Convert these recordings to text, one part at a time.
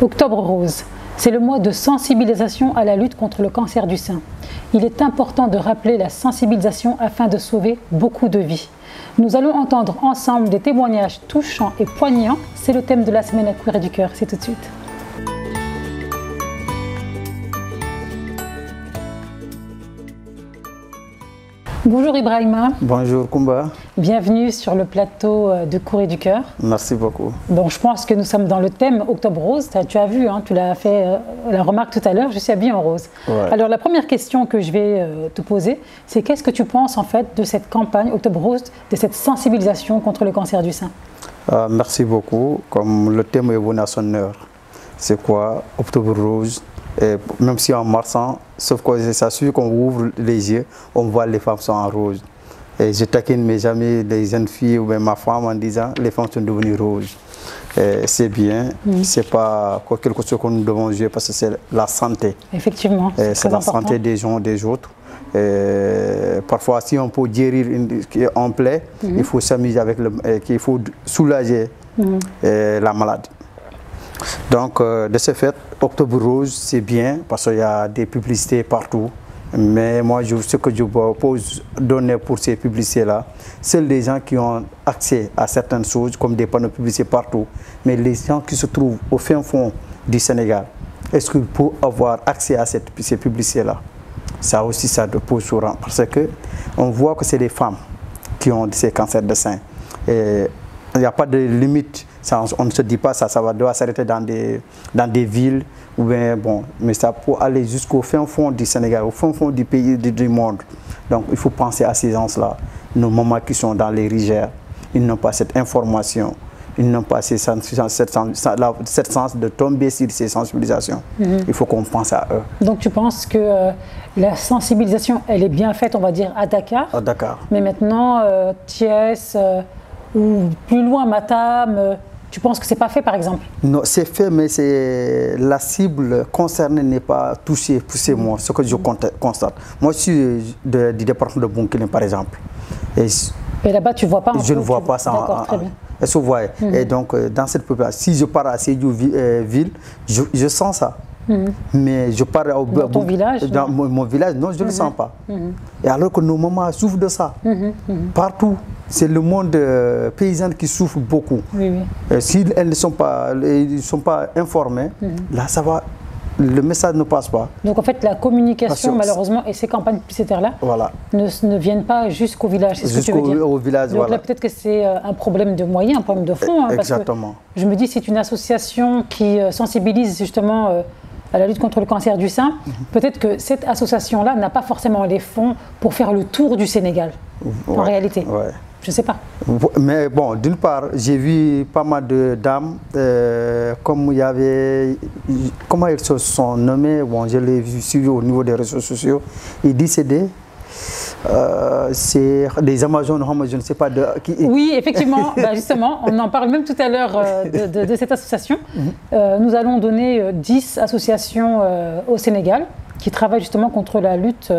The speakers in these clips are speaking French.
Octobre rose, c'est le mois de sensibilisation à la lutte contre le cancer du sein. Il est important de rappeler la sensibilisation afin de sauver beaucoup de vies. Nous allons entendre ensemble des témoignages touchants et poignants. C'est le thème de la semaine à Queer et du cœur. C'est tout de suite. Bonjour Ibrahima. Bonjour Koumba. Bienvenue sur le plateau de Queer et du cœur. Merci beaucoup. Bon, je pense que nous sommes dans le thème Octobre rose. Tu as vu, hein, tu l'as fait la remarque tout à l'heure, je suis habillée en rose. Ouais. Alors la première question que je vais te poser, c'est qu'est-ce que tu penses en fait de cette campagne Octobre rose, de cette sensibilisation contre le cancer du sein? Merci beaucoup. Comme le thème est venu à son heure, c'est quoi Octobre rose? Et même si en marchant, sauf que ça suffit qu'on ouvre les yeux, on voit les femmes sont en rose. Et je taquine mes amis, les jeunes filles ou même ma femme en disant les femmes sont devenues roses. C'est bien, c'est pas quelque chose que nous devons jouer parce que c'est la santé. Effectivement. C'est la santé des gens, des autres. Parfois, si on peut guérir en plaie, il faut s'amuser avec il faut soulager la maladie. Donc, de ce fait, Octobre rose, c'est bien parce qu'il y a des publicités partout. Mais moi, ce que je propose donner pour ces publicités-là, c'est les gens qui ont accès à certaines choses, comme des panneaux publicitaires partout. Mais les gens qui se trouvent au fin fond du Sénégal, est-ce qu'ils peuvent avoir accès à ces publicités-là? Ça aussi, ça pose souvent. Parce qu'on voit que c'est les femmes qui ont ces cancers de sein. Et il n'y a pas de limite. Ça, on ne se dit pas ça, doit s'arrêter dans des villes, ou bien, bon, mais ça peut aller jusqu'au fin fond du Sénégal, au fin fond du pays, du monde. Donc il faut penser à ces gens-là, nos mamans qui sont dans les rivières, ils n'ont pas cette information, ils n'ont pas cette sens de tomber sur ces sensibilisations. Il faut qu'on pense à eux. Donc tu penses que la sensibilisation, elle est bien faite, on va dire, à Dakar. À Dakar. Mais maintenant, Thiès ou plus loin, Matam, tu penses que c'est pas fait, par exemple? Non, c'est fait, mais la cible concernée n'est pas touchée, c'est moi, ce que je constate. Moi, je suis du département de Bounkiling, par exemple. Et là-bas, tu ne vois pas Je ne vois pas ça. D'accord, très bien. Est-ce que vous voyez? Et donc, dans cette population, si je pars à Sédhiou ville, je sens ça. Mais je pars dans ton village? Dans mon village, non, je ne le sens pas. Et alors que nos mamans souffrent de ça. Partout. C'est le monde paysan qui souffre beaucoup. Oui, oui. Si elles ne sont pas informées, là, ça va, le message ne passe pas. Donc en fait, la communication, malheureusement, et ces campagnes publicitaires-là ne viennent pas jusqu'au village, c'est ce que tu veux dire. Jusqu'au village, donc là, peut-être que c'est un problème de moyens, un problème de fonds. Hein, exactement. Parce que je me dis, c'est une association qui sensibilise justement à la lutte contre le cancer du sein. Peut-être que cette association-là n'a pas forcément les fonds pour faire le tour du Sénégal, en réalité. Ouais. Je ne sais pas. Mais bon, d'une part, j'ai vu pas mal de dames, comme il y avait, comment ils se sont nommés, bon, je l'ai vu suivi au niveau des réseaux sociaux, ils décédaient. C'est des Amazones, je ne sais pas de qui. Oui, effectivement, bah justement, on en parle même tout à l'heure de cette association. Nous allons donner 10 associations au Sénégal qui travaillent justement contre la lutte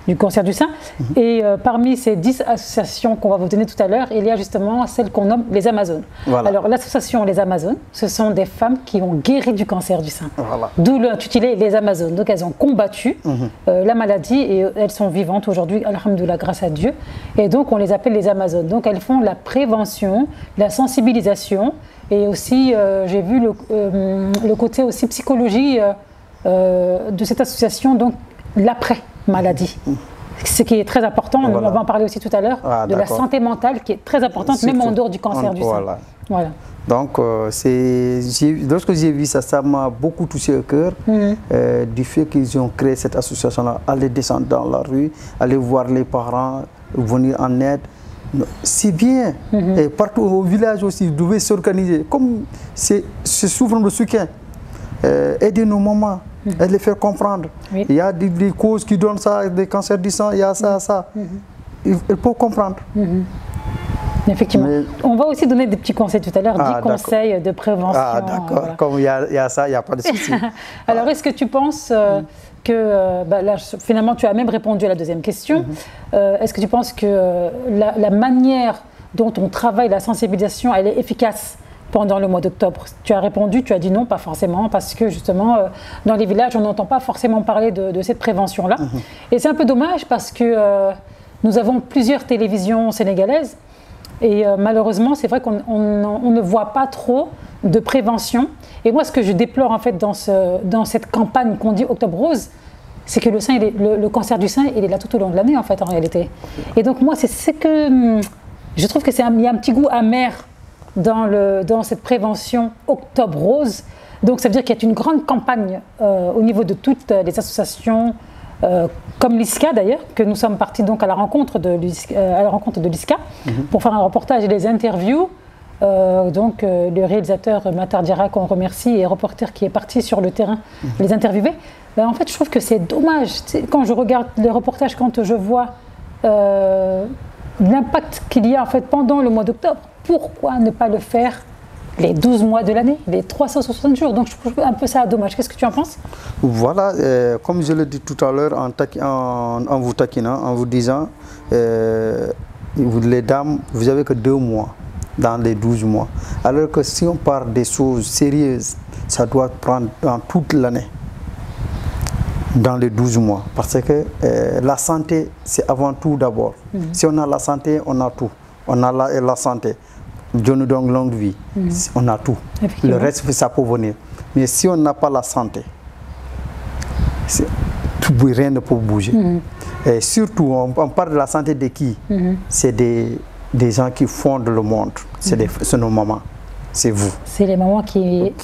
du cancer du sein. Et parmi ces 10 associations qu'on va vous donner tout à l'heure, il y a justement celle qu'on nomme les Amazones. Voilà. Alors l'association Les Amazones, ce sont des femmes qui ont guéri du cancer du sein. Voilà. D'où l'intitulé Les Amazones. Donc elles ont combattu la maladie et elles sont vivantes aujourd'hui, alhamdoulilah, grâce à Dieu. Et donc on les appelle les Amazones. Donc elles font la prévention, la sensibilisation et aussi, j'ai vu le côté aussi psychologie de cette association, donc l'après-maladie. Ce qui est très important, on va en parler aussi tout à l'heure, de la santé mentale qui est très importante, même en dehors du cancer du sein. Voilà. Donc, lorsque j'ai vu ça, ça m'a beaucoup touché au cœur, du fait qu'ils ont créé cette association-là, aller descendre dans la rue, aller voir les parents, venir en aide. C'est bien. Et partout au village aussi, ils devaient s'organiser. Comme c'est souvent le soutien, aider nos mamans. Et les faire comprendre. Il y a des causes qui donnent ça, des cancers du sang, il y a ça, ça. Il faut comprendre. Effectivement. Mais... On va aussi donner des petits conseils tout à l'heure, 10 conseils de prévention. Ah d'accord, voilà. Comme il y a ça, il n'y a pas de souci. Alors est-ce que tu penses que, là, finalement tu as même répondu à la deuxième question, est-ce que tu penses que la manière dont on travaille la sensibilisation, elle est efficace pendant le mois d'octobre? Tu as répondu, tu as dit non, pas forcément, parce que justement, dans les villages, on n'entend pas forcément parler de cette prévention-là. Et c'est un peu dommage parce que nous avons plusieurs télévisions sénégalaises et malheureusement, c'est vrai qu'on ne voit pas trop de prévention. Et moi, ce que je déplore en fait dans cette campagne qu'on dit Octobre Rose, c'est que le cancer du sein, il est là tout au long de l'année en fait, en réalité. Et donc moi, c'est ce que je trouve qu'il y a un petit goût amer dans cette prévention Octobre Rose. Donc ça veut dire qu'il y a une grande campagne au niveau de toutes les associations, comme l'ISCA d'ailleurs, que nous sommes partis donc à la rencontre de l'ISCA pour faire un reportage et des interviews. Donc le réalisateur Matar Diarra, qu'on remercie, et reporter qui est parti sur le terrain les interviewer. Ben, en fait, je trouve que c'est dommage. Quand je regarde les reportages, quand je vois l'impact qu'il y a en fait pendant le mois d'octobre, pourquoi ne pas le faire les 12 mois de l'année, les 360 jours? Donc je trouve un peu ça dommage. Qu'est-ce que tu en penses? Voilà, comme je l'ai dit tout à l'heure en vous taquinant, en vous disant, les dames, vous n'avez que 2 mois dans les 12 mois. Alors que si on parle des choses sérieuses, ça doit prendre dans toute l'année, dans les 12 mois. Parce que la santé, c'est avant tout d'abord. Si on a la santé, on a tout. On a la santé. Dieu nous donne longue vie. On a tout. Le reste, ça peut venir. Mais si on n'a pas la santé, rien ne peut bouger. Et surtout, on parle de la santé de qui? C'est des gens qui fondent le monde. C'est nos mamans. C'est vous. C'est les mamans qui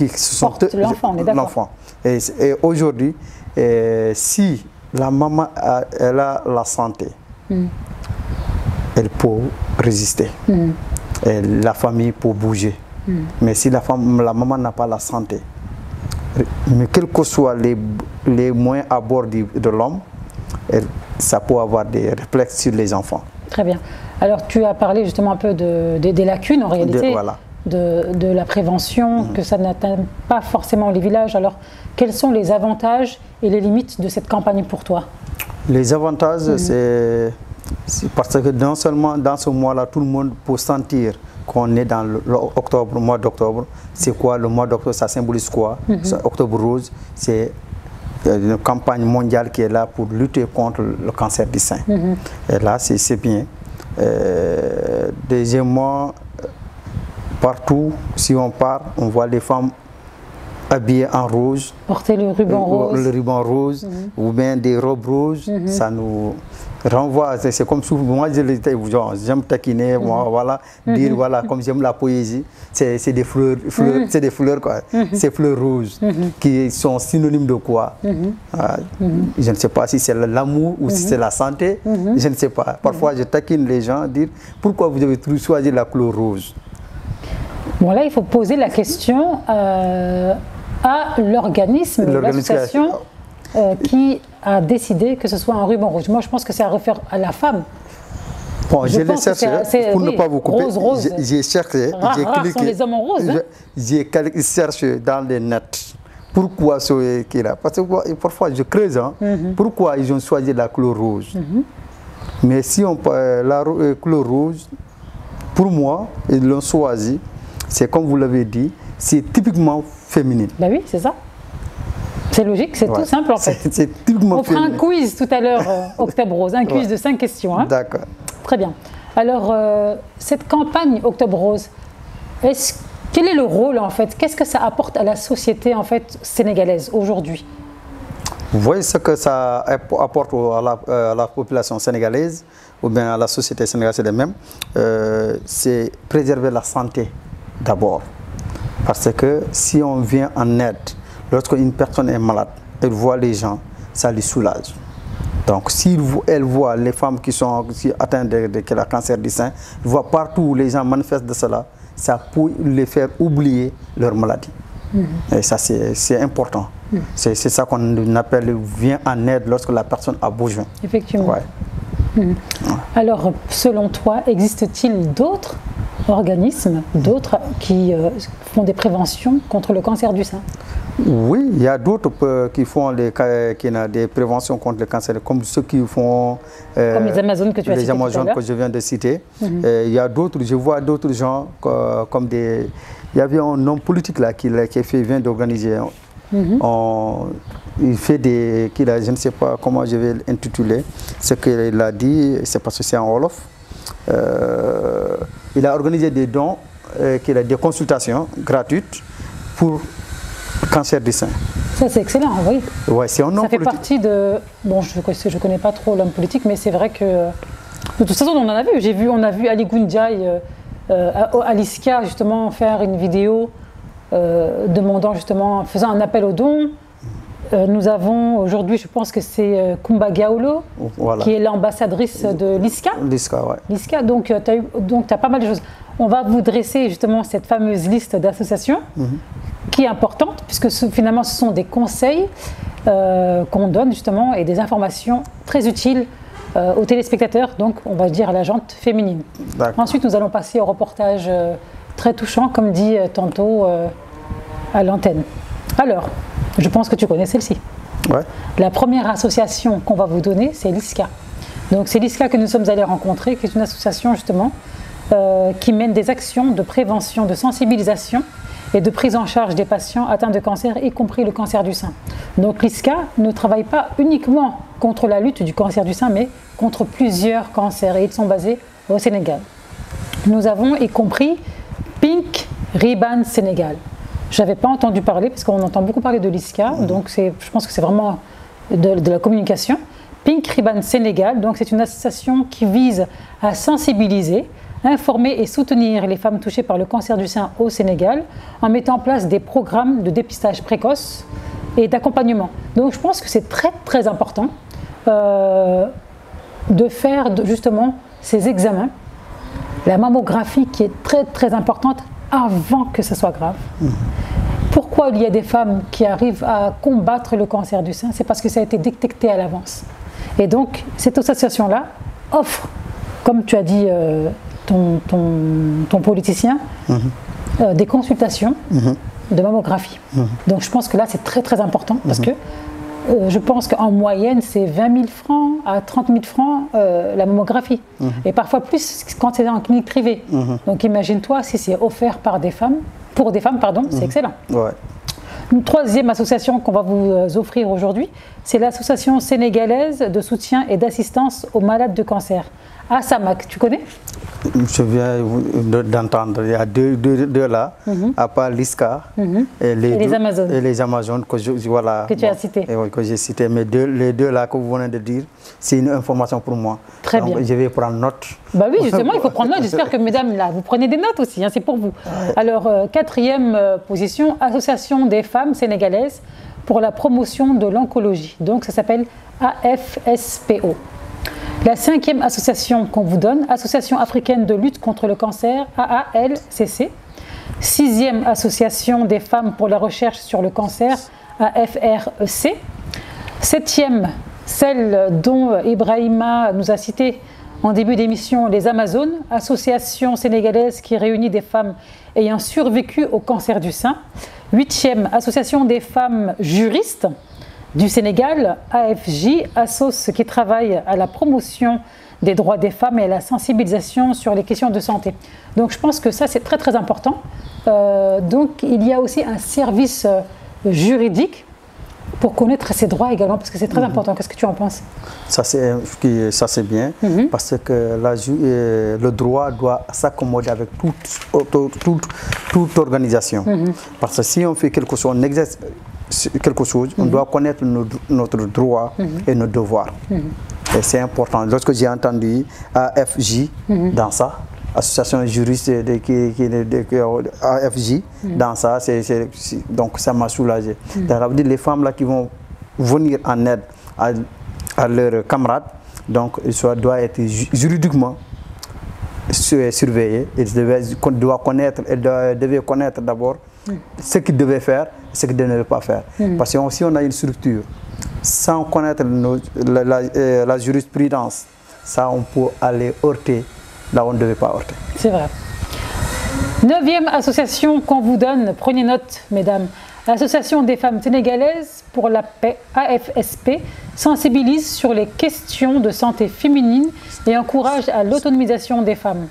portent l'enfant, on est d'accord. Et aujourd'hui, si la maman elle a la santé, elle peut résister. Et la famille peut bouger. Mais si la maman n'a pas la santé, mais quels que soient les moyens à bord de l'homme, ça peut avoir des réflexes sur les enfants. Très bien. Alors tu as parlé justement un peu des lacunes en réalité, de la prévention, que ça n'atteint pas forcément les villages. Alors quels sont les avantages et les limites de cette campagne pour toi? Les avantages, c'est parce que non seulement dans ce mois-là, tout le monde peut sentir qu'on est dans le mois d'octobre. C'est quoi le mois d'octobre? Ça symbolise quoi? Octobre Rose, c'est une campagne mondiale qui est là pour lutter contre le cancer du sein. Et là, c'est bien. Deuxièmement, partout, si on part, on voit les femmes habillées en rose. Porter le ruban rose. Le ruban rose, ou bien des robes roses. Ça nous renvoie, c'est comme souvent, moi j'aime taquiner, moi, voilà, dire voilà, comme j'aime la poésie, c'est des fleurs, c'est des fleurs quoi, ces fleurs roses qui sont synonymes de quoi? Je ne sais pas si c'est l'amour ou si c'est la santé, je ne sais pas. Parfois je taquine les gens, dire pourquoi vous avez choisi la couleur rose? Bon là il faut poser la question à l'organisme, l'association qui a décidé que ce soit un ruban rouge. Moi, je pense que c'est à refaire à la femme. Bon, je l'ai cherché, pour ne pas vous couper, j'ai cherché, j'ai cliqué. Sont les hommes en rose, hein? J'ai cherché dans les nets. Pourquoi ce qui est là? Parce que parfois, je creuse, hein, pourquoi ils ont choisi la couleur rose. Mais si on parle la couleur rose, pour moi, ils l'ont choisi, c'est comme vous l'avez dit, c'est typiquement féminin. Ben oui, c'est ça. C'est logique, c'est tout simple en fait. On fera un quiz tout à l'heure, Octobre Rose, un quiz de 5 questions. Hein. D'accord. Très bien. Alors, cette campagne Octobre Rose, quel est le rôle en fait? Qu'est-ce que ça apporte à la société en fait sénégalaise aujourd'hui? Vous voyez ce que ça apporte à la population sénégalaise ou bien à la société sénégalaise elle-même, c'est préserver la santé d'abord. Parce que si on vient en aide, lorsqu'une personne est malade, elle voit les gens, ça lui soulage. Donc, si elle voit les femmes qui sont atteintes de cancer du sein, elle voit partout où les gens manifestent de cela, ça peut les faire oublier leur maladie. Et ça, c'est important. C'est ça qu'on appelle vient en aide lorsque la personne a besoin. Effectivement. Alors, selon toi, existe-t-il d'autres organismes, d'autres qui font des préventions contre le cancer du sein? Oui, il y a d'autres qui font des préventions contre le cancer, comme ceux qui font... comme les Amazones que tu as citées. Les Amazones que je viens de citer. Il y a d'autres, je vois d'autres gens comme il y avait un homme politique là qui vient d'organiser. Il fait je ne sais pas comment je vais l'intituler. Ce qu'il a dit, c'est parce que c'est en Wolof. Il a organisé des dons, des consultations gratuites pour le cancer du sein. Ça, c'est excellent, oui. Ouais, c'est un homme politique. Ça fait partie de... Bon, je ne connais pas trop l'homme politique, mais c'est vrai que... De toute façon, on en a vu. On a vu Ali Gunjai à l'ISCA, justement, faire une vidéo demandant, justement, faisant un appel aux dons. Nous avons aujourd'hui, je pense que c'est Kumba Gaolo, qui est l'ambassadrice de l'ISCA. L'ISCA, oui. L'ISCA, donc tu as pas mal de choses. On va vous dresser justement cette fameuse liste d'associations qui est importante, puisque finalement ce sont des conseils qu'on donne justement et des informations très utiles aux téléspectateurs, donc on va dire à la jante féminine. Ensuite, nous allons passer au reportage très touchant, comme dit tantôt à l'antenne. Alors, je pense que tu connais celle-ci. Ouais. La première association qu'on va vous donner, c'est l'ISCA. Donc c'est l'ISCA que nous sommes allés rencontrer, qui est une association justement qui mène des actions de prévention, de sensibilisation et de prise en charge des patients atteints de cancer, y compris le cancer du sein. Donc l'ISCA ne travaille pas uniquement contre la lutte du cancer du sein, mais contre plusieurs cancers, et ils sont basés au Sénégal. Nous avons y compris Pink Ribbon Sénégal. Je n'avais pas entendu parler, parce qu'on entend beaucoup parler de l'ISCA, donc je pense que c'est vraiment de la communication. Pink Ribbon Sénégal, donc c'est une association qui vise à sensibiliser, informer et soutenir les femmes touchées par le cancer du sein au Sénégal en mettant en place des programmes de dépistage précoce et d'accompagnement. Donc je pense que c'est très très important de faire justement ces examens, la mammographie qui est très très importante avant que ce soit grave. Pourquoi il y a des femmes qui arrivent à combattre le cancer du sein? C'est parce que ça a été détecté à l'avance. Et donc cette association-là offre, comme tu as dit ton politicien, des consultations de mammographie. Donc je pense que là c'est très très important parce que je pense qu'en moyenne c'est 20 000 francs à 30 000 francs la mammographie et parfois plus quand c'est en clinique privée. Donc imagine-toi si c'est offert par des femmes, pour des femmes, pardon, c'est excellent. Ouais. Une troisième association qu'on va vous offrir aujourd'hui, c'est l'association sénégalaise de soutien et d'assistance aux malades de cancer. ASAMAC, tu connais? Je viens d'entendre, il y a deux là, à part l'ISCA et les Amazones. Et les Amazones que tu as cité. Que j'ai cité, mais les deux là que vous venez de dire, c'est une information pour moi. Très donc, bien. Je vais prendre note. Bah oui, justement, il faut prendre note. J'espère que mesdames, là, vous prenez des notes aussi, hein, c'est pour vous. Alors, quatrième position, Association des femmes sénégalaises pour la promotion de l'oncologie. Donc, ça s'appelle AFSPO. La cinquième association qu'on vous donne, Association africaine de lutte contre le cancer, AALCC. Sixième association des femmes pour la recherche sur le cancer, AFREC. Septième, celle dont Ibrahima nous a cité en début d'émission, les Amazones, association sénégalaise qui réunit des femmes ayant survécu au cancer du sein. Huitième, association des femmes juristes du Sénégal, AFJ, ASSOS, qui travaille à la promotion des droits des femmes et à la sensibilisation sur les questions de santé. Donc je pense que ça c'est très très important. Donc il y a aussi un service juridique pour connaître ses droits également, parce que c'est très important. Qu'est-ce que tu en penses? Ça c'est bien, parce que le droit doit s'accommoder avec toute organisation. Parce que si on fait quelque chose, on exerce quelque chose, on doit connaître notre droit et nos devoirs. Et c'est important. Lorsque j'ai entendu AFJ dans ça, association juriste AFJ dans ça, donc ça m'a soulagé. Ça veut dire les femmes là qui vont venir en aide à leurs camarades, donc ils doivent être juridiquement surveillés. Ils devaient connaître d'abord ce qu'ils devaient faire, ce qu'ils ne devaient pas faire. Parce que si on a une structure sans connaître la jurisprudence, ça on peut aller heurter là où on ne devait pas heurter. C'est vrai. Neuvième association qu'on vous donne, prenez note mesdames, l'Association des femmes sénégalaises pour la paix, AFSP, sensibilise sur les questions de santé féminine et encourage à l'autonomisation des femmes.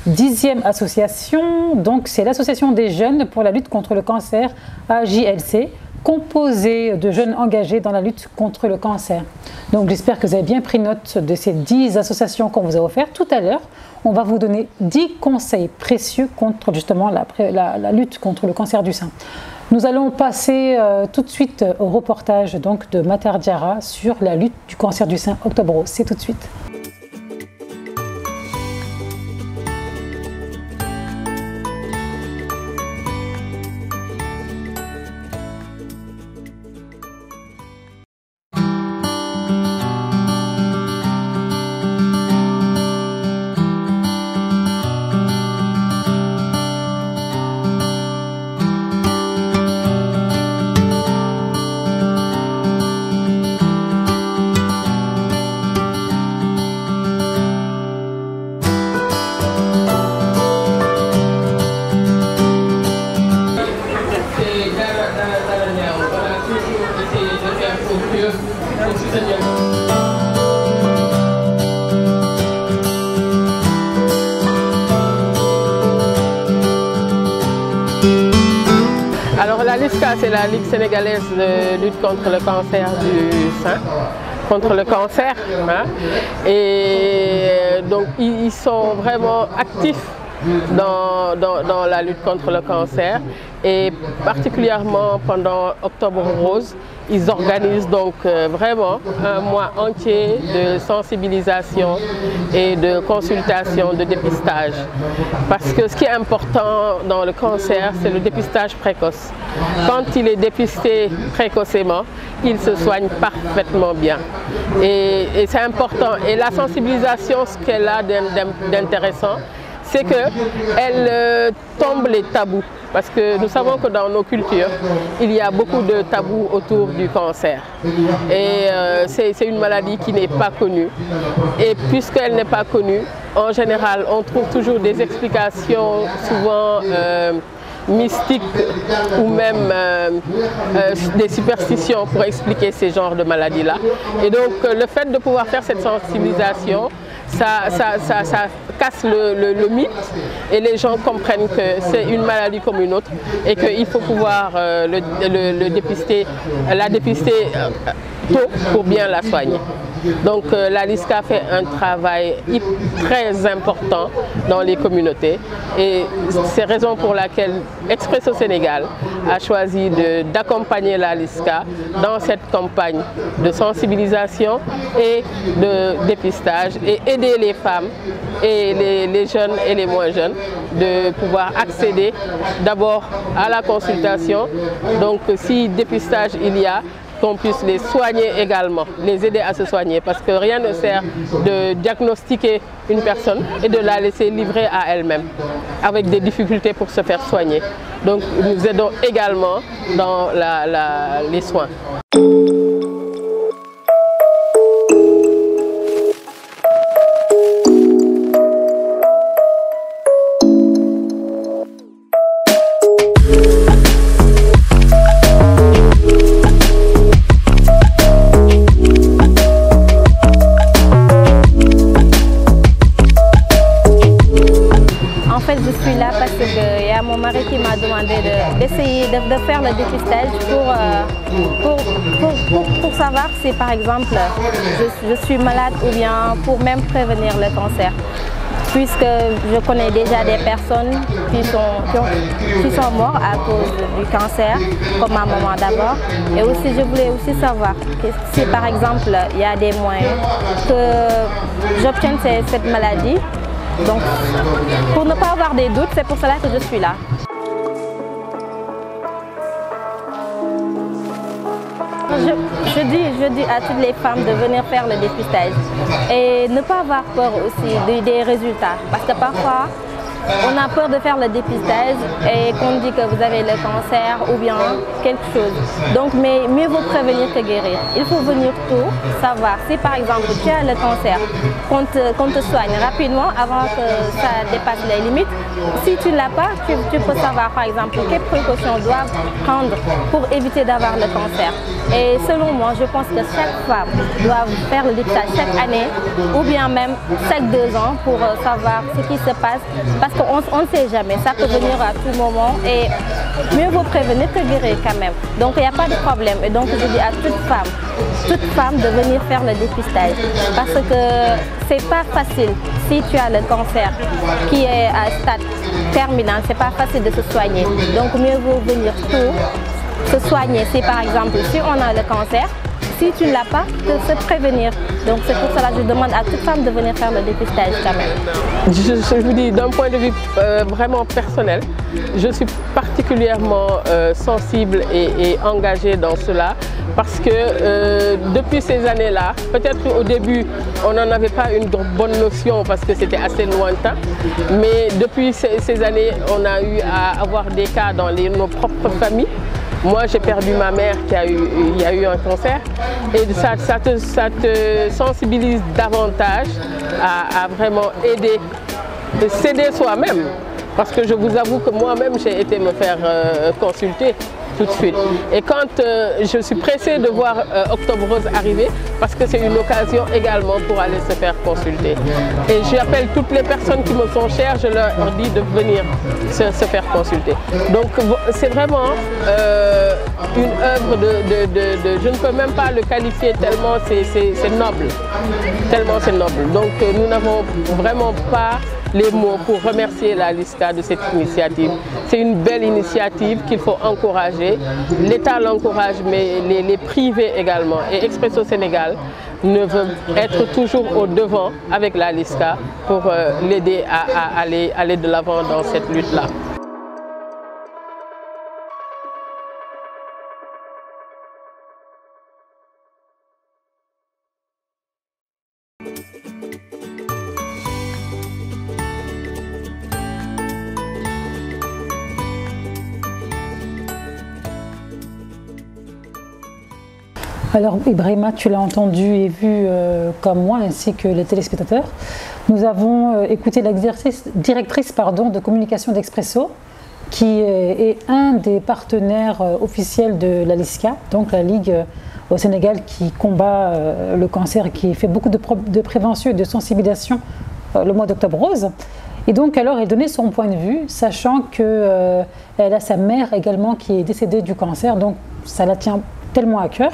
10e association, donc c'est l'association des jeunes pour la lutte contre le cancer, AJLC, composée de jeunes engagés dans la lutte contre le cancer. Donc j'espère que vous avez bien pris note de ces 10 associations qu'on vous a offertes. Tout à l'heure, on va vous donner 10 conseils précieux contre justement la lutte contre le cancer du sein. Nous allons passer tout de suite au reportage donc, de Matar Diarra sur la lutte du cancer du sein Octobre Rose. C'est tout de suite. Alors la LISCA, c'est la Ligue sénégalaise de lutte contre le cancer du sein, contre le cancer. Hein. Et donc ils sont vraiment actifs dans la lutte contre le cancer et particulièrement pendant Octobre Rose, ils organisent donc vraiment un mois entier de sensibilisation et de consultation, de dépistage. Parce que ce qui est important dans le cancer, c'est le dépistage précoce. Quand il est dépisté précocement, il se soigne parfaitement bien. Et c'est important. Et la sensibilisation, ce qu'elle a d'intéressant, c'est qu'elle tombe les tabous. Parce que nous savons que dans nos cultures, il y a beaucoup de tabous autour du cancer. Et c'est une maladie qui n'est pas connue. Et puisqu'elle n'est pas connue, en général, on trouve toujours des explications souvent mystiques ou même des superstitions pour expliquer ces genres de maladies-là. Et donc le fait de pouvoir faire cette sensibilisation, ça casse le mythe et les gens comprennent que c'est une maladie comme une autre et qu'il faut pouvoir la dépister tôt pour bien la soigner. Donc la LISCA fait un travail très important dans les communautés et c'est la raison pour laquelle Expresso Sénégal a choisi d'accompagner la LISCA dans cette campagne de sensibilisation et de dépistage et aider les femmes et les jeunes et les moins jeunes de pouvoir accéder d'abord à la consultation. Donc si dépistage il y a, qu'on puisse les soigner également, les aider à se soigner, parce que rien ne sert de diagnostiquer une personne et de la laisser livrer à elle-même, avec des difficultés pour se faire soigner. Donc nous aidons également dans les soins. Je suis là parce qu'il y a mon mari qui m'a demandé d'essayer de faire le dépistage pour savoir si par exemple je suis malade ou bien pour même prévenir le cancer. Puisque je connais déjà des personnes qui sont mortes à cause du cancer, comme ma maman d'abord. Et aussi, je voulais aussi savoir si par exemple il y a des moyens que j'obtienne cette maladie. Donc, pour ne pas avoir des doutes, c'est pour cela que je suis là. Je dis à toutes les femmes de venir faire le dépistage et ne pas avoir peur aussi des résultats. Parce que parfois, on a peur de faire le dépistage et qu'on dit que vous avez le cancer ou bien quelque chose. Donc, mais mieux vaut prévenir que guérir. Il faut venir tôt, savoir si par exemple tu as le cancer, qu'on te soigne rapidement avant que ça dépasse les limites. Si tu ne l'as pas, tu peux savoir par exemple quelles précautions on doit prendre pour éviter d'avoir le cancer. Et selon moi, je pense que chaque femme doit faire le dépistage chaque année ou bien même chaque 2 ans pour savoir ce qui se passe parce qu'on ne sait jamais, ça peut venir à tout moment et mieux vaut prévenir que guérir quand même. Donc il n'y a pas de problème et donc je dis à toute femme de venir faire le dépistage parce que c'est pas facile si tu as le cancer qui est à stade terminal, c'est pas facile de se soigner. Donc mieux vaut venir tôt, se soigner si par exemple si on a le cancer, si tu ne l'as pas, de se prévenir. Donc c'est pour cela que je demande à toute femme de venir faire le dépistage quand même. Je vous dis d'un point de vue vraiment personnel, je suis particulièrement sensible et engagée dans cela parce que depuis ces années-là, peut-être au début on n'en avait pas une bonne notion parce que c'était assez lointain, mais depuis ces années on a eu à avoir des cas dans nos propres familles. Moi, j'ai perdu ma mère qui a eu un cancer et ça te sensibilise davantage à vraiment aider, s'aider soi-même. Parce que je vous avoue que moi-même, j'ai été me faire consulter tout de suite. Et quand je suis pressée de voir Octobre Rose arriver, parce que c'est une occasion également pour aller se faire consulter. Et j'appelle toutes les personnes qui me sont chères, je leur dis de venir se faire consulter. Donc c'est vraiment une œuvre je ne peux même pas le qualifier tellement c'est noble. Tellement c'est noble. Donc nous n'avons vraiment pas les mots pour remercier la LISCA de cette initiative. C'est une belle initiative qu'il faut encourager. L'État l'encourage, mais les privés également. Et Expresso Sénégal ne veut être toujours au devant avec la LISCA pour l'aider à aller de l'avant dans cette lutte-là. Alors Ibrahima, tu l'as entendu et vu comme moi ainsi que les téléspectateurs. Nous avons écouté la directrice de communication d'Expresso qui est un des partenaires officiels de la LISCA, donc la Ligue au Sénégal qui combat le cancer et qui fait beaucoup de prévention et de sensibilisation le mois d'Octobre Rose. Et donc alors elle donnait son point de vue, sachant qu'elle a sa mère également qui est décédée du cancer, donc ça la tient tellement à cœur.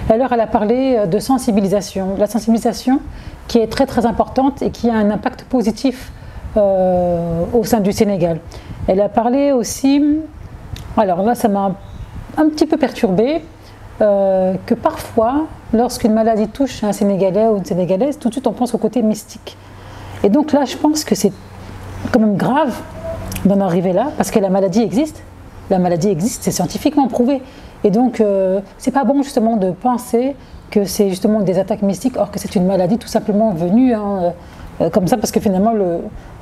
Alors elle a parlé de sensibilisation, la sensibilisation qui est très très importante et qui a un impact positif au sein du Sénégal. Elle a parlé aussi, alors là ça m'a un petit peu perturbée, que parfois lorsqu'une maladie touche un Sénégalais ou une Sénégalaise, tout de suite on pense au côté mystique. Et donc là je pense que c'est quand même grave d'en arriver là, parce que la maladie existe, c'est scientifiquement prouvé. Et donc, c'est pas bon justement de penser que c'est justement des attaques mystiques, or que c'est une maladie tout simplement venue comme ça, parce que finalement,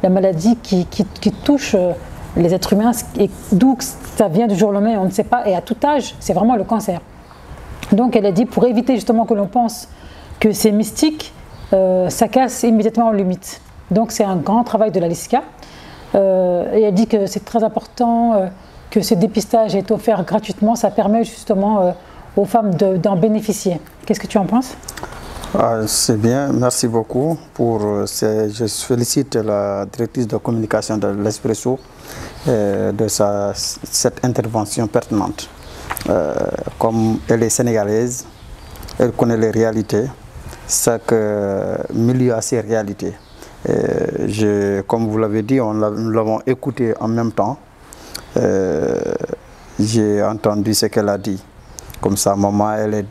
la maladie qui touche les êtres humains, et d'où ça vient du jour au lendemain, on ne sait pas, et à tout âge, c'est vraiment le cancer. Donc, elle a dit, pour éviter justement que l'on pense que c'est mystique, ça casse immédiatement le mythe. Donc, c'est un grand travail de la LISCA. Et elle dit que c'est très important que ce dépistage est offert gratuitement, ça permet justement aux femmes d'en bénéficier. Qu'est-ce que tu en penses? C'est bien, merci beaucoup. Je félicite la directrice de communication de l'Expresso de cette intervention pertinente. Comme elle est sénégalaise, elle connaît les réalités, chaque milieu a ses réalités. Comme vous l'avez dit, nous l'avons écouté en même temps. J'ai entendu ce qu'elle a dit. Comme sa maman, elle est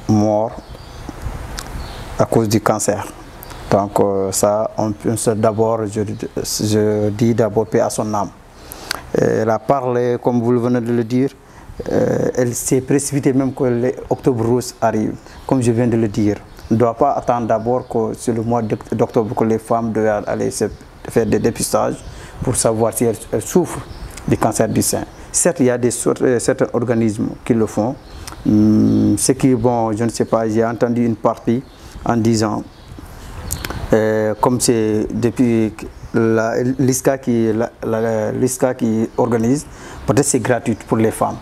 morte à cause du cancer. Donc ça, d'abord, je dis d'abord paix à son âme. Elle a parlé, comme vous venez de le dire, elle s'est précipitée même que l'Octobre Rose arrive, comme je viens de le dire. On ne doit pas attendre d'abord que c'est le mois d'octobre que les femmes doivent aller se faire des dépistages pour savoir si elle souffre du cancer du sein. Certes, il y a certains organismes qui le font. Ce qui est bon, je ne sais pas, j'ai entendu une partie en disant, comme c'est depuis l'ISCA qui organise, peut-être c'est gratuit pour les femmes.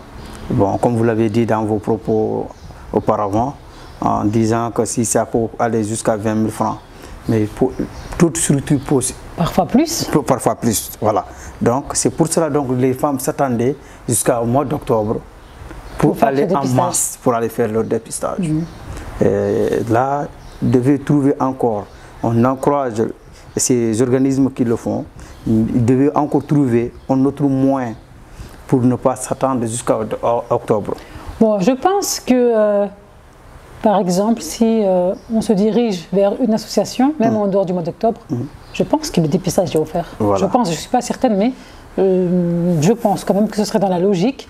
Bon, comme vous l'avez dit dans vos propos auparavant, en disant que si ça peut aller jusqu'à 20 000 francs, mais pour toute structure possible. Parfois plus. Parfois plus, voilà. Donc c'est pour cela que les femmes s'attendaient jusqu'au mois d'octobre pour aller en masse, pour aller faire leur dépistage. Et là, devait trouver encore, on encourage ces organismes qui le font, ils devaient encore trouver un autre moyen pour ne pas s'attendre jusqu'à octobre. Bon, je pense que, par exemple, si on se dirige vers une association, même en dehors du mois d'octobre, je pense que le dépistage est offert. Voilà. Je pense, je ne suis pas certaine, mais je pense quand même que ce serait dans la logique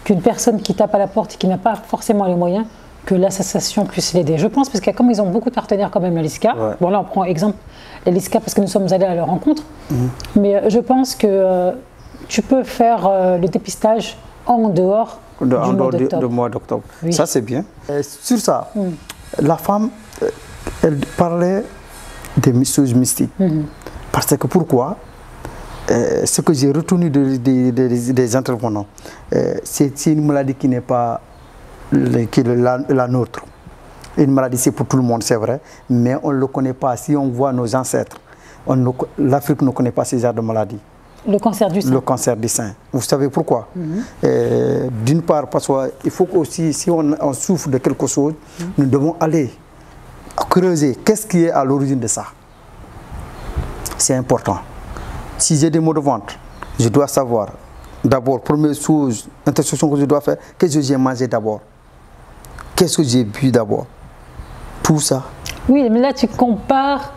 qu'une personne qui tape à la porte et qui n'a pas forcément les moyens, que l'association puisse l'aider. Je pense, parce que comme ils ont beaucoup de partenaires quand même, la LISCA, bon là on prend exemple la LISCA parce que nous sommes allés à leur rencontre, mais je pense que tu peux faire le dépistage en dehors du mois d'octobre. Oui. Ça c'est bien. Sur ça, la femme, elle parlait des choses mystiques. Parce que pourquoi ce que j'ai retenu des intervenants, c'est une maladie qui n'est pas la nôtre. Une maladie, c'est pour tout le monde, c'est vrai, mais on ne le connaît pas. Si on voit nos ancêtres, l'Afrique ne connaît pas ces genres de maladies. Le cancer du sein. Le cancer du sein. Vous savez pourquoi? D'une part, parce qu'il faut aussi, si on souffre de quelque chose, nous devons aller creuser. Qu'est-ce qui est à l'origine de ça? C'est important. Si j'ai des maux de ventre, je dois savoir, d'abord, première chose, intersection que je dois faire, qu'est-ce que j'ai mangé d'abord? Qu'est-ce que j'ai bu d'abord? Tout ça. Oui, mais là, tu compares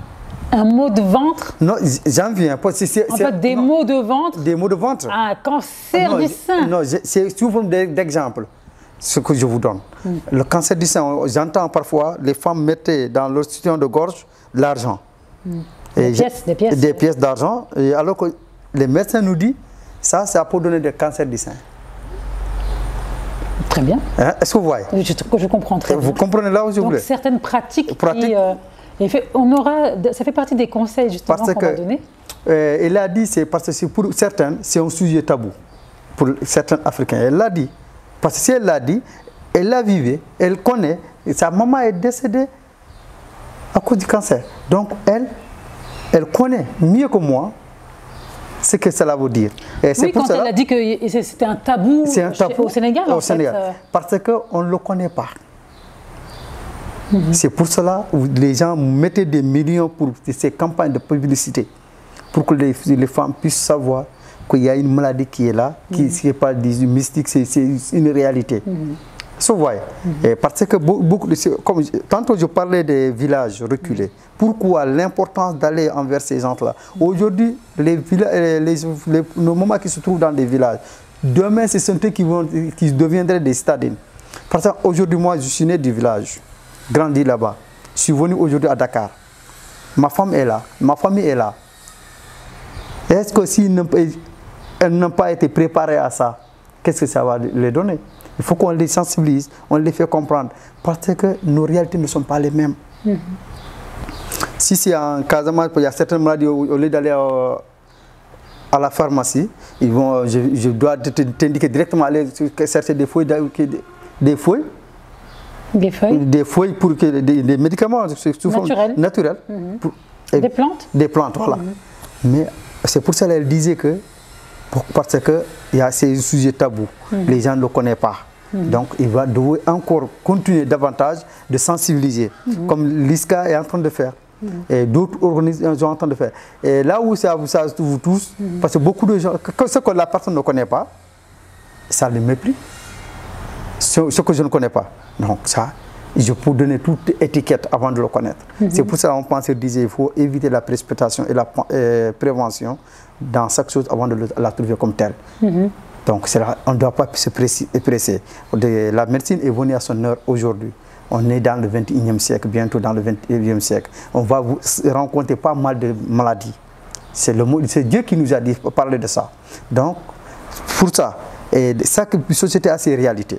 un mot de ventre. Non, j'en viens. En fait, des maux de ventre. Des maux de ventre. Ah, cancer du sein. Non, c'est sous forme d'exemple, ce que je vous donne. Le cancer du sein, j'entends parfois, les femmes mettaient dans leur situation de gorge de l'argent. Des pièces d'argent, alors que les médecins nous disent, ça peut donner des cancers du sein. Très bien. Hein? Est-ce que vous voyez? Je comprends très bien. Vous comprenez là où je voulais? Donc certaines pratiques ça fait partie des conseils justement qu'on va donner. Elle a dit, c'est parce que pour certains, c'est un sujet tabou. Pour certains Africains, elle l'a dit. Parce que si elle l'a dit, elle l'a vécu, elle connaît. Et sa maman est décédée à cause du cancer. Donc elle connaît mieux que moi ce que cela veut dire. Et oui, quand elle a dit que c'était un tabou, au Sénégal. Au Sénégal. Parce qu'on ne le connaît pas. C'est pour cela que les gens mettaient des millions pour ces campagnes de publicité, pour que les femmes puissent savoir qu'il y a une maladie qui est là, qui n'est pas du mystique, c'est une réalité. Vous voyez? Parce que comme tantôt je parlais des villages reculés. Pourquoi l'importance d'aller envers ces gens-là? Aujourd'hui, nos mamans qui se trouvent dans des villages, demain, c'est ceux qui deviendraient des citadines. Parce qu'aujourd'hui, moi, je suis né du village, grandi là-bas. Je suis venu aujourd'hui à Dakar. Ma femme est là, ma famille est là. Est-ce que si elles n'ont pas été préparées à ça, qu'est-ce que ça va les donner? Il faut qu'on les sensibilise, on les fait comprendre. Parce que nos réalités ne sont pas les mêmes. Si c'est en Casamance, il y a certaines maladies, au lieu d'aller à la pharmacie, je dois t'indiquer directement aller chercher des feuilles. Des feuilles pour que des médicaments naturels. Des plantes. Des plantes, voilà. Mais c'est pour ça qu'elle disait que, parce que il y a ces sujets tabous, les gens ne le connaissent pas. Donc il va devoir encore continuer davantage de sensibiliser, comme l'ISCA est en train de faire. Et d'autres organismes sont en train de faire. Et là où ça vous touche, parce que beaucoup de gens, ce que la personne ne connaît pas, ça ne mépris. Ce que je ne connais pas. Donc ça, je peux donner toute étiquette avant de le connaître. C'est pour ça qu'on pense qu'il faut éviter la précipitation et la prévention dans chaque chose avant de la trouver comme telle. Donc on ne doit pas se presser. La médecine est venue à son heure aujourd'hui. On est dans le 21e siècle, bientôt dans le 21e siècle. On va rencontrer pas mal de maladies. C'est Dieu qui nous a dit parler de ça. Donc, pour ça, et chaque société a ses réalités.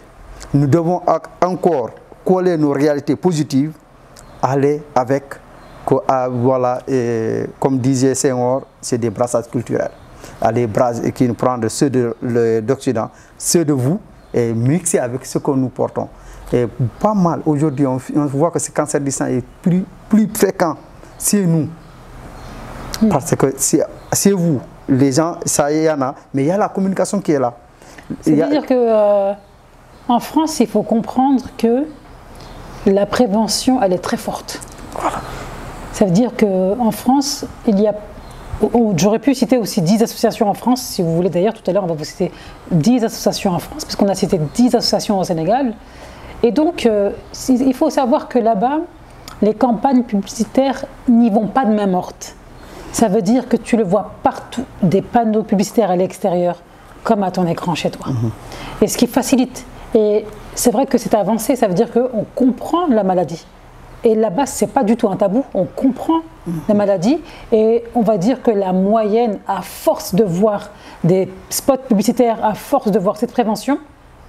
Nous devons encore coller nos réalités positives, aller avec, voilà, et, comme disait Senghor, c'est des brassages culturels. Aller qui nous prendre ceux d'Occident, ceux de vous, et mixer avec ce que nous portons. Et pas mal, aujourd'hui, on voit que ce cancer du sein est plus fréquent, c'est nous. Parce que c'est vous, les gens, ça y en a, mais il y a la communication qui est là. C'est-à-dire qu'en France, il faut comprendre que la prévention, elle est très forte. Voilà. Ça veut dire qu'en France, il y a... J'aurais pu citer aussi 10 associations en France, si vous voulez d'ailleurs, tout à l'heure on va vous citer 10 associations en France, parce qu'on a cité 10 associations au Sénégal. Et donc, il faut savoir que là-bas, les campagnes publicitaires n'y vont pas de main morte. Ça veut dire que tu le vois partout, des panneaux publicitaires à l'extérieur, comme à ton écran chez toi. Et ce qui facilite. Et c'est vrai que c'est avancé, ça veut dire qu'on comprend la maladie. Et là-bas, ce n'est pas du tout un tabou, on comprend la maladie. Et on va dire que la moyenne, à force de voir des spots publicitaires, à force de voir cette prévention,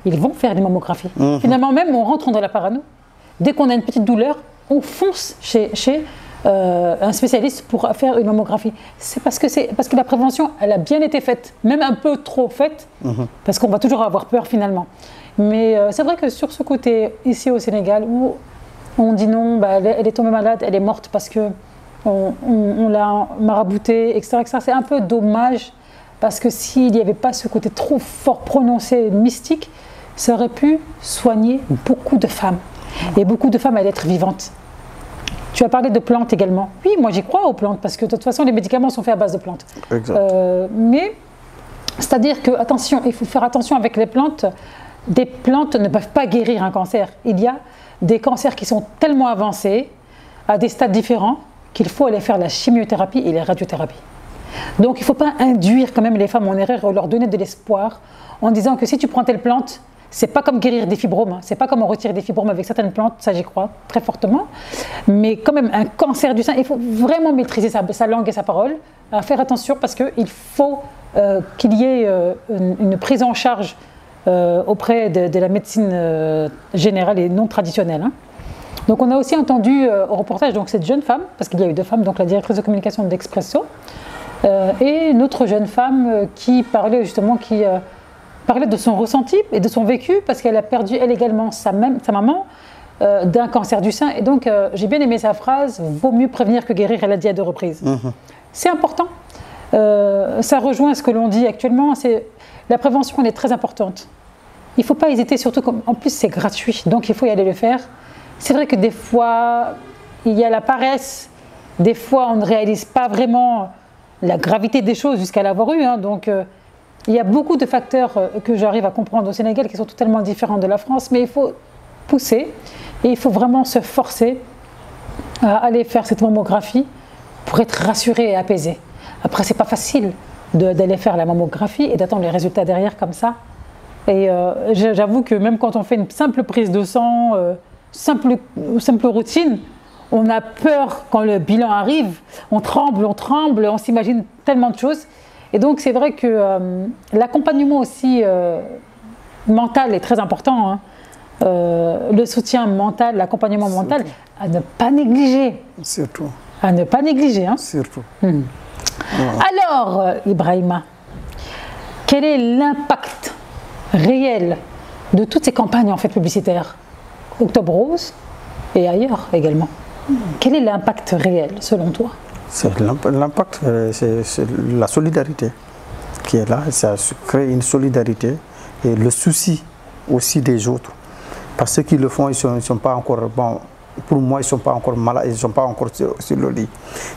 ils vont faire des mammographies. Finalement, même, on rentre dans la parano. Dès qu'on a une petite douleur, on fonce chez un spécialiste pour faire une mammographie. C'est parce que la prévention, elle a bien été faite, même un peu trop faite, parce qu'on va toujours avoir peur finalement. Mais c'est vrai que sur ce côté, ici au Sénégal, où on dit non, bah, elle est tombée malade, elle est morte parce qu'on l'a maraboutée, etc. C'est un peu dommage, parce que s'il n'y avait pas ce côté trop fort prononcé, mystique, ça aurait pu soigner beaucoup de femmes. Et beaucoup de femmes allaient être vivantes. Tu as parlé de plantes également. Oui, moi j'y crois aux plantes, parce que de toute façon les médicaments sont faits à base de plantes. Mais, c'est-à-dire que, attention, il faut faire attention avec les plantes. Des plantes ne peuvent pas guérir un cancer. Il y a des cancers qui sont tellement avancés, à des stades différents, qu'il faut aller faire la chimiothérapie et la radiothérapie. Donc il ne faut pas induire quand même les femmes en erreur, leur donner de l'espoir, en disant que si tu prends telle plante, c'est pas comme guérir des fibromes, c'est pas comme on retire des fibromes avec certaines plantes, ça j'y crois très fortement. Mais quand même, un cancer du sein, il faut vraiment maîtriser sa langue et sa parole, à faire attention, parce qu'il faut qu'il y ait une prise en charge auprès de la médecine générale et non traditionnelle. Hein. Donc on a aussi entendu au reportage donc, cette jeune femme, parce qu'il y a eu 2 femmes, donc la directrice de communication d'Expresso, et une autre jeune femme qui parlait justement, parlait de son ressenti et de son vécu, parce qu'elle a perdu elle également sa maman d'un cancer du sein. Et donc j'ai bien aimé sa phrase, vaut mieux prévenir que guérir, elle a dit à 2 reprises. C'est important. Ça rejoint ce que l'on dit actuellement, la prévention elle est très importante. Il ne faut pas hésiter, surtout en plus c'est gratuit, donc il faut y aller le faire. C'est vrai que des fois, il y a la paresse, des fois on ne réalise pas vraiment la gravité des choses jusqu'à l'avoir eu. Hein, donc il y a beaucoup de facteurs que j'arrive à comprendre au Sénégal qui sont totalement différents de la France, mais il faut pousser et il faut vraiment se forcer à aller faire cette mammographie pour être rassuré et apaisé. Après, c'est pas facile d'aller faire la mammographie et d'attendre les résultats derrière comme ça. Et j'avoue que même quand on fait une simple prise de sang, simple routine, on a peur quand le bilan arrive, on tremble, on s'imagine tellement de choses. Et donc c'est vrai que l'accompagnement aussi mental est très important. Hein. Le soutien mental, l'accompagnement mental, à ne pas négliger. Surtout. À ne pas négliger. Hein. Surtout. Alors, Ibrahima, quel est l'impact réel de toutes ces campagnes en fait publicitaires, Octobre Rose et ailleurs également? Quel est l'impact réel selon toi? L'impact, c'est la solidarité qui est là. Ça crée une solidarité et le souci aussi des autres. Parce que ceux qui le font, ils ne sont pas encore bons. Pour moi, ils ne sont pas encore malades, ils ne sont pas encore sur le lit.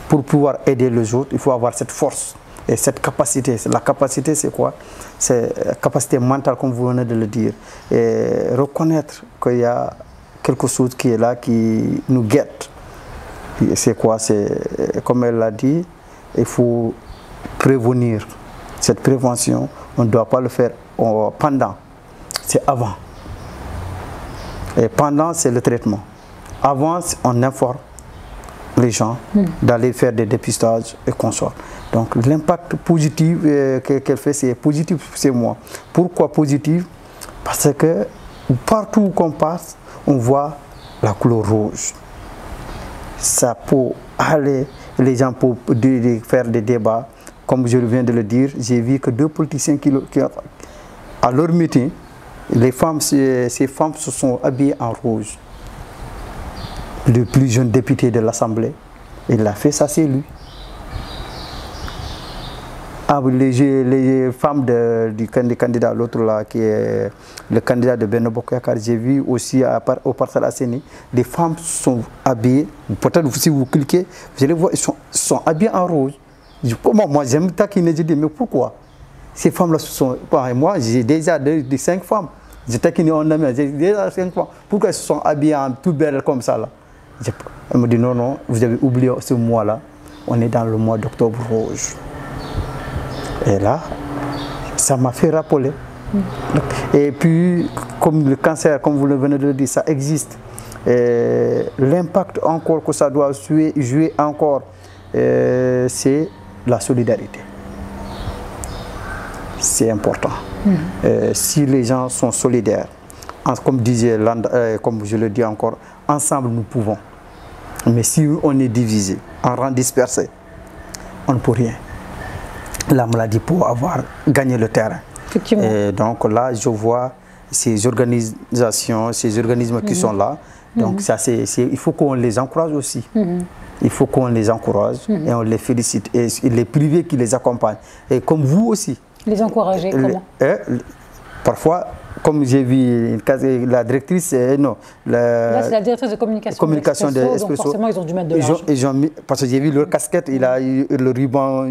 Pour pouvoir aider les autres, il faut avoir cette force et cette capacité. La capacité, c'est quoi? C'est la capacité mentale, comme vous venez de le dire. Et reconnaître qu'il y a quelque chose qui est là, qui nous guette. C'est quoi? C'est, comme elle l'a dit, il faut prévenir. Cette prévention, on ne doit pas le faire pendant, c'est avant. Et pendant, c'est le traitement. Avant, on informe. les gens, d'aller faire des dépistages et consorts. Donc l'impact positif qu'elle fait, c'est positif, c'est moi. Pourquoi positif? Parce que partout où on passe, on voit la couleur rouge. Ça peut aller, les gens peuvent faire des débats. Comme je viens de le dire, j'ai vu que 2 politiciens qui à leur meeting, ces femmes se sont habillées en rouge. Le plus jeune député de l'Assemblée, il a fait ça, c'est lui. Ah, les femmes du candidat, l'autre là, qui est le candidat de Benno Bokk Yakaar, j'ai vu aussi au Parcelles Assainies, les femmes sont habillées, peut-être si vous cliquez, vous allez voir, ils sont habillées en rouge. Moi, j'aime taquiner, je dis, mais pourquoi? Ces femmes-là sont... Moi, j'ai déjà 5 femmes. J'ai taquiné un ami, j'ai déjà 5 femmes. Pourquoi elles se sont habillées en tout belle comme ça là? Elle me dit, non, non, vous avez oublié ce mois-là. On est dans le mois d'octobre rouge. Et là, ça m'a fait rappeler. Et puis, comme le cancer, comme vous le venez de le dire, ça existe. L'impact encore que ça doit jouer encore, c'est la solidarité. C'est important. Si les gens sont solidaires, comme disait Land, comme je le dis encore, ensemble nous pouvons. Mais si on est divisé, en rang dispersé, on ne peut rien. La maladie peut avoir gagné le terrain. Et donc là, je vois ces organisations, ces organismes qui sont là. Donc ça, il faut qu'on les encourage aussi. Il faut qu'on les encourage et on les félicite. Et les privés qui les accompagnent. Et comme vous aussi. Les encourager, comment? Parfois, comme j'ai vu la directrice, non. Là, c'est la directrice de communication d'Expresso, donc forcément, ils ont dû mettre de l'argent. Parce que j'ai vu leur casquette, il a eu le ruban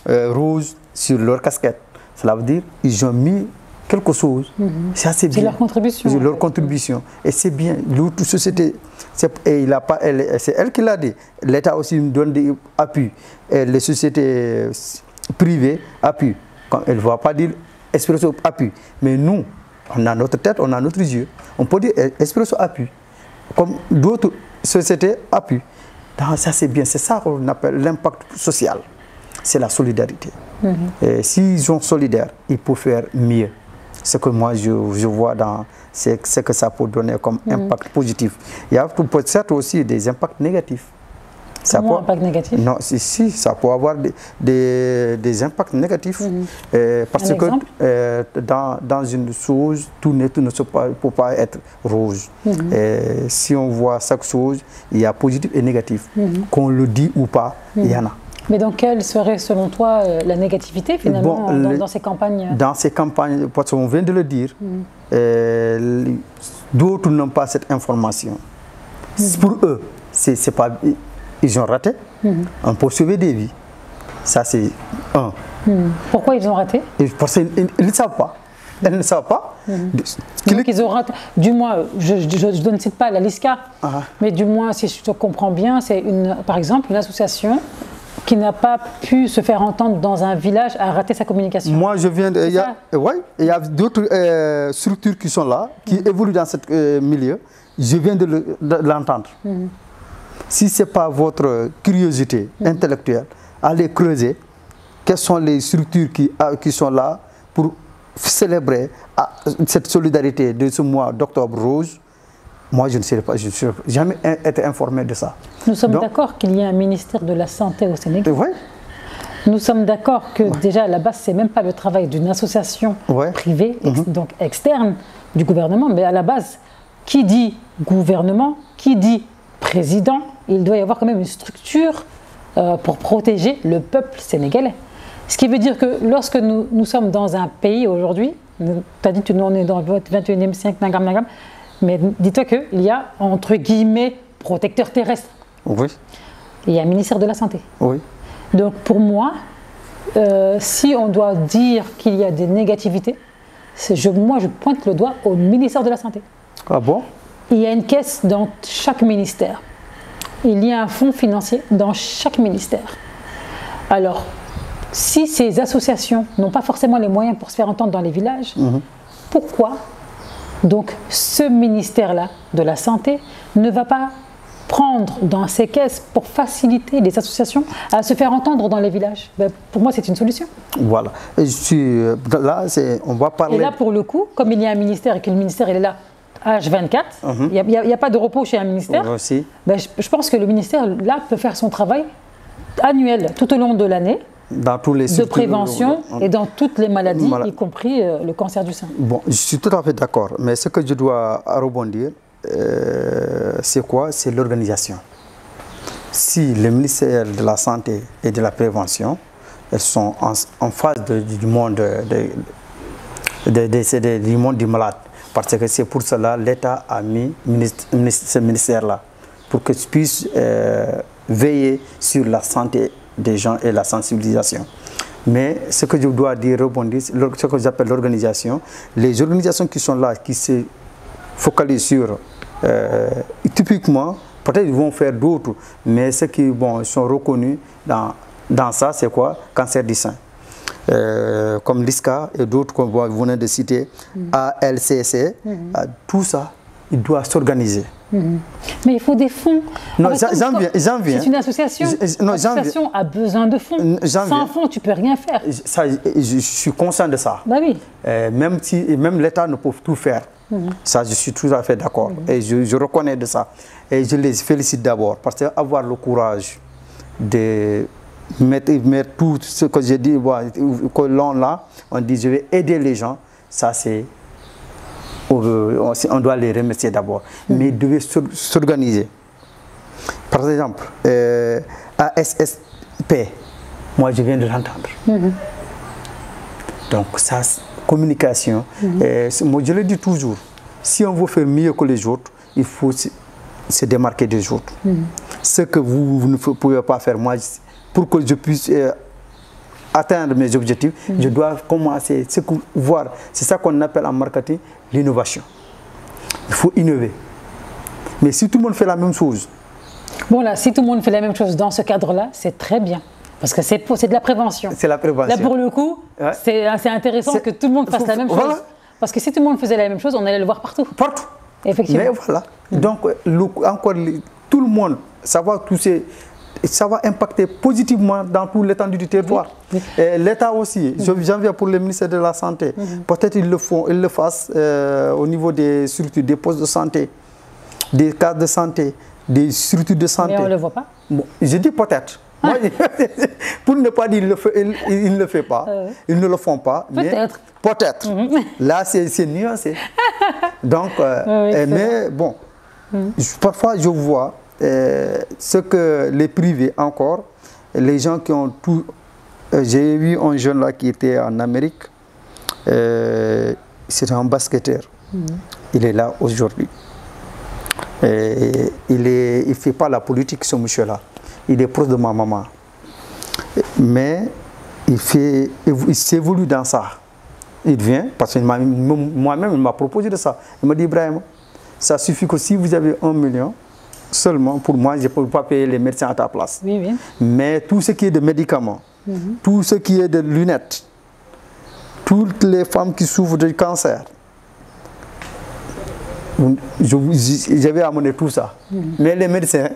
rouge sur leur casquette. Cela veut dire qu'ils ont mis quelque chose. C'est assez bien. C'est leur contribution. C'est leur contribution. Et c'est bien. L'autre société, c'est elle qui l'a dit. L'État aussi nous donne des appuis. Et les sociétés privées appuient. Elle ne va pas dire Expresso appuie. Mais nous, on a notre tête, on a notre yeux. On peut dire Expresso appuie. Comme d'autres sociétés appuient. Donc, ça, c'est bien. C'est ça qu'on appelle l'impact social. C'est la solidarité. Et s'ils sont solidaires, ils peuvent faire mieux. Ce que moi, je vois dans ce que ça peut donner comme impact positif. Il y a peut-être aussi des impacts négatifs. Comment impact négatif? Non, si, ça peut avoir des impacts négatifs. Parce que dans une chose, tout ne peut pas être rouge. Si on voit chaque chose, il y a positif et négatif. Qu'on le dit ou pas, il y en a. Mais donc, quelle serait, selon toi, la négativité, finalement, dans ces campagnes? Dans ces campagnes, parce qu'on vient de le dire, d'autres n'ont pas cette information. Pour eux, c'est pas... Ils ont raté. On peut sauver des vies. Ça, c'est un. Pourquoi ils ont raté? Parce qu'ils ne savent pas. Elles ne savent pas. Donc ils ont raté. Du moins, je ne cite pas la LISCA, mais du moins, si je te comprends bien, c'est par exemple une association qui n'a pas pu se faire entendre dans un village a raté sa communication. Moi, je viens de... Il y a d'autres structures qui sont là, qui évoluent dans ce milieu. Je viens de l'entendre. Si ce n'est pas votre curiosité intellectuelle, allez creuser quelles sont les structures qui sont là pour célébrer cette solidarité de ce mois d'octobre rose. Moi, je ne sais pas, je n'ai jamais été informé de ça. Nous sommes d'accord qu'il y a un ministère de la Santé au Sénégal. Oui. Nous sommes d'accord que déjà à la base, ce n'est même pas le travail d'une association privée, donc externe du gouvernement, mais à la base, qui dit gouvernement, qui dit président, il doit y avoir quand même une structure pour protéger le peuple sénégalais. Ce qui veut dire que lorsque nous sommes dans un pays aujourd'hui, tu as dit que nous on est dans le 21e siècle, mais dis-toi qu'il y a, entre guillemets, protecteur terrestre. Oui. Il y a un ministère de la Santé. Oui. Donc pour moi, si on doit dire qu'il y a des négativités, moi je pointe le doigt au ministère de la Santé. Ah bon? Il y a une caisse dans chaque ministère. Il y a un fonds financier dans chaque ministère. Alors, si ces associations n'ont pas forcément les moyens pour se faire entendre dans les villages, pourquoi donc ce ministère-là de la Santé ne va pas prendre dans ces caisses pour faciliter les associations à se faire entendre dans les villages. Ben, pour moi, c'est une solution. Voilà. Là, on va parler... Et là, pour le coup, comme il y a un ministère et que le ministère il est là H24, il n'y a pas de repos chez un ministère, ben, je pense que le ministère, là, peut faire son travail annuel tout au long de l'année, dans tous les de prévention et dans toutes les maladies, y compris le cancer du sein. Bon, je suis tout à fait d'accord, mais ce que je dois rebondir, c'est quoi? C'est l'organisation. Si le ministère de la Santé et de la Prévention, elles sont en phase du monde du monde du malade, parce que c'est pour cela que l'État a mis ce ministère-là, pour que je puisse veiller sur la santé des gens et la sensibilisation. Mais ce que je dois dire, rebondir, ce que j'appelle l'organisation, les organisations qui sont là, qui se focalisent sur, typiquement, peut-être ils vont faire d'autres, mais ceux qui sont reconnus dans ça, c'est quoi? Cancer du sein. Comme l'ISCA et d'autres que vous venez de citer, ALCC, tout ça, il doit s'organiser. Mais il faut des fonds. Non, j'en viens. C'est une association. L'association a besoin de fonds. Sans fonds, tu ne peux rien faire. Ça, je suis conscient de ça. Bah oui. Même l'État ne peut tout faire. Ça, je suis tout à fait d'accord. Et je reconnais de ça. Et je les félicite d'abord. Parce qu'avoir le courage de mettre tout ce que j'ai dit, que l'on là, on dit je vais aider les gens, ça c'est... On doit les remercier d'abord, mais ils devaient s'organiser. Par exemple, ASSP, moi je viens de l'entendre. Donc ça, communication, moi je le dis toujours, si on veut faire mieux que les autres, il faut se démarquer des autres. Ce que vous ne pouvez pas faire, moi, pour que je puisse atteindre mes objectifs, je dois commencer à voir. C'est ça qu'on appelle en marketing l'innovation. Il faut innover. Mais si tout le monde fait la même chose... Bon là, si tout le monde fait la même chose dans ce cadre-là, c'est très bien. Parce que c'est de la prévention. C'est la prévention. Là, pour le coup, c'est intéressant que tout le monde fasse la même chose. Parce que si tout le monde faisait la même chose, on allait le voir partout. Partout. Effectivement. Mais voilà. Donc, encore, tout le monde, savoir tous ces... Ça va impacter positivement dans tout l'étendue du territoire. L'État aussi, j'en viens pour le ministère de la Santé. Peut-être ils le fassent au niveau des structures, des postes de santé, des cases de santé, des structures de santé. Mais on ne le voit pas. Bon, je dis peut-être. Pour ne pas dire ils ne le font pas, ils ne le font pas. Peut-être. Peut-être. Là, c'est nuancé. Donc, mais bon, parfois je vois ce que les privés encore, les gens qui ont tout... J'ai vu un jeune là qui était en Amérique, c'est un basketteur. Il est là aujourd'hui. Il ne fait pas la politique, ce monsieur-là. Il est proche de ma maman. Mais il s'évolue dans ça. Il vient, parce que moi-même, il m'a proposé de ça. Il m'a dit, Ibrahim, ça suffit que si vous avez 1 million, seulement pour moi, je ne peux pas payer les médecins à ta place. Oui. Mais tout ce qui est de médicaments, tout ce qui est de lunettes, toutes les femmes qui souffrent de cancer, je vais amener tout ça. Mais les médecins,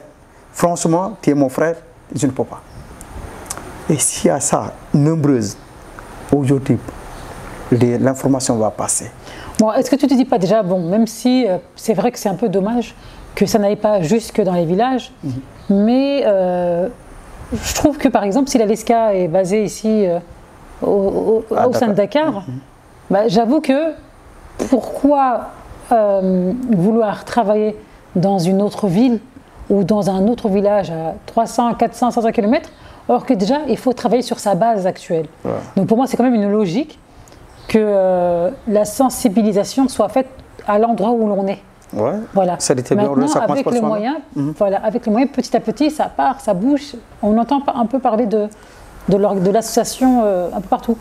franchement, tu es mon frère, je ne peux pas. Et s'il y a ça, nombreuses, aujourd'hui, l'information va passer. Bon, est-ce que tu ne te dis pas déjà, bon, même si c'est vrai que c'est un peu dommage que ça n'aille pas jusque dans les villages, mais je trouve que par exemple, si la LESCA est basée ici au sein de Dakar, bah, j'avoue que pourquoi vouloir travailler dans une autre ville ou dans un autre village à 300, 400, 500 km, alors que déjà, il faut travailler sur sa base actuelle. Donc pour moi, c'est quand même une logique que la sensibilisation soit faite à l'endroit où l'on est. Voilà. Maintenant, avec les moyens, avec les moyens, petit à petit, ça part, ça bouge. On entend un peu parler de l'association un peu partout.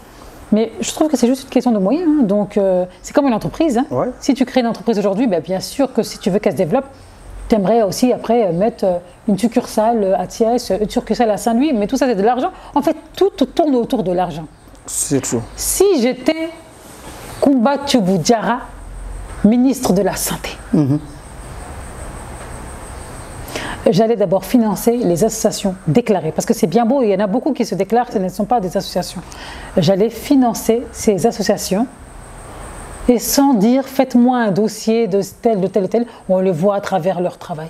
Mais je trouve que c'est juste une question de moyens. Donc, c'est comme une entreprise. Si tu crées une entreprise aujourd'hui, bien sûr que si tu veux qu'elle se développe, tu aimerais aussi après mettre une succursale à Thiès, une succursale à Saint-Louis, mais tout ça c'est de l'argent. En fait, tout tourne autour de l'argent. C'est tout. Si j'étais Koumba Thioubou Diarra, ministre de la Santé, j'allais d'abord financer les associations déclarées. Parce que c'est bien beau, il y en a beaucoup qui se déclarent, ce ne sont pas des associations. J'allais financer ces associations et sans dire faites-moi un dossier de tel, on le voit à travers leur travail.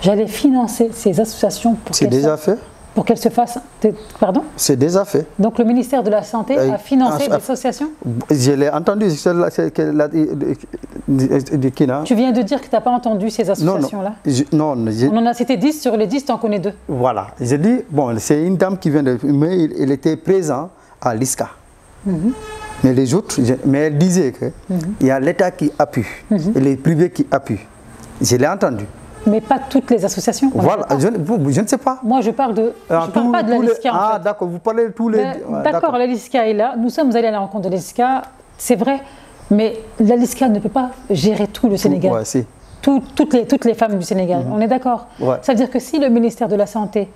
J'allais financer ces associations pour c'est déjà fait. Pour qu'elles se fassent... Pardon? C'est déjà fait. Donc le ministère de la Santé a financé des associations? Je l'ai entendu. Tu viens de dire que tu n'as pas entendu ces associations-là? Non. On en a cité 10, sur les 10, tu en connais 2. Voilà. Je dis, bon, c'est une dame qui vient de... Mais il était présent à l'ISCA. Mais les autres, mais elle disait qu'il y a l'État qui appuie et les privés qui appuient. Je l'ai entendu. Mais pas toutes les associations. Voilà, je ne sais pas. Moi, je parle de... Je parle pas de la LISCA. Ah, d'accord, vous parlez de tous les... D'accord, la LISCA est là. Nous sommes allés à la rencontre de la LISCA, c'est vrai. Mais la LISCA ne peut pas gérer tout le Sénégal. Ouais, si. Toutes les femmes du Sénégal. On est d'accord. Ouais. Ça veut dire que si le ministère de la Santé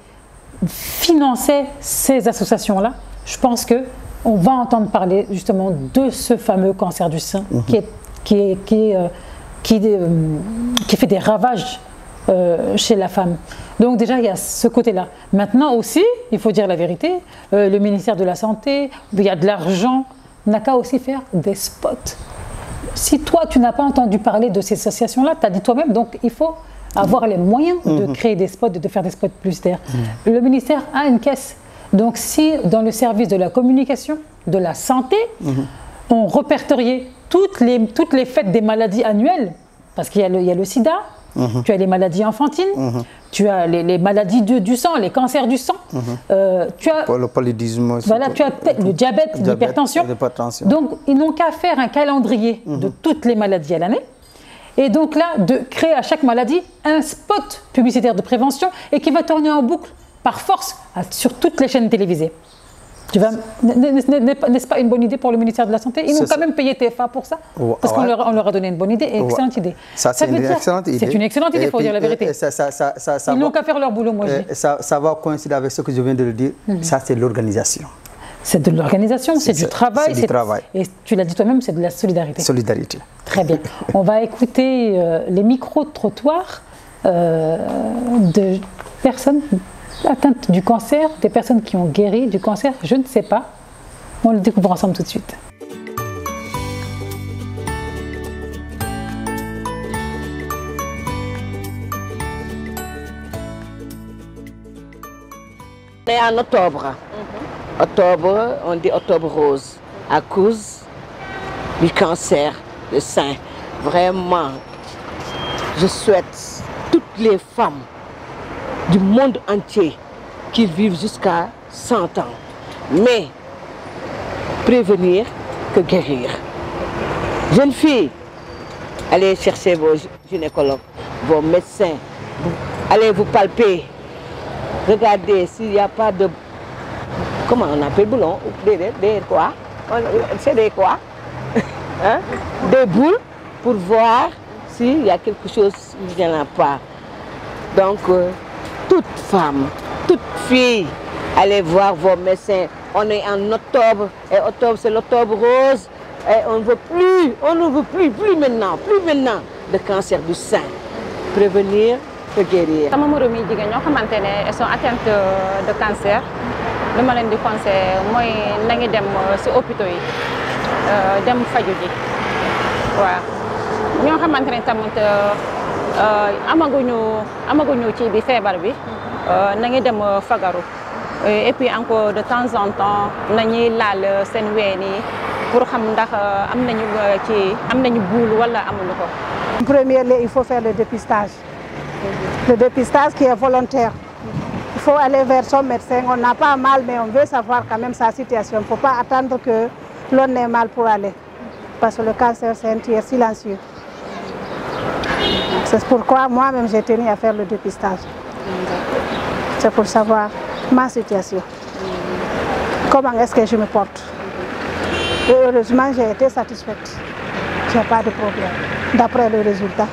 finançait ces associations-là, je pense qu'on va entendre parler justement de ce fameux cancer du sein qui fait des ravages chez la femme. Donc déjà, il y a ce côté-là. Maintenant aussi, il faut dire la vérité, le ministère de la Santé, il y a de l'argent, n'a qu'à aussi faire des spots. Si toi, tu n'as pas entendu parler de ces associations-là, tu as dit toi-même, donc il faut avoir les moyens de créer des spots, de faire des spots publicitaires. Le ministère a une caisse. Donc si dans le service de la communication, de la santé, on répertoriait toutes les fêtes des maladies annuelles, parce qu'il y a le sida, tu as les maladies enfantines, tu as les maladies du sang, les cancers du sang, tu as le paludisme, voilà, tu as le diabète, l'hypertension. Donc, ils n'ont qu'à faire un calendrier de toutes les maladies à l'année. Et donc là, de créer à chaque maladie un spot publicitaire de prévention et qui va tourner en boucle par force sur toutes les chaînes télévisées. N'est-ce pas une bonne idée pour le ministère de la Santé? Ils ont quand même payé TF1 pour ça, parce qu'on leur a donné une bonne idée, excellente idée. Ça, c'est une excellente idée. C'est une excellente idée, il faut dire la vérité. Ils n'ont qu'à faire leur boulot, moi je dis. Ça va coïncider avec ce que je viens de le dire, ça c'est l'organisation. C'est de l'organisation, c'est du travail. C'est du travail. Et tu l'as dit toi-même, c'est de la solidarité. Solidarité. Très bien. On va écouter les micro-trottoirs de personnes atteintes du cancer, des personnes qui ont guéri du cancer, je ne sais pas. On le découvre ensemble tout de suite. On est en octobre. Octobre, on dit octobre rose, à cause du cancer du sein. Vraiment, je souhaite toutes les femmes du monde entier qui vivent jusqu'à 100 ans. Mais prévenir que guérir. Jeunes filles, allez chercher vos gynécologues, vos médecins, allez vous palper. Regardez s'il n'y a pas de... Comment on appelle boulon? Des quoi? C'est des quoi? Hein? Des boules pour voir s'il y a quelque chose qui n'y en a pas. Donc, toute femme, toute fille, allez voir vos médecins. On est en octobre, et octobre c'est l'octobre rose, et on ne veut plus maintenant de cancer du sein. Prévenir, que guérir. Sama moroom yi jigéen ñoo xamante ne elles sont atteintes de cancer li ma leen di conseiller mooy nañu dem ci hôpitaux yi dem faju ji waaw ñoo xamante ne tamit amaguñu ci bi feebar bi nañu dem fagaru et puis encore de temps en temps nañuy laal seen ween yi pour xam ndax am nañu boule wala amuñu ko. En premier lieu, il faut faire le dépistage. Le dépistage qui est volontaire. Il faut aller vers son médecin. On n'a pas mal, mais on veut savoir quand même sa situation. Il ne faut pas attendre que l'on ait mal pour aller. Parce que le cancer, c'est un tir silencieux. C'est pourquoi moi-même, j'ai tenu à faire le dépistage. C'est pour savoir ma situation. Comment est-ce que je me porte. Et heureusement, j'ai été satisfaite. Il n'y a pas de problème, d'après le résultat.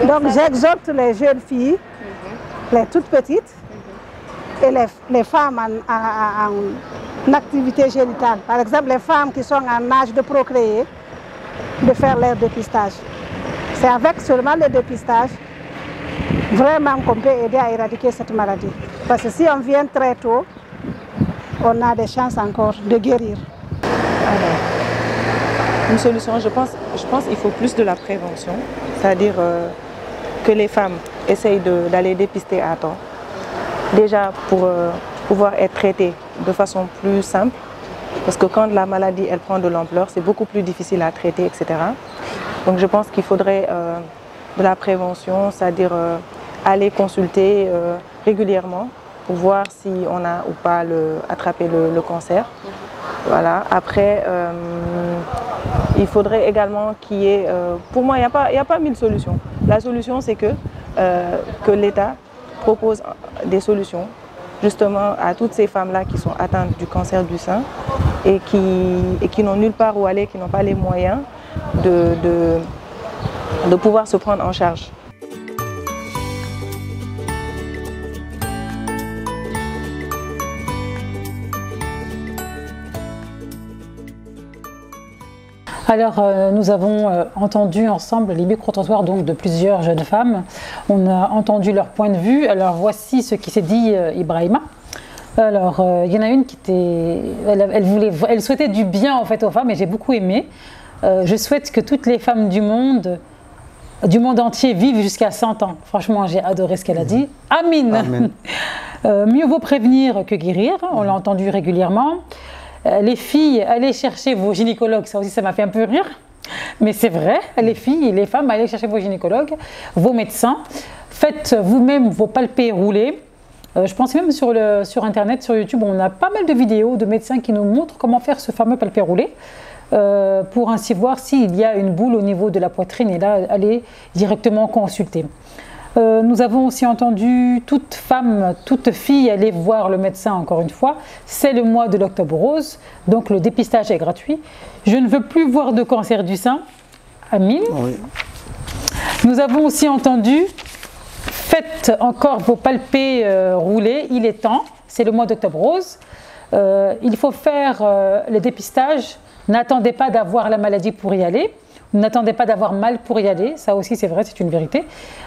Donc j'exhorte les jeunes filles, les toutes petites, et les femmes en activité génitale. Par exemple, les femmes qui sont en âge de procréer, de faire leur dépistage. C'est avec seulement le dépistage vraiment qu'on peut aider à éradiquer cette maladie. Parce que si on vient très tôt, on a des chances encore de guérir. Alors, une solution, je pense qu'il faut plus de la prévention, c'est-à-dire que les femmes essayent d'aller dépister à temps. Déjà pour pouvoir être traitées de façon plus simple, parce que quand la maladie elle prend de l'ampleur, c'est beaucoup plus difficile à traiter, etc. Donc je pense qu'il faudrait de la prévention, c'est-à-dire aller consulter régulièrement pour voir si on a ou pas attrapé le cancer. Voilà. Après, il faudrait également qu'il y ait, pour moi, il n'y a pas mille solutions. La solution, c'est que l'État propose des solutions justement à toutes ces femmes-là qui sont atteintes du cancer du sein et qui n'ont nulle part où aller, qui n'ont pas les moyens de pouvoir se prendre en charge. Alors, nous avons entendu ensemble les micro-trottoirs de plusieurs jeunes femmes. On a entendu leur point de vue. Alors, voici ce qui s'est dit Ibrahima. Alors, il y en a une qui était... Elle souhaitait du bien en fait aux femmes et j'ai beaucoup aimé. Je souhaite que toutes les femmes du monde entier vivent jusqu'à 100 ans. Franchement, j'ai adoré ce qu'elle a dit. Amin. Amen. Mieux vaut prévenir que guérir. On l'a entendu régulièrement. Les filles, allez chercher vos gynécologues, ça aussi ça m'a fait un peu rire, mais c'est vrai, les filles et les femmes, allez chercher vos gynécologues, vos médecins, faites vous-même vos palpés roulés. Je pense même sur internet, sur YouTube, on a pas mal de vidéos de médecins qui nous montrent comment faire ce fameux palpé roulé, pour ainsi voir s'il y a une boule au niveau de la poitrine et là, allez directement consulter. Nous avons aussi entendu toute femme, toute fille aller voir le médecin encore une fois. C'est le mois de l'Octobre Rose, donc le dépistage est gratuit. Je ne veux plus voir de cancer du sein. Amin. Oui. Nous avons aussi entendu, faites encore vos palpés roulés, il est temps. C'est le mois d'Octobre Rose. Il faut faire le dépistage. N'attendez pas d'avoir la maladie pour y aller. N'attendez pas d'avoir mal pour y aller, ça aussi c'est vrai, c'est une vérité.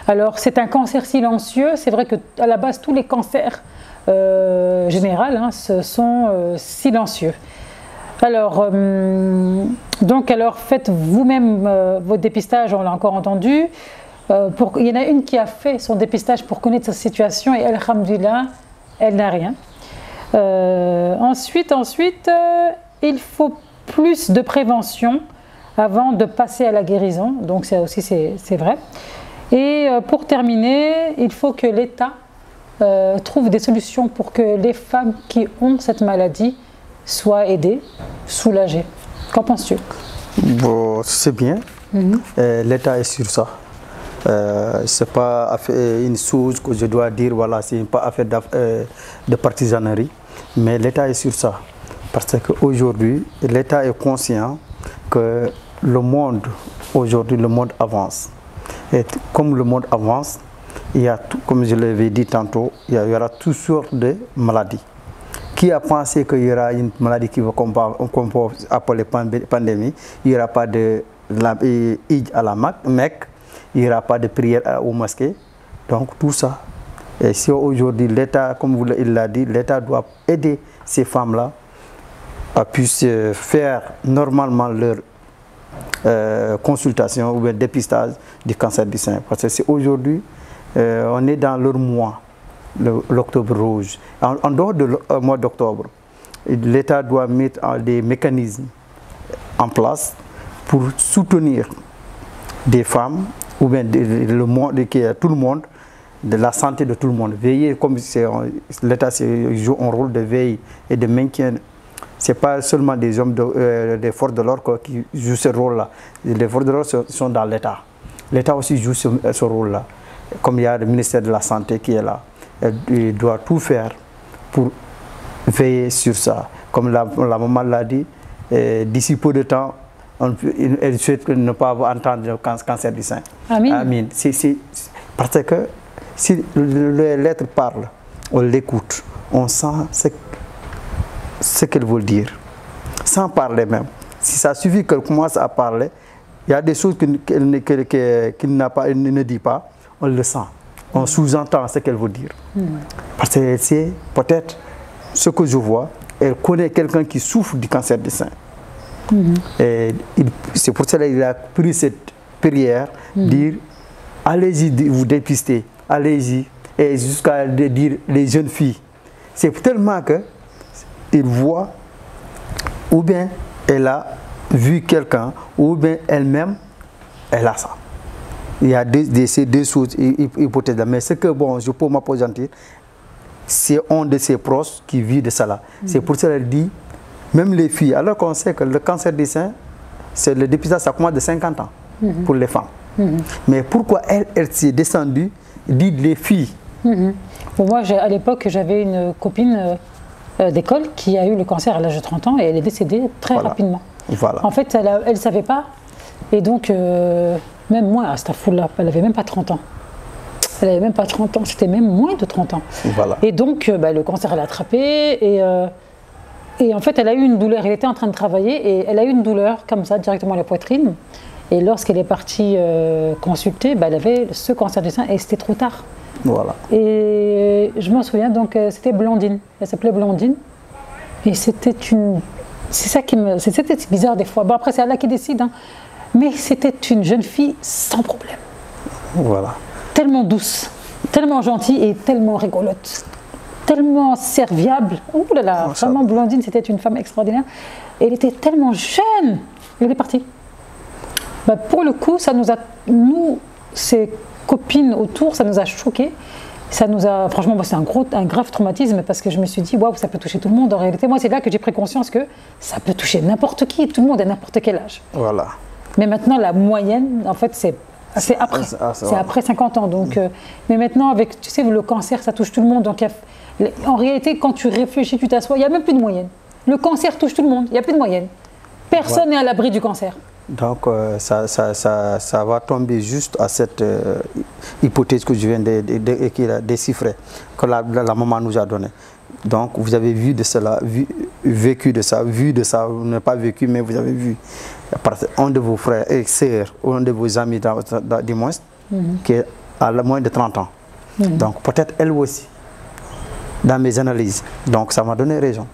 Alors c'est un cancer silencieux, c'est vrai qu'à la base tous les cancers généraux sont silencieux. Alors, alors faites vous-même votre dépistage, on l'a encore entendu. Il y en a une qui a fait son dépistage pour connaître sa situation et alhamdoulilah, elle n'a rien. Ensuite, il faut plus de prévention avant de passer à la guérison, donc ça aussi c'est vrai. Et pour terminer, il faut que l'État trouve des solutions pour que les femmes qui ont cette maladie soient aidées, soulagées. Qu'en penses-tu? Bon, c'est bien, l'État est sur ça. C'est pas une chose que je dois dire, voilà, c'est pas affaire de partisanerie, mais l'État est sur ça. Parce qu'aujourd'hui, l'État est conscient que le monde, aujourd'hui, le monde avance. Et comme le monde avance, il y a tout, comme je l'avais dit tantôt, il y aura toutes sortes de maladies. Qui a pensé qu'il y aura une maladie qu'on peut appeler pandémie? Il n'y aura pas de Eid à la Mecque, il n'y aura pas de prière au mosquée. Donc tout ça. Et si aujourd'hui l'État, comme il l'a dit, l'État doit aider ces femmes-là à puisse faire normalement leur consultation ou dépistage du cancer du sein. Parce que c'est aujourd'hui, on est dans leur mois, l'Octobre Rouge. En dehors du mois d'octobre, l'État doit mettre des mécanismes en place pour soutenir des femmes ou bien tout le monde, de la santé de tout le monde. Veiller, comme l'État joue un rôle de veille et de maintien. Ce n'est pas seulement des hommes des forces de l'ordre qui jouent ce rôle-là. Les forces de l'ordre sont dans l'État. L'État aussi joue ce rôle-là. Comme il y a le ministère de la Santé qui est là, il doit tout faire pour veiller sur ça. Comme la maman l'a dit, d'ici peu de temps, elle souhaite ne pas entendre le cancer du sein. Amin. Amin. Parce que si l'être parle, on l'écoute, on sent ce qu'elle veut dire, sans parler même. Si ça suffit qu'elle commence à parler, Il y a des choses qu'il ne dit pas, on le sent. On sous-entend ce qu'elle veut dire. Parce que c'est peut-être ce que je vois, elle connaît quelqu'un qui souffre du cancer du sein. C'est pour cela qu'il a pris cette prière, dire allez-y vous dépister, allez-y, et jusqu'à dire les jeunes filles. C'est tellement qu'il voit, ou bien elle a vu quelqu'un, ou bien elle-même, elle a ça. Il y a ces deux choses, hypothèses là. Mais ce que bon, je peux m'appesantir, c'est un de ses proches qui vit de ça là. C'est pour cela qu'elle dit, même les filles, alors qu'on sait que le cancer du sein, c'est le dépistage, ça commence de 50 ans pour les femmes. Mais pourquoi elle s'est descendue, dit les filles? Bon, moi, à l'époque, j'avais une copine d'école qui a eu le cancer à l'âge de 30 ans et elle est décédée très rapidement. Voilà. En fait, elle ne savait pas. Et donc, même moi, à cette foule-là, elle n'avait même pas 30 ans. Elle n'avait même pas 30 ans, c'était même moins de 30 ans. Voilà. Et donc, le cancer, elle a attrapé. Et en fait, elle a eu une douleur. Elle était en train de travailler et elle a eu une douleur comme ça, directement à la poitrine. Et lorsqu'elle est partie consulter, elle avait ce cancer du sein et c'était trop tard. Voilà. Et je m'en souviens, donc c'était Blandine. Elle s'appelait Blandine. Et c'était une... C'est ça qui me... C'était bizarre des fois. Bon, après, c'est Allah qui décide. Hein. Mais c'était une jeune fille sans problème. Voilà. Tellement douce, tellement gentille et tellement rigolote. Tellement serviable. Ouh là là, vraiment Blandine, c'était une femme extraordinaire. Et elle était tellement jeune. Elle est partie. Pour le coup, ça nous a... Nous, ses copines autour, ça nous a choqués. Ça nous a, franchement, c'est un grave traumatisme parce que je me suis dit, waouh, ça peut toucher tout le monde. En réalité, moi, c'est là que j'ai pris conscience que ça peut toucher n'importe qui, tout le monde à n'importe quel âge. Voilà. Mais maintenant, la moyenne, en fait, c'est après. C'est après 50 ans. Donc, mais maintenant, avec, tu sais, le cancer, ça touche tout le monde. Donc, en réalité, quand tu réfléchis, tu t'assois, il n'y a même plus de moyenne. Le cancer touche tout le monde, il n'y a plus de moyenne. Personne n'est à l'abri du cancer. Donc, ça va tomber juste à cette hypothèse que je viens de déchiffrer, que la maman nous a donnée. Donc, vous avez vu de cela, vécu de ça, vu de ça, vous n'avez pas vécu, mais vous avez vu. Un de vos frères et sœurs, ou un de vos amis, du moins, qui est à moins de 30 ans. Donc, peut-être elle aussi, dans mes analyses. Donc, ça m'a donné raison.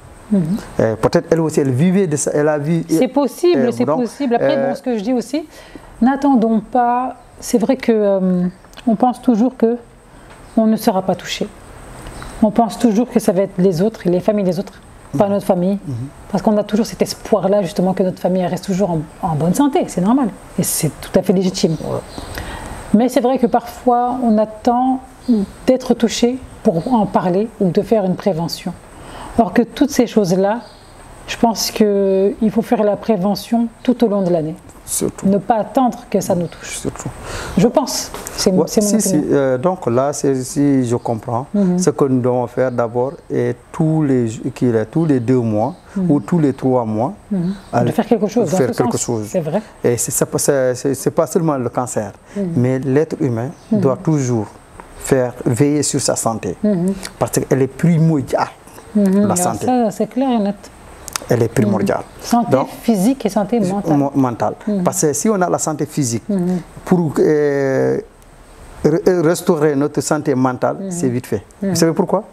Peut-être elle aussi, elle vivait de ça, elle a vu... C'est possible, c'est possible. Après, bon, ce que je dis aussi, n'attendons pas... C'est vrai que on pense toujours qu'on ne sera pas touché. On pense toujours que ça va être les autres, les familles des autres, pas notre famille. Parce qu'on a toujours cet espoir-là, justement, que notre famille reste toujours en bonne santé. C'est normal. Et c'est tout à fait légitime. Mais c'est vrai que parfois, on attend d'être touché pour en parler ou de faire une prévention. Alors que toutes ces choses-là, je pense qu'il faut faire la prévention tout au long de l'année. Surtout. Ne pas attendre que ça nous touche. Surtout. Je pense. C'est mon opinion. Donc là, si je comprends, ce que nous devons faire d'abord est tous les 2 mois ou tous les 3 mois. De faire quelque chose. Faire quelque chose. C'est vrai. Et c'est pas seulement le cancer, mais l'être humain doit toujours veiller sur sa santé. Parce qu'elle est primordiale. La santé. C'est clair et net. Elle est primordiale. Santé physique et santé mentale. Parce que si on a la santé physique, pour restaurer notre santé mentale, c'est vite fait. Vous savez pourquoi?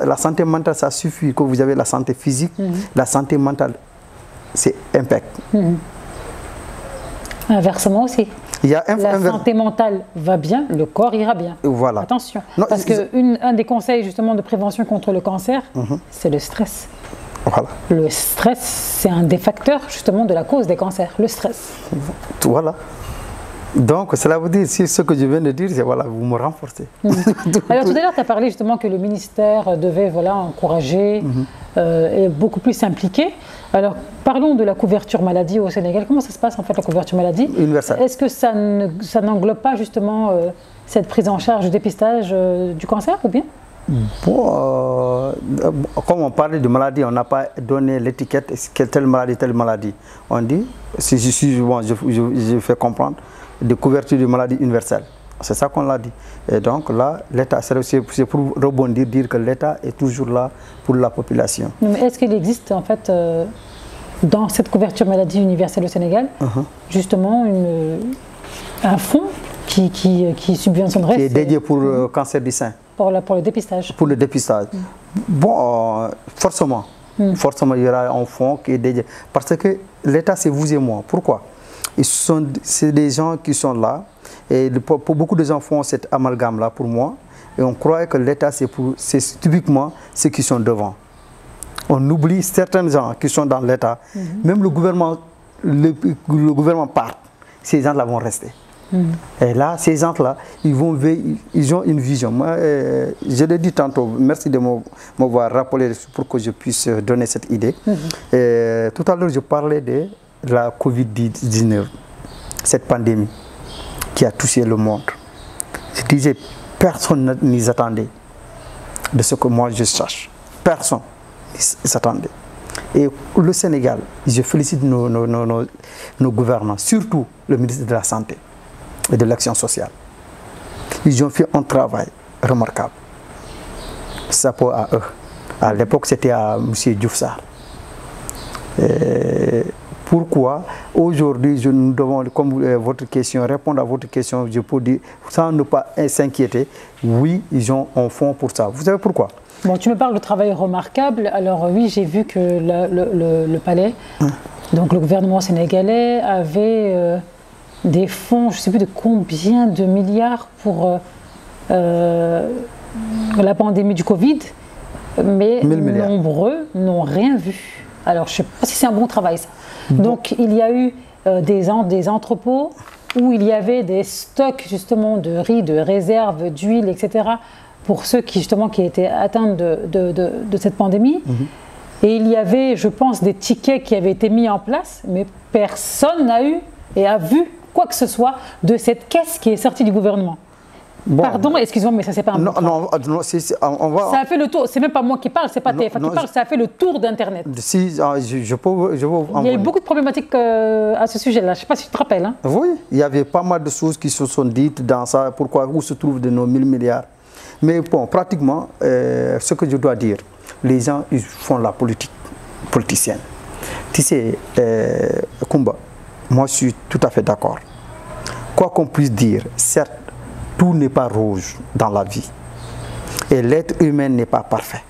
La santé mentale, ça suffit que vous avez la santé physique. La santé mentale, c'est impeccable. Inversement aussi. La santé mentale va bien, le corps ira bien. Voilà. Attention. Parce qu'un des conseils justement de prévention contre le cancer, c'est le stress. Voilà. Le stress, c'est un des facteurs justement de la cause des cancers, le stress. Voilà. Donc, cela veut dire, si ce que je viens de dire, c'est voilà, vous me renforcez. Alors, tout à l'heure, tu as parlé justement que le ministère devait encourager et beaucoup plus s'impliquer. Alors, parlons de la couverture maladie au Sénégal. Comment ça se passe en fait, la couverture maladie? Universelle. Est-ce que ça n'englobe pas justement cette prise en charge, dépistage du cancer ou bien? Bon, comme on parlait de maladie, on n'a pas donné l'étiquette telle maladie. On dit, je fais comprendre, de couverture de maladie universelle. C'est ça qu'on l'a dit. Et donc là, l'État, c'est pour rebondir, dire que l'État est toujours là pour la population. Mais est-ce qu'il existe en fait dans cette couverture maladie universelle au Sénégal, justement un fonds qui subventionnerait... Qui est dédié pour le cancer du sein. Pour le dépistage. Pour le dépistage. Bon, forcément. Forcément, il y aura un fonds qui est dédié. Parce que l'État, c'est vous et moi. Pourquoi? C'est des gens qui sont là. Et pour beaucoup de gens font cet amalgame-là pour moi. Et on croit que l'État, c'est typiquement ceux qui sont devant. On oublie certains gens qui sont dans l'État. Même le gouvernement part. Ces gens-là vont rester. Et là, ces gens-là, ils ont une vision. Moi, je l'ai dit tantôt, merci de m'avoir rappelé pour que je puisse donner cette idée. Tout à l'heure, je parlais de la Covid-19, cette pandémie qui a touché le monde. Je disais, personne n'y attendait de ce que moi je sache. Personne n'y s'attendait. Et le Sénégal, je félicite nos gouvernants, surtout le ministre de la Santé et de l'Action sociale. Ils ont fait un travail remarquable. Chapeau à eux. À l'époque, c'était à M. Diouf Sarr. Pourquoi aujourd'hui, nous devons, comme votre question, répondre à votre question, je peux dire, sans ne pas s'inquiéter, oui, ils ont un fonds pour ça. Vous savez pourquoi? Bon, tu me parles de travail remarquable. Alors oui, j'ai vu que le palais, donc le gouvernement sénégalais, avait des fonds, je ne sais plus de combien de milliards pour la pandémie du Covid, mais nombreux n'ont rien vu. Alors je ne sais pas si c'est un bon travail ça. Donc il y a eu des entrepôts où il y avait des stocks justement de riz, de réserves, d'huile, etc. pour ceux qui étaient atteints de cette pandémie. Et il y avait, je pense, des tickets qui avaient été mis en place, mais personne n'a eu et a vu quoi que ce soit de cette caisse qui est sortie du gouvernement. Bon. Pardon, excusez-moi, mais ça c'est pas un bon non, on va... Ça a fait le tour, c'est même pas moi qui parle, c'est pas TF1 qui parle, ça a fait le tour d'Internet. Si, je peux il y a eu beaucoup de problématiques à ce sujet-là, je ne sais pas si tu te rappelles. Hein. Oui, il y avait pas mal de choses qui se sont dites dans ça, où se trouvent de nos 1000 milliards. Mais bon, pratiquement, ce que je dois dire, les gens ils font la politique politicienne. Tu sais, Kumba, moi je suis tout à fait d'accord. Quoi qu'on puisse dire, certes, tout n'est pas rouge dans la vie. Et l'être humain n'est pas parfait.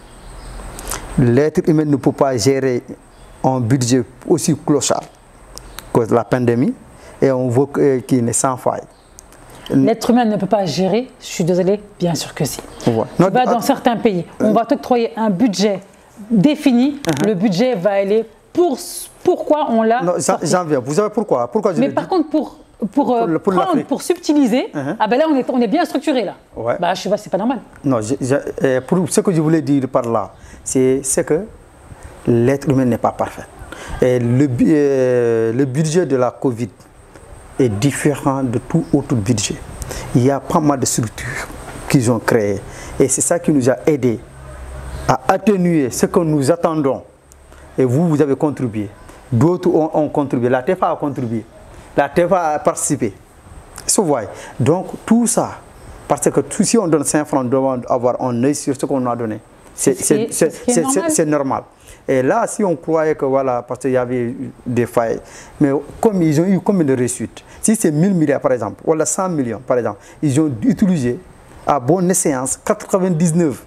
L'être humain ne peut pas gérer un budget aussi clochard que la pandémie et on veut qu'il n'est sans faille. L'être humain ne peut pas gérer, je suis désolée, bien sûr que si. Ouais. Tu vas dans certains pays, on va t'octroyer un budget défini, le budget va aller pourquoi on l'a. J'en viens, vous savez pourquoi, mais par contre, pour subtiliser, ah ben là on est bien structuré là. Ouais. Bah, je sais pas, c'est pas normal. Non, pour ce que je voulais dire par là, c'est que l'être humain n'est pas parfait. Et le budget de la Covid est différent de tout autre budget. Il y a pas mal de structures qu'ils ont créées. Et c'est ça qui nous a aidés à atténuer ce que nous attendons. Et vous avez contribué. D'autres ont contribué. La TFA a contribué. La TFA a participé. Vous voyez. Donc tout ça, parce que si on donne 5 francs, on doit avoir un œil sur ce qu'on a donné. C'est normal. Et là, si on croyait que voilà, parce qu'il y avait des failles, mais comme ils ont eu combien de réussites? Si c'est 1000 milliards par exemple, ou 100 millions par exemple, ils ont utilisé à bonne séance 99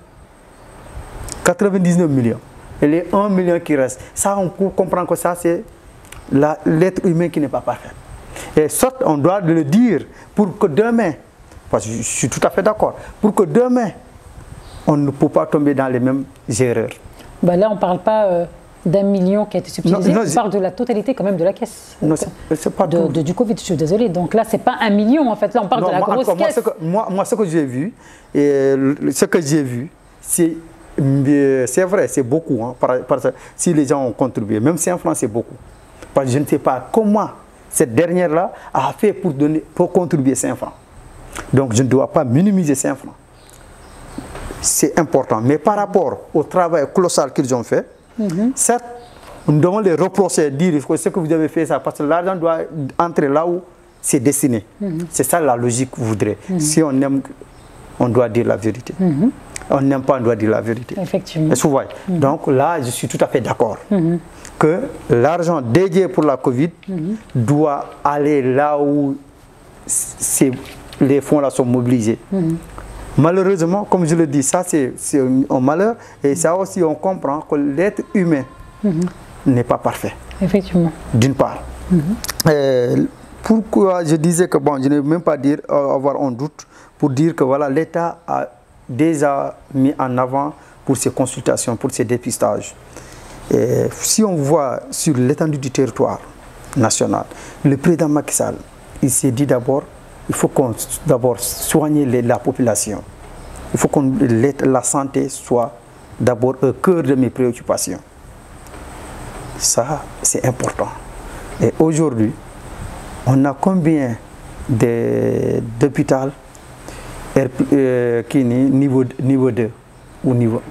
millions. Et les 1 million qui restent, ça on comprend que ça c'est l'être humain qui n'est pas parfait. Et soit on doit le dire pour que demain, parce que je suis tout à fait d'accord, pour que demain, on ne peut pas tomber dans les mêmes erreurs. Ben là, on ne parle pas d'1 million qui a été subtilisé, on parle de la totalité quand même de la caisse. Non, c'est pas du Covid, je suis désolée. Donc là, ce n'est pas 1 million en fait, là on parle de la grosse caisse. Moi, ce que j'ai vu, c'est vrai, c'est beaucoup. Hein, si les gens ont contribué, même 5 francs, c'est beaucoup. Parce que je ne sais pas comment cette dernière-là a fait pour contribuer 5 francs. Donc je ne dois pas minimiser 5 francs. C'est important. Mais par rapport au travail colossal qu'ils ont fait, certes, nous devons les reprocher, dire que ce que vous avez fait, ça, parce que l'argent doit entrer là où c'est destiné. C'est ça la logique voudrait. Si on aime, on doit dire la vérité. On n'aime pas, on doit dire la vérité. Effectivement. Vous voyez. Donc là, je suis tout à fait d'accord. que l'argent dédié pour la Covid doit aller là où les fonds là sont mobilisés. Malheureusement, comme je le dis, ça c'est un malheur et ça aussi on comprend que l'être humain n'est pas parfait. Effectivement. D'une part. Pourquoi je disais que, bon, je ne veux même pas dire avoir un doute, pour dire que voilà, l'État a déjà mis en avant pour ces consultations, pour ces dépistages. Et si on voit sur l'étendue du territoire national, le président Macky Sall, il s'est dit d'abord, il faut qu'on d'abord soigner la population. Il faut que la santé soit d'abord au cœur de mes préoccupations. Ça, c'est important. Et aujourd'hui, on a combien d'hôpitaux qui niveau 2 ou niveau...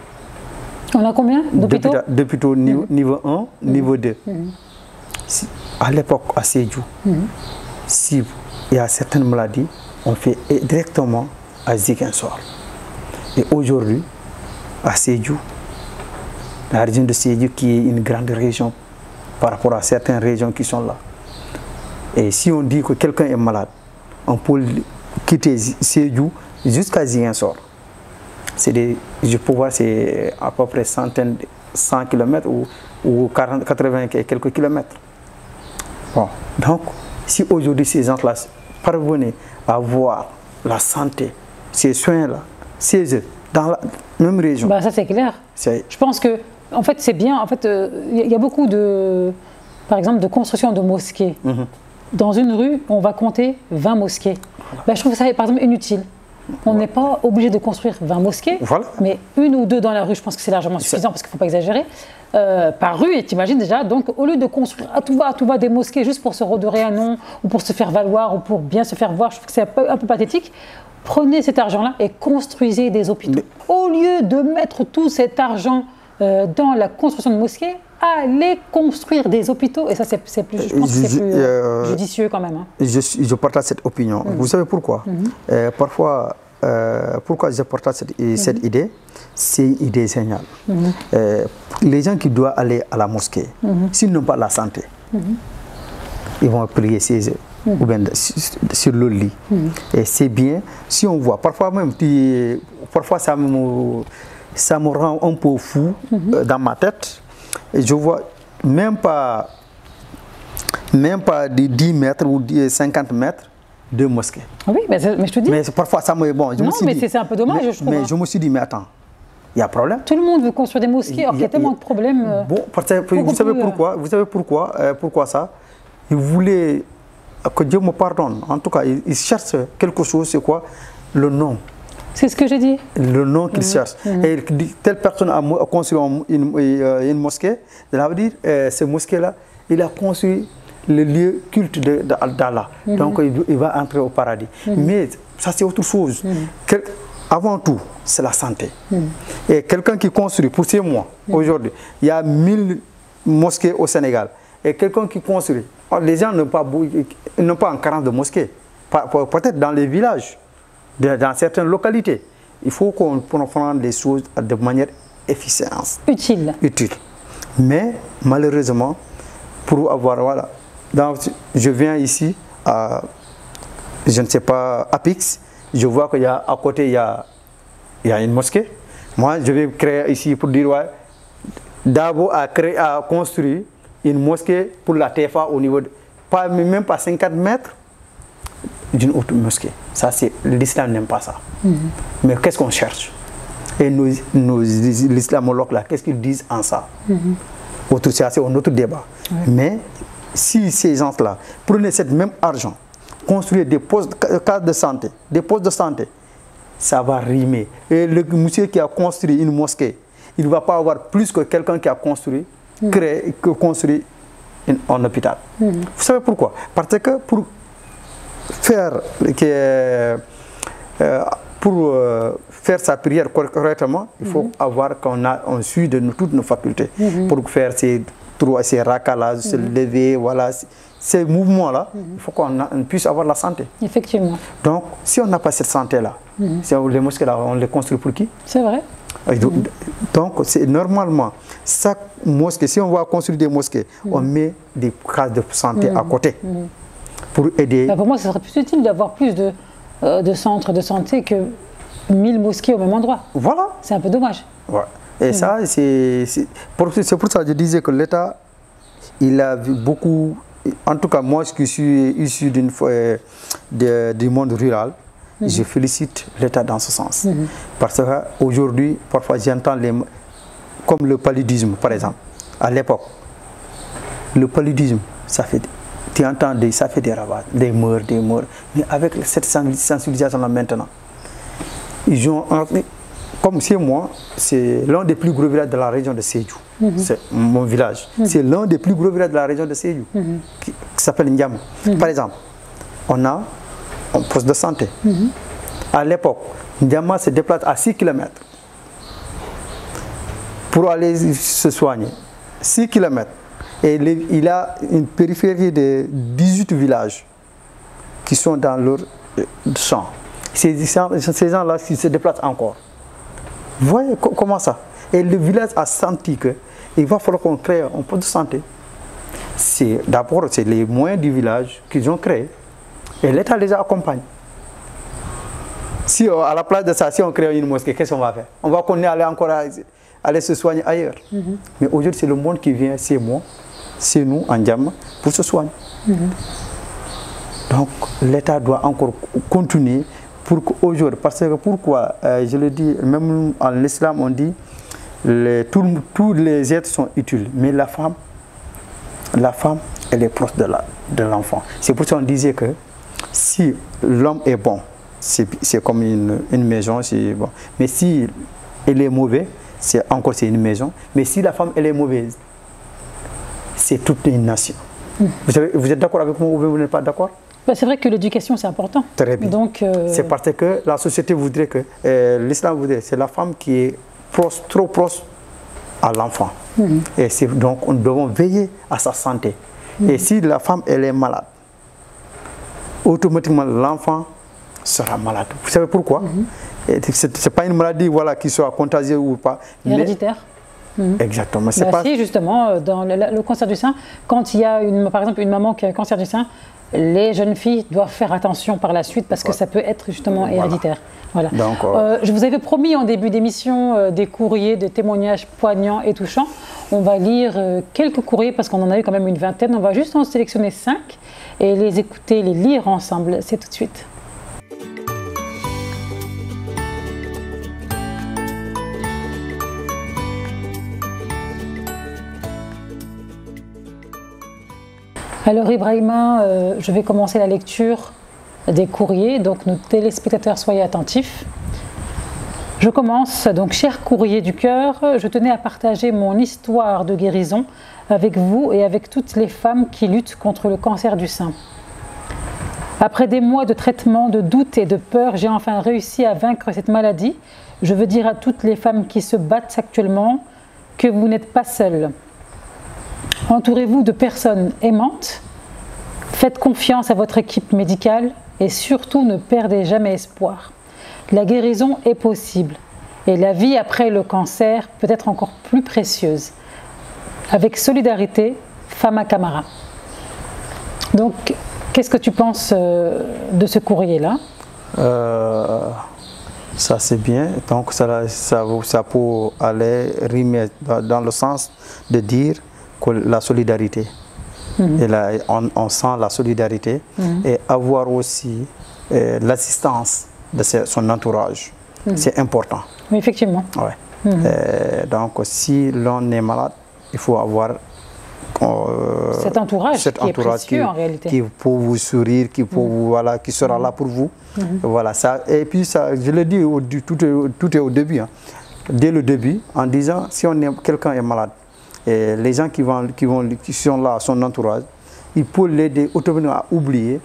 On a combien d'hôpitaux? D'hôpitaux niveau 1, niveau 2. À l'époque, à Sédhiou, si il y a certaines maladies, on fait directement à Ziguinchor. Et aujourd'hui, à Sédhiou, la région de Sédhiou qui est une grande région par rapport à certaines régions qui sont là. Et si on dit que quelqu'un est malade, on peut quitter Sédhiou jusqu'à Ziguinchor. Je peux voir, c'est à peu près 100 km ou 80 et quelques kilomètres. Bon, donc, si aujourd'hui ces gens-là parvenaient à avoir la santé, ces soins-là, chez eux, dans la même région. Bah ça c'est clair. Je pense que, en fait, c'est bien. En fait, il y a beaucoup de, par exemple, de construction de mosquées. Dans une rue, on va compter 20 mosquées. Bah, je trouve ça, par exemple, inutile. On n'est pas obligé de construire 20 mosquées, mais une ou deux dans la rue, je pense que c'est largement suffisant parce qu'il ne faut pas exagérer. Par rue, et t'imagines déjà, donc au lieu de construire à tout va des mosquées juste pour se redorer un nom ou pour se faire valoir ou pour bien se faire voir, je trouve que c'est un peu pathétique. Prenez cet argent-là et construisez des hôpitaux. Au lieu de mettre tout cet argent dans la construction de mosquées, allez construire des hôpitaux. Et ça, c'est plus, je pense que c'est plus judicieux quand même. Hein. Je partage cette opinion. Vous savez pourquoi? Parfois, pourquoi je partage cette idée? C'est une idée géniale. Les gens qui doivent aller à la mosquée, s'ils n'ont pas la santé, ils vont prier chez eux. Ou bien sur le lit. Et c'est bien, si on voit, parfois même, parfois ça me rend un peu fou dans ma tête. Et je vois même pas de 10 mètres ou 50 mètres de mosquée. Oui, mais je te dis. Mais parfois ça me... Bon, non, mais c'est un peu dommage, je trouve. Mais je me suis dit, mais attends, il y a problème. Tout le monde veut construire des mosquées, alors qu'il y a tellement de problèmes. Bon, vous savez pourquoi? Vous savez pourquoi ça? Il voulait... Que Dieu me pardonne. En tout cas, il cherche quelque chose, c'est quoi? Le nom. C'est ce que j'ai dit. Le nom qu'il cherche. Et il dit, telle personne a construit une mosquée, ça veut dire, ce mosquée-là, il a construit le lieu culte d'Allah. Donc, il va entrer au paradis. Mais ça, c'est autre chose. Avant tout, c'est la santé. Et quelqu'un qui construit, pour 6 mois, aujourd'hui, il y a 1000 mosquées au Sénégal. Et quelqu'un qui construit, les gens n'ont pas en carence de mosquées, peut-être dans les villages, dans certaines localités. Il faut qu'on prenne les choses de manière efficace. Utile. Mais malheureusement, pour avoir, voilà, je viens ici, je ne sais pas, à Pix, je vois qu'il y a à côté, il y a une mosquée. Moi, je vais créer ici pour dire, ouais, Dabo a construit une mosquée pour la TFA au niveau de, même pas 50 mètres d'une autre mosquée. Ça, c'est l'islam n'aime pas ça. Mais qu'est-ce qu'on cherche? Et les islamologues là, qu'est-ce qu'ils disent en ça? C'est un autre débat. Mais si ces gens-là prenaient ce même argent, construire des postes de santé, ça va rimer. Et le monsieur qui a construit une mosquée, il ne va pas avoir plus que quelqu'un qui a construit un hôpital. Vous savez pourquoi? Parce que pour faire sa prière correctement, il faut avoir qu'on suit de toutes nos facultés. Pour faire ces rakas-là, se lever, voilà, ces mouvements-là, il faut qu'on puisse avoir la santé. Effectivement. Donc, si on n'a pas cette santé-là, les mosquées-là, on les construit pour qui? C'est vrai. Donc, c'est normalement, chaque mosquée, si on va construire des mosquées, on met des cases de santé à côté pour aider. Pour moi, ce serait plus utile d'avoir plus de centres de santé que 1000 mosquées au même endroit. Voilà. C'est un peu dommage. Ouais. Et ça, c'est pour ça que je disais que l'État, il a vu beaucoup. En tout cas, moi qui suis issu du monde rural, je félicite l'État dans ce sens. Parce qu'aujourd'hui, parfois j'entends comme le paludisme, par exemple. À l'époque, le paludisme, ça fait, tu entends, ça fait des ravages, des morts. Mais avec cette sensibilisation-là maintenant, ils ont, comme chez moi, c'est l'un des plus gros villages de la région de Sédhiou. C'est mon village. C'est l'un des plus gros villages de la région de Sédhiou, qui s'appelle Ndiama. Par exemple, on a un poste de santé. À l'époque, Ndiama se déplace à 6 km pour aller se soigner. 6 km. Et il a une périphérie de 18 villages qui sont dans leur champ. Ces gens-là qui se déplacent encore. Vous voyez comment ça? Et le village a senti qu'il va falloir qu'on crée un poste de santé. D'abord, c'est les moyens du village qu'ils ont créés. Et l'État les accompagne. Si à la place de ça, si on crée une mosquée, qu'est-ce qu'on va faire? On va aller encore aller se soigner ailleurs. Mais aujourd'hui, c'est le monde qui vient, c'est moi, c'est nous, en Ndiama, pour se soigner. Donc, l'État doit encore continuer pour qu'aujourd'hui, parce que pourquoi, je le dis, même en l'islam, on dit, tous les êtres sont utiles, mais la femme, elle est proche de l'enfant. C'est pour ça qu'on disait que si l'homme est bon, c'est comme une maison, bon. Mais si elle est mauvaise, c'est une maison. Mais si la femme elle est mauvaise, c'est toute une nation. Vous êtes d'accord avec moi ou vous n'êtes pas d'accord? C'est vrai que l'éducation c'est important. Très bien. Donc, c'est parce que la société voudrait que, l'islam voudrait, c'est la femme qui est trop proche à l'enfant. Et donc nous devons veiller à sa santé. Et si la femme elle est malade, automatiquement l'enfant sera malade. Vous savez pourquoi? Ce n'est pas une maladie qui soit contagieuse ou pas. Héréditaire. Exactement. Si justement, dans le cancer du sein, quand il y a par exemple une maman qui a un cancer du sein, les jeunes filles doivent faire attention par la suite parce que ça peut être justement héréditaire. Voilà. Donc, je vous avais promis en début d'émission des courriers, des témoignages poignants et touchants. On va lire quelques courriers parce qu'on en a eu quand même une vingtaine. On va juste en sélectionner 5 et les écouter, les lire ensemble. C'est tout de suite. Alors Ibrahima, je vais commencer la lecture des courriers, donc nos téléspectateurs soyez attentifs. Je commence, donc cher courrier du cœur, je tenais à partager mon histoire de guérison avec vous et avec toutes les femmes qui luttent contre le cancer du sein. Après des mois de traitement, de doutes et de peur, j'ai enfin réussi à vaincre cette maladie. Je veux dire à toutes les femmes qui se battent actuellement que vous n'êtes pas seules. Entourez-vous de personnes aimantes, faites confiance à votre équipe médicale et surtout ne perdez jamais espoir. La guérison est possible et la vie après le cancer peut être encore plus précieuse. Avec solidarité, Fama Camara. Donc, qu'est-ce que tu penses de ce courrier-là? Ça c'est bien, donc ça peut aller rimer dans le sens de dire que la solidarité. Et là, on sent la solidarité et avoir aussi l'assistance de son entourage. C'est important. Oui, effectivement. Ouais. Donc, si l'on est malade, il faut avoir cet entourage qui est précieux en réalité. Qui peut vous sourire, qui sera là pour vous. Voilà, ça, et puis, ça, je le dis, tout est au début. Hein. Dès le début, en disant, si quelqu'un est malade, et les gens qui sont là, son entourage, il peut l'aider automatiquement à oublier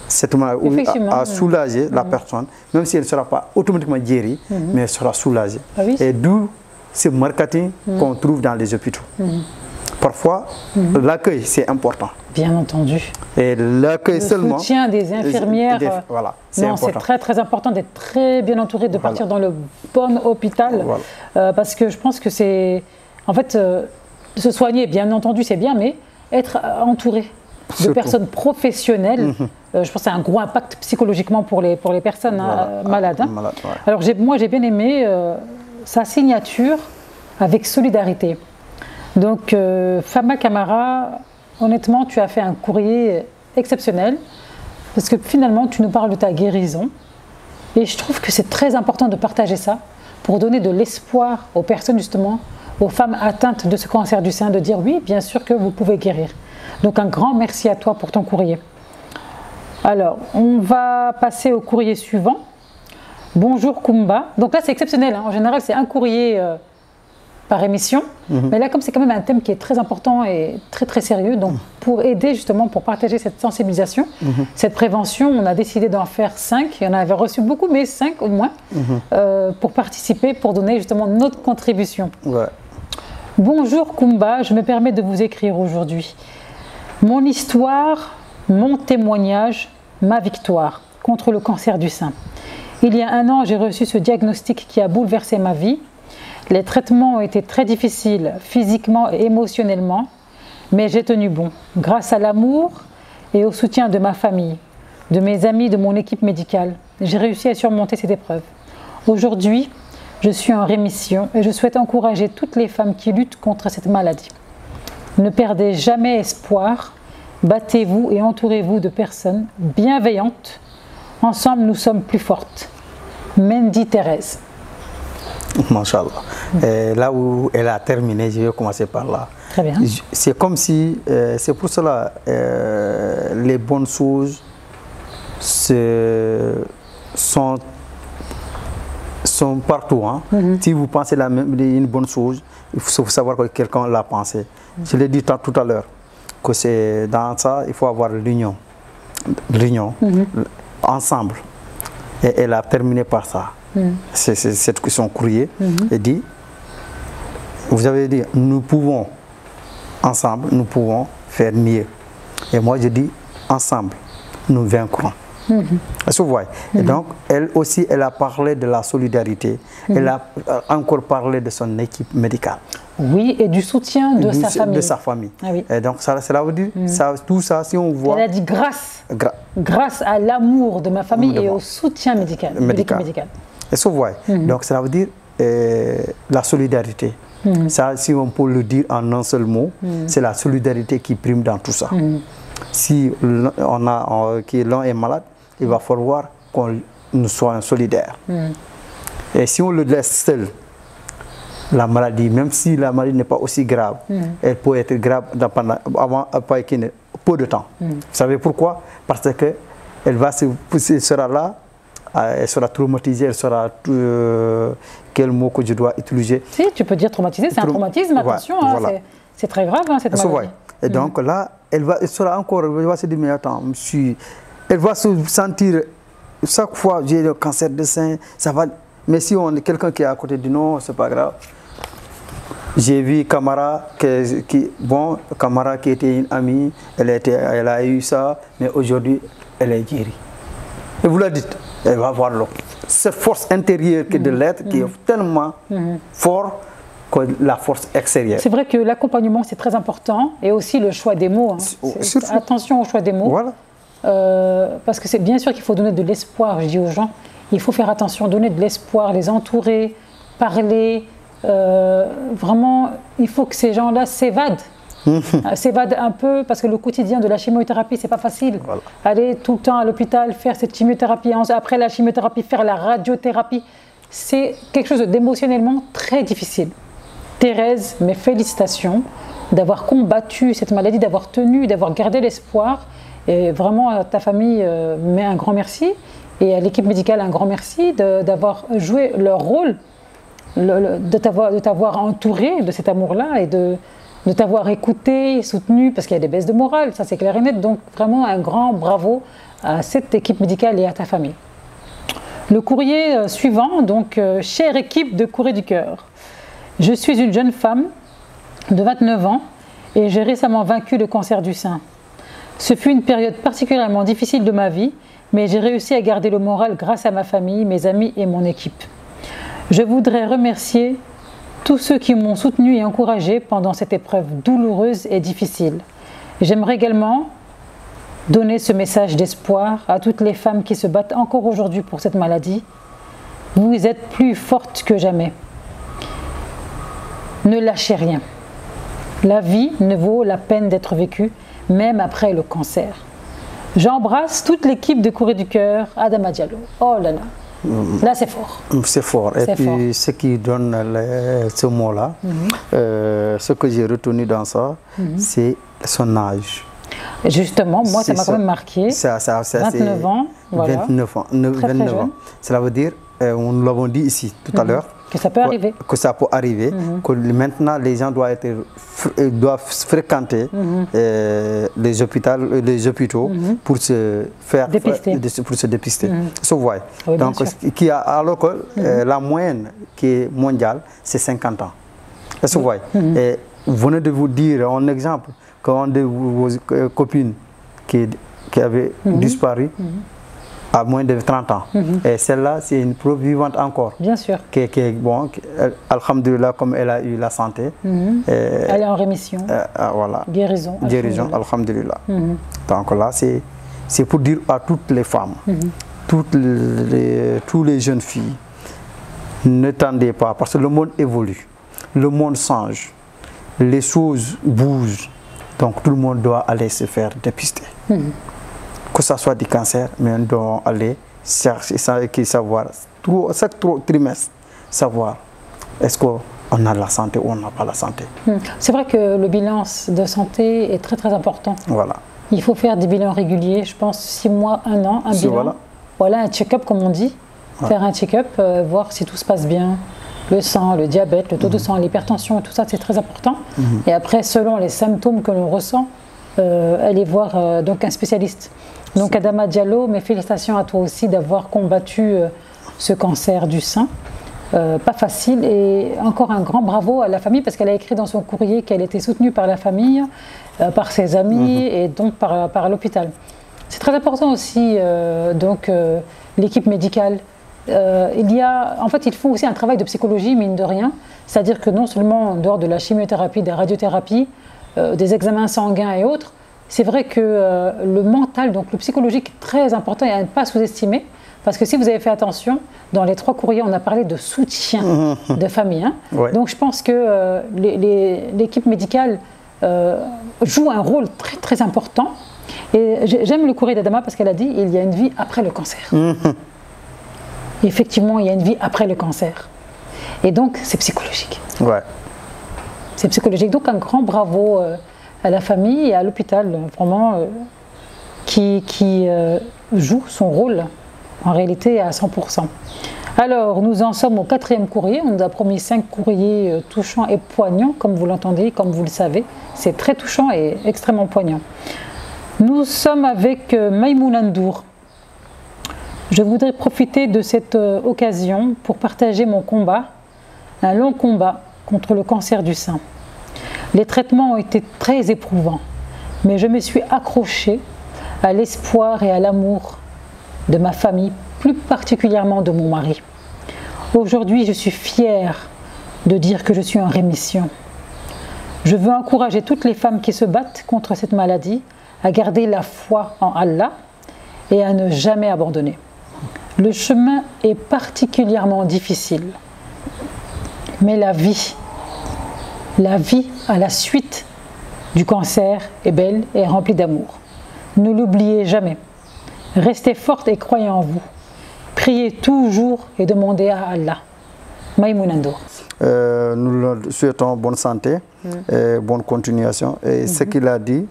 cette maladie, à soulager la personne, même si elle ne sera pas automatiquement guérie, mais elle sera soulagée. Et d'où ce marketing qu'on trouve dans les hôpitaux. Parfois, l'accueil, c'est important. Bien entendu. Et l'accueil seulement. Le soutien des infirmières. Voilà, c'est important. C'est très très important d'être très bien entouré, de partir dans le bon hôpital. Parce que je pense que c'est... En fait, se soigner, bien entendu, c'est bien, mais être entouré de personnes professionnelles, je pense que c'est un gros impact psychologiquement pour les personnes malades. Alors moi, j'ai bien aimé sa signature avec solidarité. Donc, Fama Camara, honnêtement, tu as fait un courrier exceptionnel parce que finalement, tu nous parles de ta guérison. Et je trouve que c'est très important de partager ça pour donner de l'espoir aux personnes, justement, aux femmes atteintes de ce cancer du sein, de dire oui, bien sûr que vous pouvez guérir. Donc, un grand merci à toi pour ton courrier. Alors, on va passer au courrier suivant. Bonjour Kumba. Donc là, c'est exceptionnel. Hein. En général, c'est un courrier par émission. Mais là, comme c'est quand même un thème qui est très important et très très sérieux, donc pour aider justement, pour partager cette sensibilisation, cette prévention, on a décidé d'en faire 5. Il y en avait reçu beaucoup, mais 5 au moins, pour participer, pour donner justement notre contribution. Bonjour Kumba, je me permets de vous écrire aujourd'hui. Mon histoire, mon témoignage, ma victoire contre le cancer du sein. Il y a 1 an, j'ai reçu ce diagnostic qui a bouleversé ma vie. Les traitements ont été très difficiles, physiquement et émotionnellement, mais j'ai tenu bon, grâce à l'amour et au soutien de ma famille, de mes amis, de mon équipe médicale. J'ai réussi à surmonter cette épreuve. Aujourd'hui, je suis en rémission et je souhaite encourager toutes les femmes qui luttent contre cette maladie. Ne perdez jamais espoir, battez-vous et entourez-vous de personnes bienveillantes. Ensemble, nous sommes plus fortes. Mendy Thérèse. Masha'Allah. Là où elle a terminé, je vais commencer par là. Très bien. C'est comme si, c'est pour cela, les bonnes choses sont partout. Hein. Si vous pensez une bonne chose, il faut savoir que quelqu'un l'a pensé. Je l'ai dit tout à l'heure, que c'est dans ça, il faut avoir l'union. L'union, ensemble. Et elle a terminé par ça. C'est son courrier. Elle dit, vous avez dit, nous pouvons, ensemble, nous pouvons faire mieux. Et moi, je dis, ensemble, nous vaincrons. Est-ce que vous voyez? Et donc, elle aussi, elle a parlé de la solidarité. Elle a encore parlé de son équipe médicale. Oui, et du soutien de sa famille. De sa famille. Ah oui. Et donc, cela veut dire, tout ça, si on voit... Elle a dit grâce à l'amour de ma famille et au soutien médical. Est-ce que vous voyez? Donc, cela veut dire la solidarité. Ça, si on peut le dire en un seul mot, c'est la solidarité qui prime dans tout ça. Si l'un est malade, il va falloir qu'on nous soyons solidaires. Et si on le laisse seul, la maladie, même si la maladie n'est pas aussi grave, elle peut être grave avant peu de temps. Vous savez pourquoi? Parce qu'elle sera là, elle sera traumatisée, elle sera... quel mot que je dois utiliser? Si, tu peux dire traumatisée, c'est un traumatisme, attention, voilà. C'est très grave cette maladie. Et donc là, elle sera encore, elle va se dire, mais attends, elle va se sentir, chaque fois j'ai le cancer de sein, ça va... Mais si on est quelqu'un qui est à côté dit non, c'est pas grave. J'ai vu Camara, Camara qui était une amie, elle a eu ça, mais aujourd'hui, elle est guérie. Et vous la dites, elle va avoir cette force intérieure de l'être qui est tellement fort que la force extérieure. C'est vrai que l'accompagnement, c'est très important, et aussi le choix des mots. Hein. Attention au choix des mots. Voilà. Parce que c'est bien sûr qu'il faut donner de l'espoir, je dis aux gens. Il faut faire attention, donner de l'espoir, les entourer, parler. Vraiment, il faut que ces gens-là s'évadent. S'évadent un peu, parce que le quotidien de la chimiothérapie, c'est pas facile. Voilà. Aller tout le temps à l'hôpital, faire cette chimiothérapie, après la chimiothérapie, faire la radiothérapie, c'est quelque chose d'émotionnellement très difficile. Thérèse, mes félicitations d'avoir combattu cette maladie, d'avoir tenu, d'avoir gardé l'espoir. Et vraiment, à ta famille, met un grand merci. Et à l'équipe médicale, un grand merci d'avoir joué leur rôle, de t'avoir entouré de cet amour-là et de t'avoir écouté, soutenu, parce qu'il y a des baisses de morale, ça c'est clair et net. Donc vraiment un grand bravo à cette équipe médicale et à ta famille. Le courrier suivant, donc chère équipe de Courrier du Cœur. Je suis une jeune femme de 29 ans et j'ai récemment vaincu le cancer du sein. Ce fut une période particulièrement difficile de ma vie, mais j'ai réussi à garder le moral grâce à ma famille, mes amis et mon équipe. Je voudrais remercier tous ceux qui m'ont soutenu et encouragé pendant cette épreuve douloureuse et difficile. J'aimerais également donner ce message d'espoir à toutes les femmes qui se battent encore aujourd'hui pour cette maladie. Vous êtes plus fortes que jamais. Ne lâchez rien. La vie ne vaut la peine d'être vécue, même après le cancer. J'embrasse toute l'équipe de Courrier du Cœur, Adama Diallo. Oh là là. Là, c'est fort. C'est fort. Et puis, ce qui donne ce mot-là, ce que j'ai retenu dans ça, c'est son âge. Justement, moi, ça m'a quand même marqué. 29 ans. Voilà. 29 ans. Très, très jeune. Cela veut dire, nous l'avons dit ici tout à l'heure, que ça peut arriver. Que ça peut arriver, que maintenant les gens doivent fréquenter les hôpitaux pour se faire dépister. Oui, donc, alors que la moyenne qui est mondiale, c'est 50 ans. Est-ce que vous voyez? Et vous venez de vous dire un exemple, qu'une de vos copines qui avait disparu, à moins de 30 ans. Et celle-là, c'est une preuve vivante encore. Bien sûr. Bon, alhamdoulilah, comme elle a eu la santé. Elle est en rémission. Voilà. Guérison. Guérison, alhamdoulilah. Donc là, c'est pour dire à toutes les femmes, toutes les jeunes filles, ne tendez pas, parce que le monde évolue, le monde change, les choses bougent. Donc tout le monde doit aller se faire dépister. Que ce soit du cancer, mais on doit aller chercher, savoir, chaque trimestre, savoir est-ce qu'on a la santé ou on n'a pas la santé. C'est vrai que le bilan de santé est très très important. Voilà. Il faut faire des bilans réguliers, je pense 6 mois, 1 an, un bilan. Voilà, un check-up comme on dit. Faire un check-up, voir si tout se passe bien. Le sang, le diabète, le taux de sang, l'hypertension, tout ça c'est très important. Et après, selon les symptômes que l'on ressent, aller voir donc un spécialiste. Donc Adama Diallo, mes félicitations à toi aussi d'avoir combattu ce cancer du sein. Pas facile, et encore un grand bravo à la famille parce qu'elle a écrit dans son courrier qu'elle était soutenue par la famille, par ses amis et donc par l'hôpital. C'est très important aussi donc l'équipe médicale. En fait, ils font aussi un travail de psychologie, mine de rien. C'est-à-dire que non seulement en dehors de la chimiothérapie, des radiothérapies, des examens sanguins et autres, c'est vrai que le mental, donc le psychologique est très important et à ne pas sous-estimer. Parce que si vous avez fait attention, dans les 3 courriers, on a parlé de soutien de famille. Donc je pense que l'équipe médicale joue un rôle très très important. Et j'aime le courrier d'Adama parce qu'elle a dit il y a une vie après le cancer. Effectivement, il y a une vie après le cancer. Et donc, c'est psychologique. C'est psychologique. Donc, un grand bravo à la famille et à l'hôpital, vraiment, qui joue son rôle, en réalité, à 100%. Alors, nous en sommes au 4e courrier. On nous a promis 5 courriers touchants et poignants, comme vous l'entendez, comme vous le savez. C'est très touchant et extrêmement poignant. Nous sommes avec Maïmouna Ndour. Je voudrais profiter de cette occasion pour partager mon combat, un long combat contre le cancer du sein. Les traitements ont été très éprouvants, mais je me suis accrochée à l'espoir et à l'amour de ma famille, plus particulièrement de mon mari. Aujourd'hui, je suis fière de dire que je suis en rémission. Je veux encourager toutes les femmes qui se battent contre cette maladie à garder la foi en Allah et à ne jamais abandonner. Le chemin est particulièrement difficile, mais la vie à la suite du cancer est belle et remplie d'amour. Ne l'oubliez jamais. Restez forte et croyez en vous. Priez toujours et demandez à Allah. Maïmouna Ndour. Nous leur souhaitons bonne santé et bonne continuation. Et ce qu'il a dit,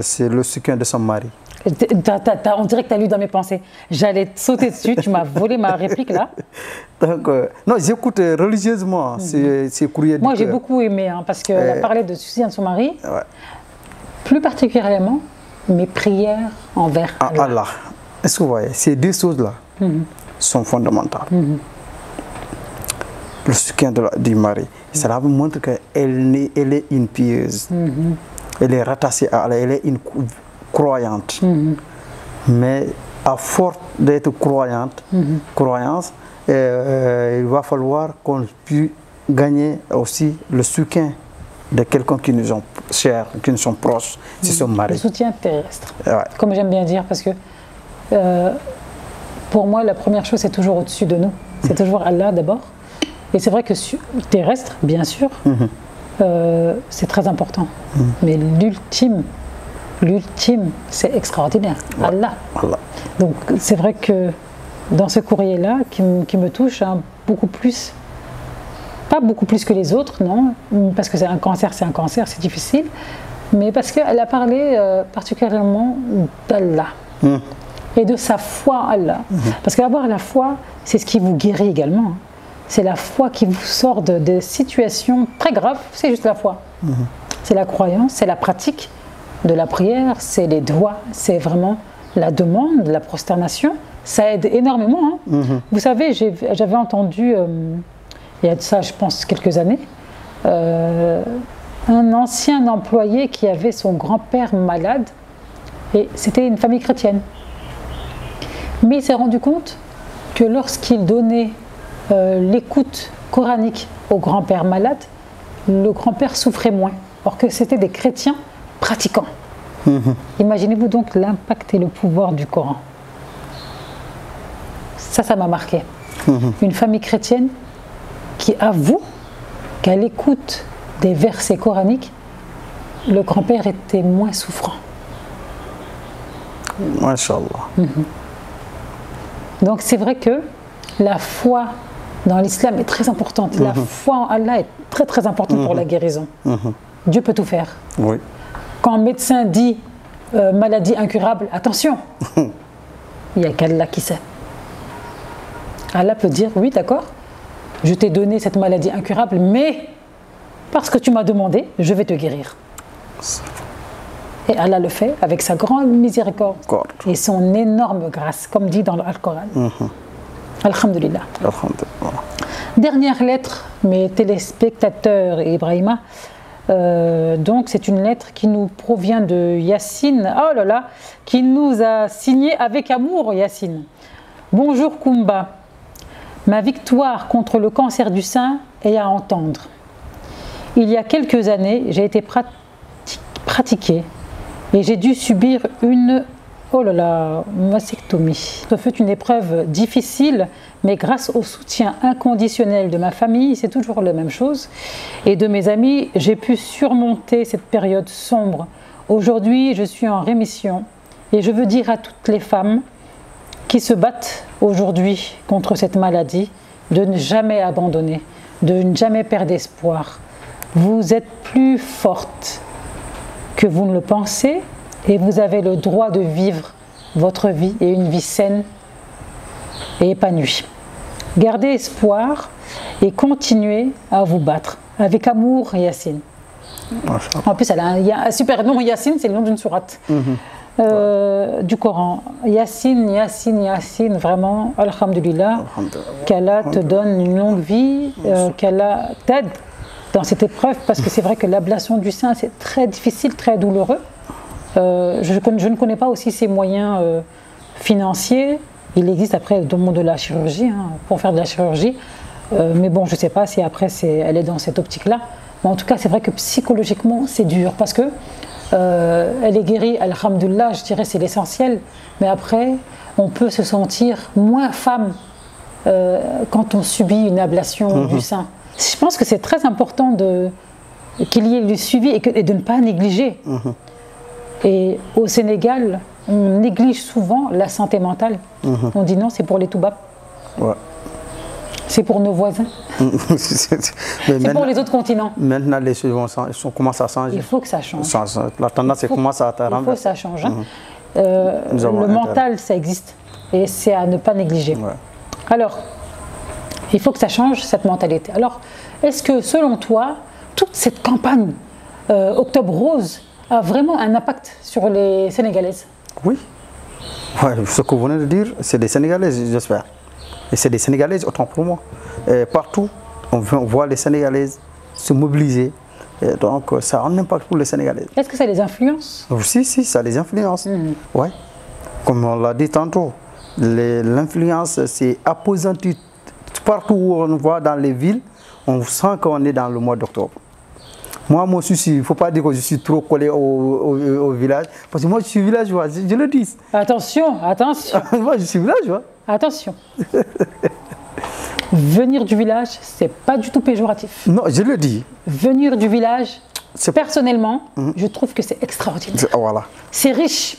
c'est le soutien de son mari. On dirait que tu as lu dans mes pensées. J'allais te sauter dessus, tu m'as volé ma réplique là. Donc, non, j'écoute religieusement ces courriers. Moi, j'ai beaucoup aimé parce qu'elle a parlé de soutien de son mari. Plus particulièrement, mes prières envers Allah. Est-ce que vous voyez, ces 2 choses-là sont fondamentales. le soutien du mari. Cela montre qu'elle est une pieuse. Elle est rattachée à Allah, elle est une croyante. Mais à force d'être croyante, il va falloir qu'on puisse gagner aussi le soutien de quelqu'un qui nous sont chers, qui nous sont proches, c'est son mari. Le soutien terrestre, ouais. Comme j'aime bien dire, parce que pour moi, la première chose, c'est toujours au-dessus de nous. C'est toujours Allah d'abord. Et c'est vrai que terrestre, bien sûr, c'est très important. Mais l'ultime, c'est extraordinaire. Ouais. Allah. Donc c'est vrai que dans ce courrier-là, qui me touche hein, beaucoup plus, pas beaucoup plus que les autres, non, parce que c'est un cancer, c'est difficile, mais parce qu'elle a parlé particulièrement d'Allah et de sa foi en Allah. Parce qu'avoir la foi, c'est ce qui vous guérit également. C'est la foi qui vous sort de situations très graves, c'est juste la foi. C'est la croyance, c'est la pratique de la prière, c'est les doigts, c'est vraiment la demande, la prosternation. Ça aide énormément. Hein. Vous savez, j'avais entendu, il y a de ça, je pense, quelques années, un ancien employé qui avait son grand-père malade, et c'était une famille chrétienne. Mais il s'est rendu compte que lorsqu'il donnait l'écoute coranique au grand-père malade, le grand-père souffrait moins, alors que c'était des chrétiens pratiquants. Imaginez-vous donc l'impact et le pouvoir du Coran. Ça m'a marqué. Une famille chrétienne qui avoue qu'à l'écoute des versets coraniques, le grand-père était moins souffrant. Masha'Allah. Donc c'est vrai que la foi dans l'islam est très importante. La foi en Allah est très très importante pour la guérison. Dieu peut tout faire. Oui. Quand un médecin dit maladie incurable, attention, il n'y a qu'Allah qui sait. Allah peut dire, oui d'accord, je t'ai donné cette maladie incurable, mais parce que tu m'as demandé, je vais te guérir. Et Allah le fait avec sa grande miséricorde et son énorme grâce, comme dit dans l'Alcoran. Alhamdulillah. Dernière lettre, mes téléspectateurs et Ibrahima. Donc c'est une lettre qui nous provient de Yacine, oh là là, qui nous a signé avec amour Yacine. Bonjour Koumba, ma victoire contre le cancer du sein est à entendre. Il y a quelques années, j'ai été pratiquée et j'ai dû subir une mastectomie. Ce fut une épreuve difficile, mais grâce au soutien inconditionnel de ma famille, c'est toujours la même chose, et de mes amis, j'ai pu surmonter cette période sombre. Aujourd'hui, je suis en rémission et je veux dire à toutes les femmes qui se battent aujourd'hui contre cette maladie de ne jamais abandonner, de ne jamais perdre espoir. Vous êtes plus forte que vous ne le pensez et vous avez le droit de vivre votre vie et une vie saine et épanouie. Gardez espoir et continuez à vous battre. Avec amour, Yacine. En plus, il y a un super nom, Yacine, c'est le nom d'une sourate du Coran. Yacine, vraiment, alhamdulillah, qu'Allah te donne une longue vie, qu'Allah t'aide dans cette épreuve, parce que c'est vrai que l'ablation du sein, c'est très difficile, très douloureux. Je ne connais pas aussi ses moyens financiers. Il existe après dans le monde de la chirurgie, pour faire de la chirurgie. Mais bon, je ne sais pas si après elle est dans cette optique-là. Mais en tout cas, c'est vrai que psychologiquement, c'est dur parce que elle est guérie, alhamdoulilah, je dirais c'est l'essentiel. Mais après, on peut se sentir moins femme quand on subit une ablation du sein. Je pense que c'est très important qu'il y ait le suivi et de ne pas négliger. Et au Sénégal, on néglige souvent la santé mentale. On dit non, c'est pour les Toubabs. Ouais. C'est pour nos voisins. C'est pour les autres continents. Maintenant, les choses commencent à changer. Il faut que ça change. La tendance commence à renverser. Il faut que ça change. Le mental, ça existe. Et c'est à ne pas négliger. Ouais. Alors, il faut que ça change, cette mentalité. Alors, est-ce que, selon toi, toute cette campagne Octobre Rose a vraiment un impact sur les Sénégalaises? Oui. Ouais, ce que vous venez de dire, c'est des Sénégalaises, j'espère. Et c'est des Sénégalaises autant pour moi. Et partout, on voit les Sénégalaises se mobiliser. Et donc, ça a un impact pour les Sénégalaises. Est-ce que ça les influence? Si, ça les influence. Ouais. Comme on l'a dit tantôt, l'influence, c'est appesanti. Partout où on voit dans les villes, on sent qu'on est dans le mois d'octobre. Moi, mon souci, il ne faut pas dire que je suis trop collé au village, parce que moi, je suis villageois, je le dis. Attention, attention. Moi, je suis villageois. Attention. Venir du village, c'est pas du tout péjoratif. Non, je le dis. Venir du village, personnellement, je trouve que c'est extraordinaire. Voilà. C'est riche.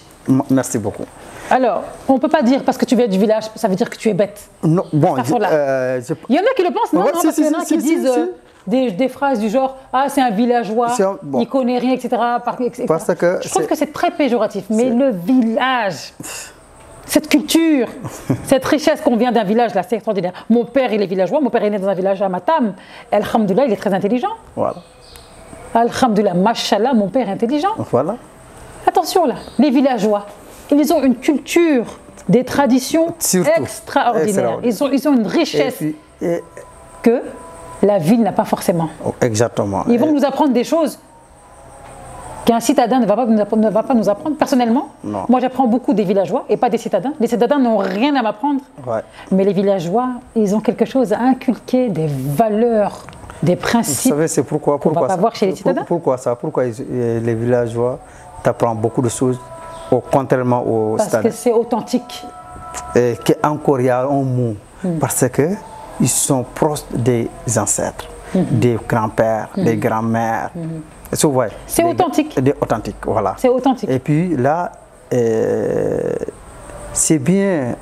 Merci beaucoup. Alors, on ne peut pas dire parce que tu viens du village, ça veut dire que tu es bête. Non, bon, il y en a qui le pensent, non, parce qu'il y en a qui disent des phrases du genre « Ah, c'est un villageois, il ne connaît rien, etc. » Parce que je trouve que c'est très péjoratif. Mais le village, cette culture, cette richesse qu'on vient d'un village, là, c'est extraordinaire. Mon père, il est villageois, mon père est né dans un village à Matam. Alhamdoulilah, il est très intelligent. Voilà. Alhamdoulilah, mashallah, mon père est intelligent. Voilà. Attention là, les villageois, ils ont une culture, des traditions extraordinaires. Ils ont une richesse que la ville n'a pas forcément. Exactement. Ils vont nous apprendre des choses qu'un citadin ne va pas nous apprendre. Personnellement, moi j'apprends beaucoup des villageois et pas des citadins. Les citadins n'ont rien à m'apprendre. Ouais. Mais les villageois, ils ont quelque chose à inculquer, des valeurs, des principes. Vous savez, c'est pourquoi on ne va pas voir chez les citadins. Pourquoi ça? Pourquoi les villageois t'apprennent beaucoup de choses, contrairement aux citadins? Parce que c'est authentique. Et qu'encore il y a un mot. Parce qu'ils sont proches des ancêtres, des grands-pères, des grands-mères. C'est authentique. Authentique, voilà. C'est authentique. Et puis là, c'est bien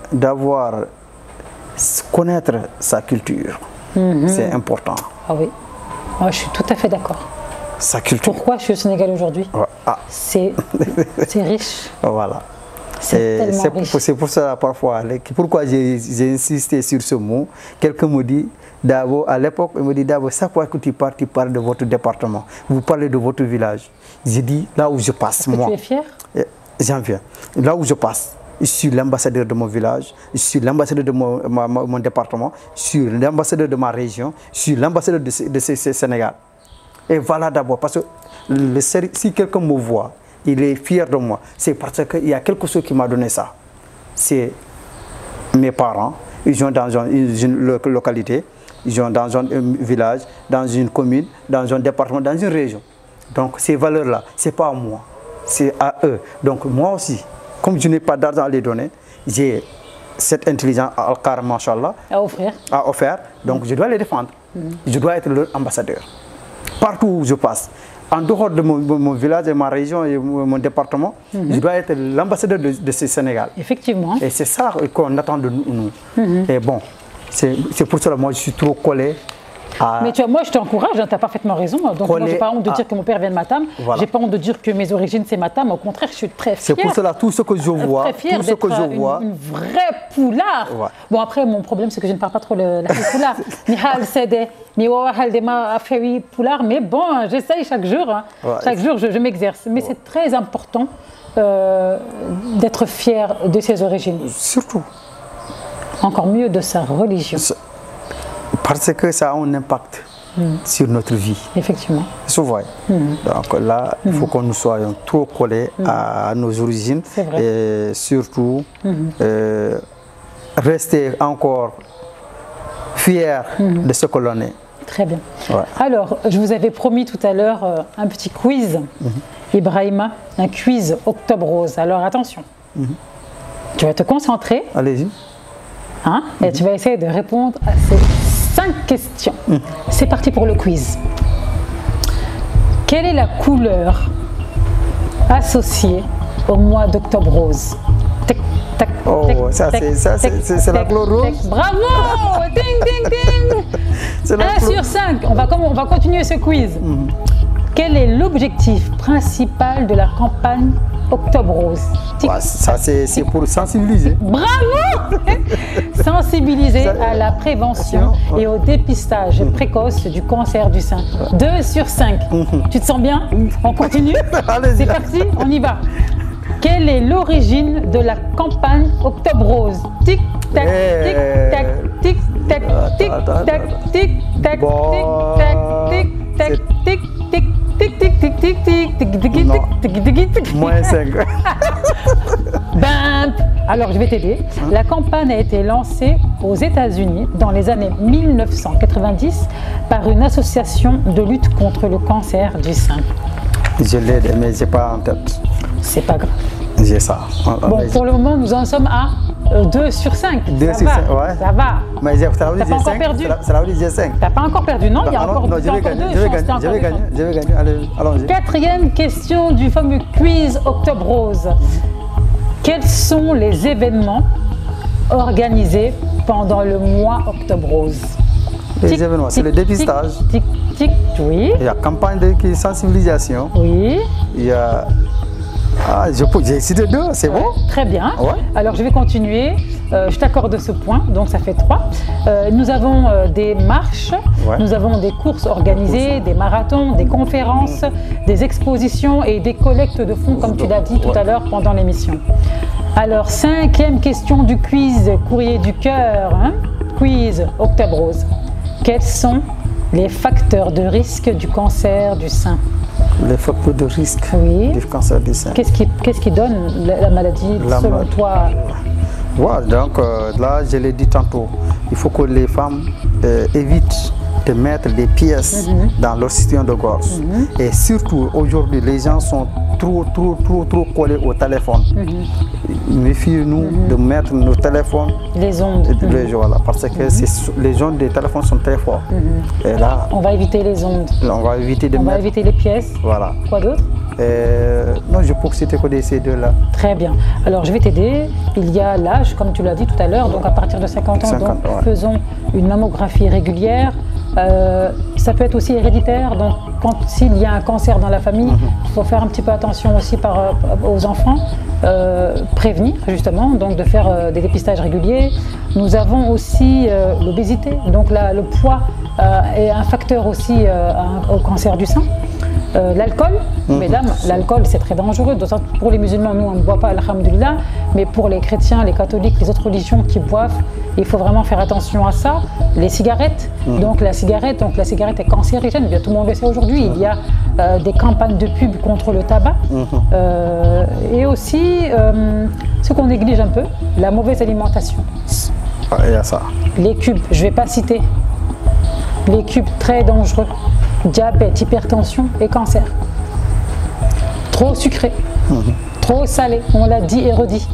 connaître sa culture. C'est important. Ah oui, moi je suis tout à fait d'accord. Sa culture. Pourquoi je suis au Sénégal aujourd'hui? C'est riche. Voilà. C'est tellement riche. C'est pour ça parfois, pourquoi j'ai insisté sur ce mot. Quelqu'un me dit, Davo, à l'époque, il me dit, Davo, chaque fois que tu parles de votre département, vous parlez de votre village. J'ai dit, là où je passe, moi. Tu es fier? J'en viens. Là où je passe, je suis l'ambassadeur de mon village, je suis l'ambassadeur de mon département, je suis l'ambassadeur de ma région, je suis l'ambassadeur de ce Sénégal. Et voilà d'abord, parce que si quelqu'un me voit, il est fier de moi, c'est parce qu'il y a quelque chose qui m'a donné ça. C'est mes parents, ils sont dans une localité, ils sont dans un village, dans une commune, dans un département, dans une région. Donc ces valeurs-là, ce n'est pas à moi, c'est à eux. Donc moi aussi, comme je n'ai pas d'argent à les donner, j'ai cette intelligence à offrir, donc je dois les défendre. Je dois être leur ambassadeur. Partout où je passe, en dehors de mon village, de ma région et mon département, je dois être l'ambassadeur de ce Sénégal. Effectivement. Et c'est ça qu'on attend de nous. Et bon, c'est pour cela que moi je suis trop collé. Mais tu vois, moi je t'encourage, tu as parfaitement raison. Donc moi j'ai pas honte de dire que mon père vient de Matam, j'ai pas honte de dire que mes origines c'est Matam, au contraire je suis très fière. C'est pour cela tout ce que je vois, une vraie poulard. Ouais. Bon après mon problème c'est que je ne parle pas trop la poulard. Mais bon, j'essaye chaque jour, chaque jour je m'exerce. Mais c'est très important d'être fier de ses origines. Surtout. Encore mieux de sa religion. Parce que ça a un impact sur notre vie. Effectivement. Souvent. Donc là, il faut que nous soyons trop collés à nos origines. Et surtout, rester encore fiers de ce que l'on est. Très bien. Ouais. Alors, je vous avais promis tout à l'heure un petit quiz. Ibrahima, un quiz Octobre Rose. Alors attention, tu vas te concentrer. Allez-y. Et tu vas essayer de répondre à ces 5 questions. C'est parti pour le quiz. Quelle est la couleur associée au mois d'Octobre Rose? Tic, tac, oh, ça c'est la couleur rose. Bravo! Ding, ding, ding! 1 sur 5. On va continuer ce quiz. Quel est l'objectif principal de la campagne Octobre Rose? Ça c'est pour sensibiliser. Bravo! Sensibiliser à la prévention et au dépistage précoce du cancer du sein. 2 sur 5. Tu te sens bien? On continue? C'est parti, on y va. Quelle est l'origine de la campagne Octobre Rose? Tic, tac, tic, tac, tic, tac, tic, tac, tic, tac, tic, tac, tic, tac, tic, tic, tic, tic, tic, tic, tic, tic, tic, tic, tic, tic. Moins 5. Ben, alors je vais t'aider. La campagne a été lancée aux États-Unis dans les années 1990 par une association de lutte contre le cancer du sein. Je l'ai, mais je n'ai pas en tête. C'est pas grave. J'ai ça. Bon, pour le moment, nous en sommes à 2 sur 5. 2 sur 5, ouais. Ça va. Mais ça veut dire T'as pas encore perdu. Ça veut dire j'ai 5. T'as pas encore perdu, non? Il y a encore 2 chances. Je vais gagner. Allons-y. 4e question du fameux quiz Octobre Rose. Quels sont les événements organisés pendant le mois Octobre Rose? Les événements, c'est le dépistage. Tic, tic, oui. Il y a campagne de sensibilisation. Oui. Il y a... Ah, j'ai cité 2, c'est bon? Très bien. Ouais. Alors je vais continuer. Je t'accorde ce point, donc ça fait 3. Nous avons des marches, nous avons des courses organisées, des marathons, des conférences, des expositions et des collectes de fonds, comme tu l'as dit tout à l'heure pendant l'émission. Alors, 5e question du quiz Courrier du Cœur, hein? Quiz Octobre Rose. Quels sont les facteurs de risque du cancer du sein? Les facteurs de risque du cancer du sein. Qu'est-ce qui donne la maladie selon toi? Voilà, donc là, je l'ai dit tantôt, il faut que les femmes évitent de mettre des pièces dans leur système de gorge. Et surtout, aujourd'hui, les gens sont trop collés au téléphone. Méfiez-nous de mettre nos téléphones. Les ondes. Voilà, parce que les ondes des téléphones sont très fortes. Et là, on va éviter les ondes. On va éviter de on va éviter les pièces. Voilà. Quoi d'autre? Non, je peux citer que ces 2-là. Très bien. Alors, je vais t'aider. Il y a l'âge, comme tu l'as dit tout à l'heure, donc à partir de 50 ans, donc, faisons une mammographie régulière. Ça peut être aussi héréditaire, donc s'il y a un cancer dans la famille, il faut faire un petit peu attention aussi aux enfants, prévenir justement, donc de faire des dépistages réguliers. Nous avons aussi l'obésité, donc le poids est un facteur aussi au cancer du sein. L'alcool, mesdames, l'alcool c'est très dangereux. Pour les musulmans, nous on ne boit pas, alhamdoulilah, mais pour les chrétiens, les catholiques, les autres religions qui boivent, il faut vraiment faire attention à ça. Les cigarettes, donc la cigarette est cancérigène, bien tout le monde le sait aujourd'hui. Il y a des campagnes de pub contre le tabac et aussi ce qu'on néglige un peu, la mauvaise alimentation. Il y a ça. Les cubes, je ne vais pas citer. Les cubes très dangereux. Diabète, hypertension et cancer. Trop sucré, trop salé, on l'a dit et redit.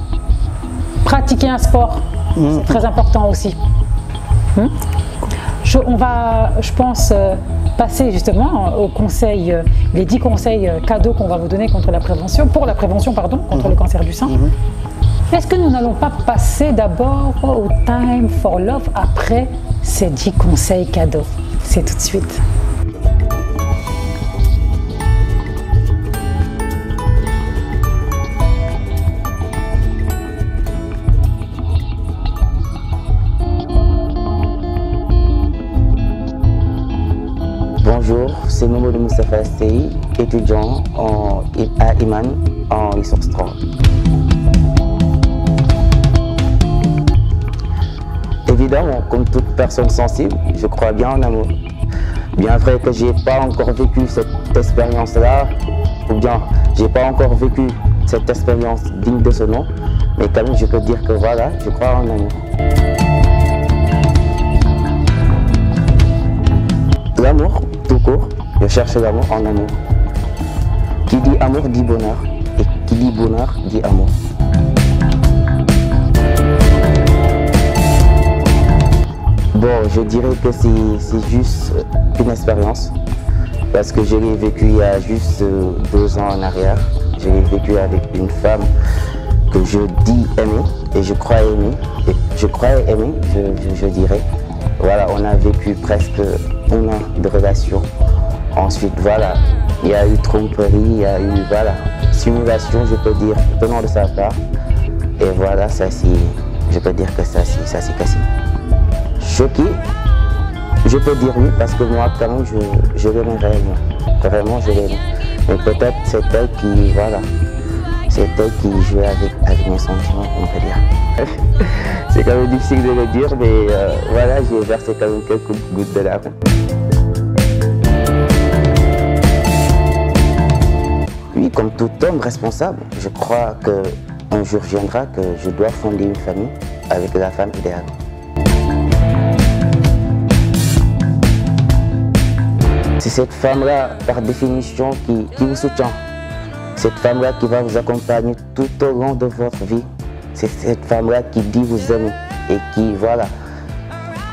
Pratiquer un sport, c'est très important aussi. On va, je pense, passer justement aux conseils, les 10 conseils cadeaux qu'on va vous donner contre la prévention, contre le cancer du sein. Est-ce que nous n'allons pas passer d'abord au Time for Love après ces 10 conseils cadeaux? C'est tout de suite. Bonjour, c'est Mamadou Moustapha Stey, étudiant à Iman en licence 3. Évidemment, comme toute personne sensible, je crois bien en amour. Bien vrai que je n'ai pas encore vécu cette expérience-là, ou bien je n'ai pas encore vécu cette expérience digne de ce nom, mais quand même je peux dire que voilà, je crois en amour. L'amour, tout court, je cherche l'amour en amour. Qui dit amour dit bonheur, et qui dit bonheur dit amour. Bon, je dirais que c'est juste une expérience, parce que je l'ai vécu il y a juste 2 ans en arrière. Je l'ai vécu avec une femme que je dis aimer, et je crois aimer, je dirais. Voilà, on a vécu presque 1 an de relation. Ensuite, voilà, il y a eu tromperie, il y a eu, voilà, simulation, je peux dire, venant de sa part. Et voilà, je peux dire que ça s'est cassé. Choqué, je peux dire oui, parce que moi, quand même, je l'aime réellement. Vraiment, je l'aime. Mais peut-être c'est elle qui, voilà, c'est elle qui jouait avec mes sentiments, on peut dire. C'est quand même difficile de le dire, mais voilà, j'ai versé quand même quelques gouttes de larmes. Oui, comme tout homme responsable, je crois qu'un jour viendra que je dois fonder une famille avec la femme idéale. C'est cette femme-là, par définition, qui vous soutient. Cette femme-là qui va vous accompagner tout au long de votre vie. C'est cette femme-là qui dit vous aimer et qui, voilà,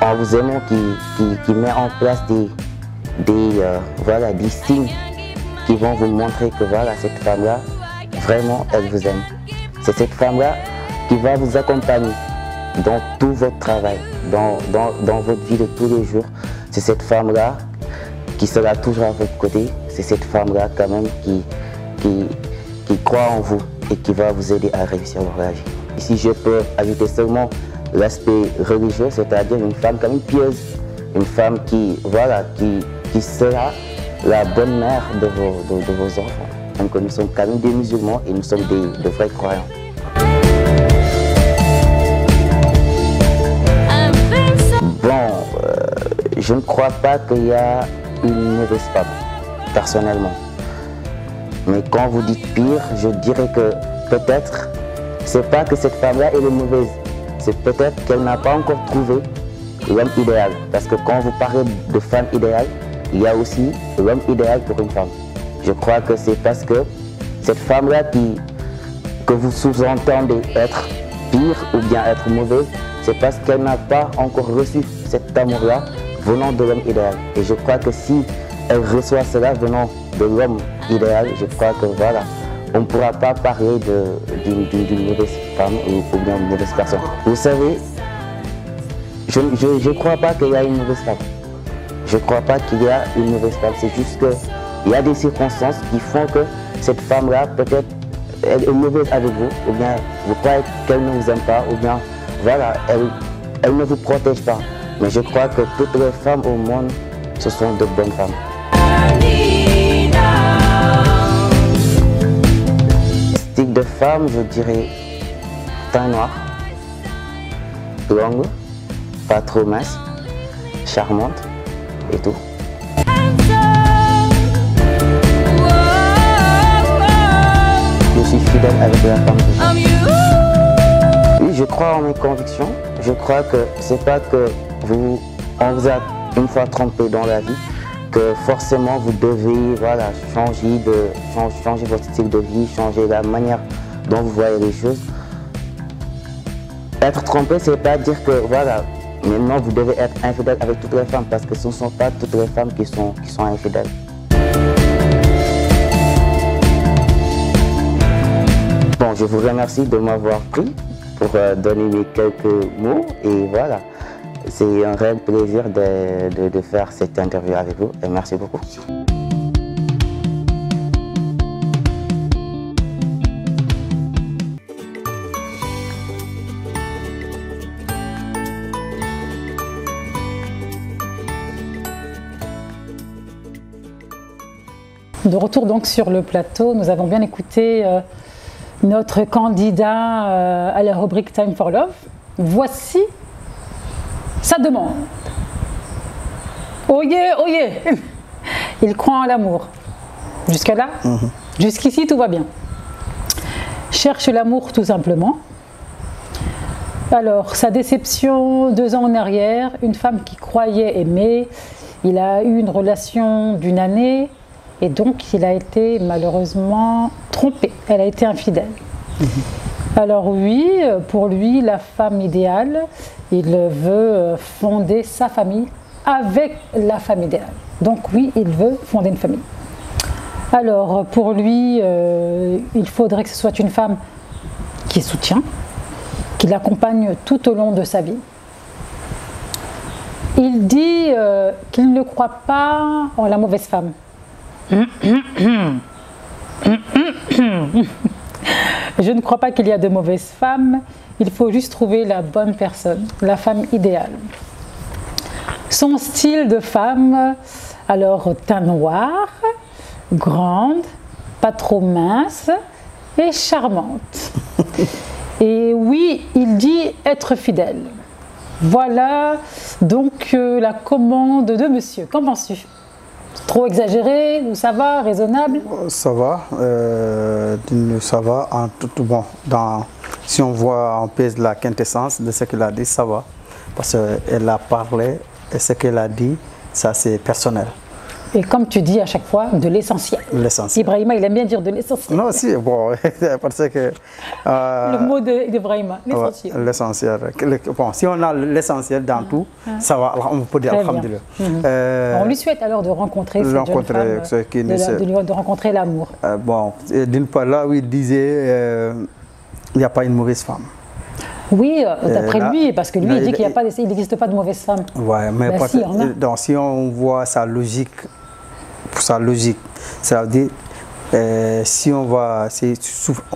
en vous aimant, qui met en place des signes qui vont vous montrer que voilà, cette femme-là, vraiment, elle vous aime. C'est cette femme-là qui va vous accompagner dans tout votre travail, dans votre vie de tous les jours. C'est cette femme-là qui sera toujours à votre côté. C'est cette femme-là quand même qui croit en vous et qui va vous aider à réussir dans la vie. Si je peux ajouter seulement l'aspect religieux, c'est-à-dire une femme quand même pieuse, une femme qui sera la bonne mère de vos enfants. Donc nous sommes quand même des musulmans et nous sommes de vrais croyants. Bon, je ne crois pas qu'il y a une mauvaise femme, personnellement. Mais quand vous dites pire, je dirais que peut-être, c'est pas que cette femme-là est mauvaise, c'est peut-être qu'elle n'a pas encore trouvé l'homme idéal. Parce que quand vous parlez de femme idéale, il y a aussi l'homme idéal pour une femme. Je crois que c'est parce que cette femme-là que vous sous-entendez être pire ou bien être mauvaise, c'est parce qu'elle n'a pas encore reçu cet amour-là venant de l'homme idéal. Et je crois que si elle reçoit cela venant de l'homme idéal, je crois que voilà, on ne pourra pas parler d'une mauvaise femme ou bien d'une mauvaise personne. Vous savez, je ne crois pas qu'il y a une mauvaise femme. Je ne crois pas qu'il y a une mauvaise femme. C'est juste qu'il y a des circonstances qui font que cette femme-là, peut-être, elle est mauvaise avec vous, ou bien vous croyez qu'elle ne vous aime pas, ou bien, voilà, elle ne vous protège pas. Mais je crois que toutes les femmes au monde, ce sont de bonnes femmes. Style de femme, je dirais teint noir, longue, pas trop mince, charmante et tout. Je suis fidèle avec la femme que j'aime. Oui, je crois en mes convictions. Je crois que c'est pas que on vous a une fois trompé dans la vie, que forcément vous devez changer votre style de vie, changer la manière dont vous voyez les choses. Être trompé, c'est pas dire que voilà, maintenant vous devez être infidèle avec toutes les femmes, parce que ce ne sont pas toutes les femmes qui sont infidèles. Bon, je vous remercie de m'avoir pris pour donner mes quelques mots et voilà. C'est un réel plaisir de faire cette interview avec vous et merci beaucoup. De retour donc sur le plateau, nous avons bien écouté notre candidat à la rubrique Time for Love. Voici sa demande. Oyez, oyez. Il croit en l'amour. Jusqu'à là, jusqu'ici, tout va bien. Cherche l'amour tout simplement. Alors, sa déception 2 ans en arrière, une femme qui croyait aimer, il a eu une relation d'1 année et donc il a été malheureusement trompé. Elle a été infidèle. Alors oui, pour lui, la femme idéale, il veut fonder sa famille avec la femme idéale. Donc oui, il veut fonder une famille. Alors pour lui, il faudrait que ce soit une femme qui soutient, qui l'accompagne tout au long de sa vie. Il dit qu'il ne croit pas en la mauvaise femme. Je ne crois pas qu'il y a de mauvaises femmes, il faut juste trouver la bonne personne, la femme idéale. Son style de femme, alors teint noir, grande, pas trop mince, et charmante. Et oui, il dit être fidèle. Voilà donc la commande de monsieur. Qu'en penses-tu? Trop exagéré ou ça va, raisonnable? Ça va, ça va. En tout, bon, si on voit, on pèse la quintessence de ce qu'elle a dit, ça va. Parce qu'elle a parlé et ce qu'elle a dit, ça c'est personnel. Et comme tu dis à chaque fois, de l'essentiel. L'essentiel. Ibrahima, il aime bien dire de l'essentiel. Non, si, bon, parce que... le mot d'Ibrahima, l'essentiel. Ouais, l'essentiel. Bon, si on a l'essentiel dans tout, ça va, on peut dire alhamdulillah. On lui souhaite alors de rencontrer cette jeune femme, de rencontrer l'amour. Bon, d'une part, là où il disait, il n'y a pas une mauvaise femme. Oui, d'après lui, parce que lui, il dit qu'il n'existe pas de mauvaise femme. Ouais, mais donc, si on voit sa logique, ça veut dire, si on va...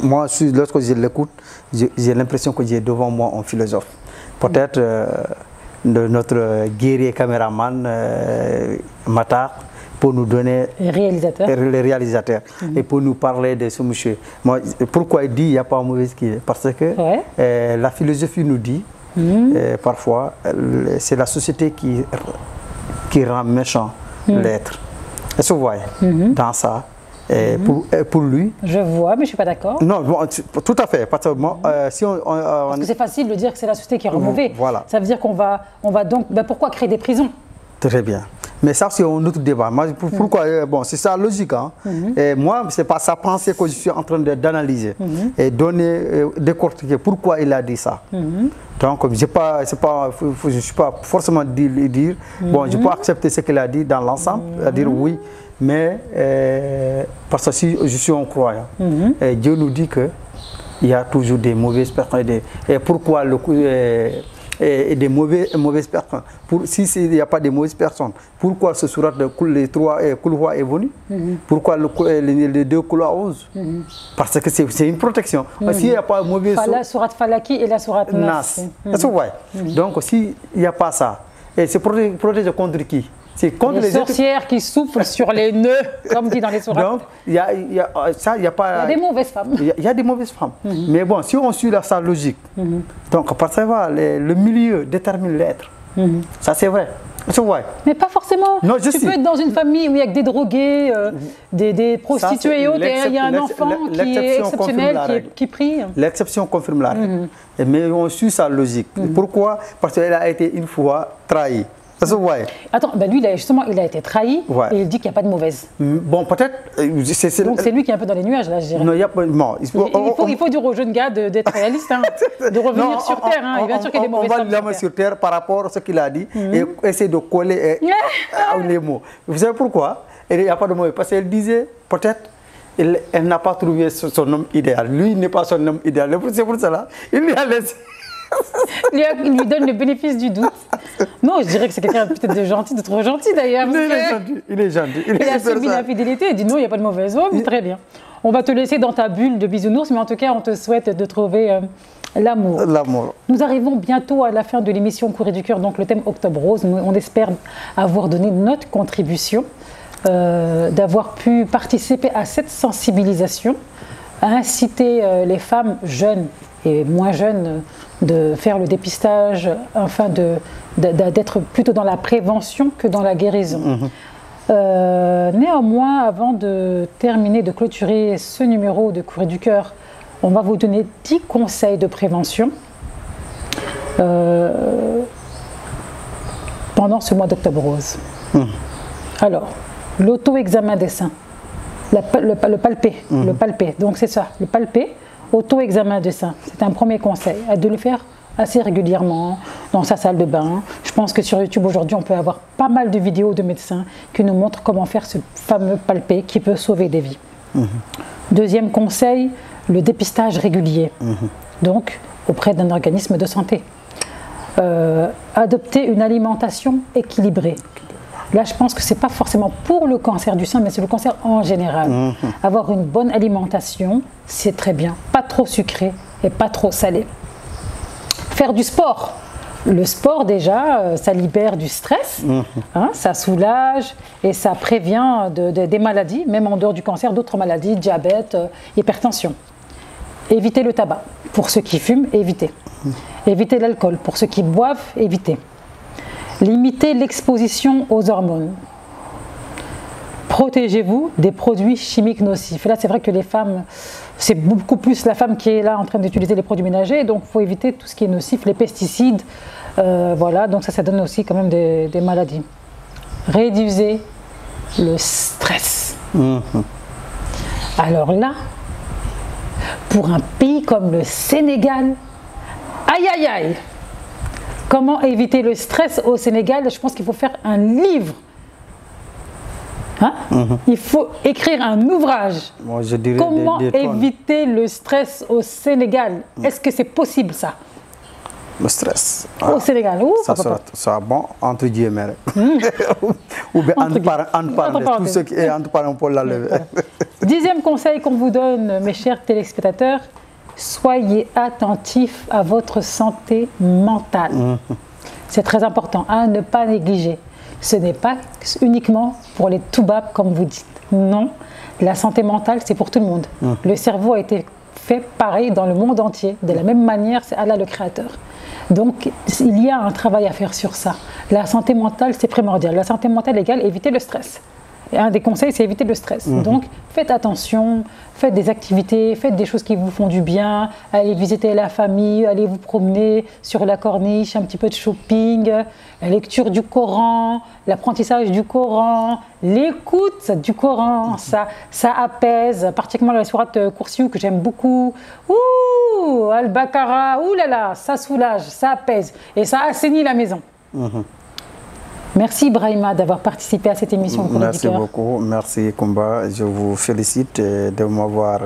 Moi, lorsque je l'écoute, j'ai l'impression que j'ai devant moi un philosophe. Peut-être notre guerrier caméraman, Matar, pour nous donner les réalisateurs et pour nous parler de ce monsieur. Moi, pourquoi il dit qu'il n'y a pas de mauvaise qui est? Parce que la philosophie nous dit, parfois, c'est la société qui rend méchant l'être. Est-ce que vous voyez dans ça? Pour lui... Je vois, mais je ne suis pas d'accord. Non, bon, tout à fait. Parce que, si parce que c'est facile de dire que c'est la société qui rend mauvais. Voilà. Ça veut dire qu'on va donc... Ben pourquoi créer des prisons? Très bien. Mais ça, c'est un autre débat. Pourquoi? Bon, c'est ça logique. Hein? Et moi, ce n'est pas sa pensée que je suis en train d'analyser et décortiquer pourquoi il a dit ça. Donc, je ne suis pas forcément dire, bon, je peux accepter ce qu'il a dit dans l'ensemble, dire oui, mais parce que si je suis un croyant, et Dieu nous dit qu'il y a toujours des mauvaises personnes. Et pourquoi et des mauvaises personnes. S'il n'y a pas de mauvaises personnes, pourquoi ce surat de les trois couloirs est venu? Pourquoi les deux couloirs 11? Parce que c'est une protection. S'il n'y a pas de mauvais la surat Falaki et la surat Nas. Donc s'il n'y a pas ça, et c'est protégé contre qui? C'est contre les sorcières qui soufflent sur les nœuds, comme dit dans les sourates. Donc, il y a des mauvaises femmes. Il y a des mauvaises femmes. Mais bon, si on suit sa logique, donc parce que le milieu détermine l'être. Ça, c'est vrai. Mais pas forcément. Non, tu peux être dans une famille où il y a que des drogués, des prostituées et autres, et il y a un enfant qui est exceptionnel, qui prie. L'exception confirme la règle. Mais on suit sa logique. Pourquoi? Parce qu'elle a été une fois trahie. Attends, ben lui, justement, il a été trahi et il dit qu'il n'y a pas de mauvaise. Bon, peut-être... Donc c'est lui qui est un peu dans les nuages, là, je dirais. Non, bon, il faut dire aux jeunes gars d'être réalistes, hein, de revenir sur Terre. Hein. Bien sûr qu'il y a des mauvaises femmes. On va le mettre sur Terre par rapport à ce qu'il a dit et essayer de coller les mots. Vous savez pourquoi? Il n'y a pas de mauvais. Parce qu'elle disait, peut-être, elle n'a pas trouvé son homme idéal. Lui, il n'est pas son homme idéal. C'est pour cela, il lui a laissé... Il lui donne le bénéfice du doute. Non, je dirais que c'est quelqu'un peut-être de gentil, de trop gentil d'ailleurs. Il est gentil. Il a subi l'infidélité et dit non, il n'y a pas de mauvaise homme. Très bien. On va te laisser dans ta bulle de bisounours, mais en tout cas, on te souhaite de trouver l'amour. Nous arrivons bientôt à la fin de l'émission Courrier du Cœur, donc le thème Octobre Rose. On espère avoir donné notre contribution, d'avoir pu participer à cette sensibilisation, à inciter les femmes jeunes et moins jeunes de faire le dépistage, enfin d'être plutôt dans la prévention que dans la guérison. Néanmoins, avant de terminer, de clôturer ce numéro de Courrier du Cœur, on va vous donner 10 conseils de prévention pendant ce mois d'Octobre Rose. Alors, l'auto-examen des seins, le palpé, donc c'est ça, le palpé. Auto-examen de sein, c'est un premier conseil, de le faire assez régulièrement dans sa salle de bain. Je pense que sur YouTube aujourd'hui, on peut avoir pas mal de vidéos de médecins qui nous montrent comment faire ce fameux palpé qui peut sauver des vies. Deuxième conseil, le dépistage régulier, donc auprès d'un organisme de santé. Adopter une alimentation équilibrée. Là, je pense que ce n'est pas forcément pour le cancer du sein, mais c'est le cancer en général. Avoir une bonne alimentation, c'est très bien. Pas trop sucré et pas trop salé. Faire du sport. Le sport, déjà, ça libère du stress, ça soulage et ça prévient des maladies, même en dehors du cancer, d'autres maladies, diabète, hypertension. Évitez le tabac. Pour ceux qui fument, évitez. Évitez l'alcool. Pour ceux qui boivent, évitez. Limitez l'exposition aux hormones. Protégez-vous des produits chimiques nocifs. Et là, c'est vrai que les femmes, c'est beaucoup plus la femme qui est là en train d'utiliser les produits ménagers, donc il faut éviter tout ce qui est nocif, les pesticides, voilà, donc ça donne aussi quand même des maladies. Réduisez le stress. Alors là, pour un pays comme le Sénégal, aïe aïe aïe, comment éviter le stress au Sénégal? Je pense qu'il faut faire un livre. Hein? Il faut écrire un ouvrage. Moi, je dirais comment éviter le stress au Sénégal? Est-ce que c'est possible ça? Le stress. Au Sénégal, ça sera bon, entre guillemets. Ou bien entre parenthèses, tout ce qui est entre parenthèses pour la lever. 10e conseil qu'on vous donne, mes chers téléspectateurs, soyez attentifs à votre santé mentale. C'est très important à ne pas négliger. Ce n'est pas uniquement pour les toubabs, comme vous dites. Non, la santé mentale, c'est pour tout le monde. Le cerveau a été fait pareil dans le monde entier. De la même manière, c'est Allah le créateur. Donc, il y a un travail à faire sur ça. La santé mentale, c'est primordial. La santé mentale égale éviter le stress. Et un des conseils, c'est éviter le stress. Donc, faites attention, faites des activités, faites des choses qui vous font du bien, allez visiter la famille, allez vous promener sur la corniche, un petit peu de shopping, la lecture du Coran, l'apprentissage du Coran, l'écoute du Coran, ça apaise, particulièrement la sourate Kursiou que j'aime beaucoup. Ouh, Al-Baqara, ouh là là, ça soulage, ça apaise et ça assainit la maison. Merci Brahima d'avoir participé à cette émission. Merci beaucoup, merci Kumba. Je vous félicite de m'avoir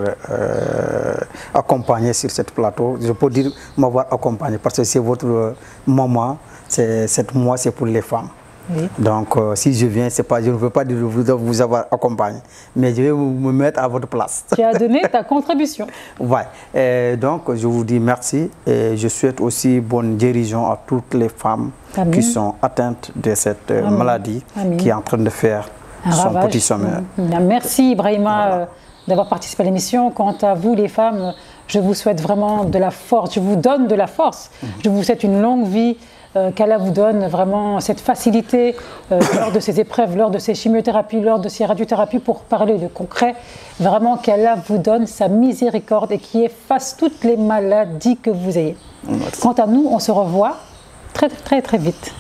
accompagné sur ce plateau. Je peux dire m'avoir accompagné parce que c'est votre moment, cette mois c'est pour les femmes. Oui. Donc si je viens, c'est pas, je ne veux pas dire vous avoir accompagné, mais je vais me mettre à votre place. Tu as donné ta contribution. Ouais. Donc je vous dis merci et je souhaite aussi bonne guérison à toutes les femmes qui sont atteintes de cette maladie qui est en train de faire son petit chemin. Merci Ibrahima d'avoir participé à l'émission. Quant à vous les femmes, je vous souhaite vraiment de la force, je vous donne de la force. Je vous souhaite une longue vie. Qu'Allah vous donne vraiment cette facilité lors de ces épreuves, lors de ces chimiothérapies, lors de ces radiothérapies, pour parler de concret. Vraiment qu'Allah vous donne sa miséricorde et qui efface toutes les maladies que vous ayez. Merci. Quant à nous, on se revoit très très très vite.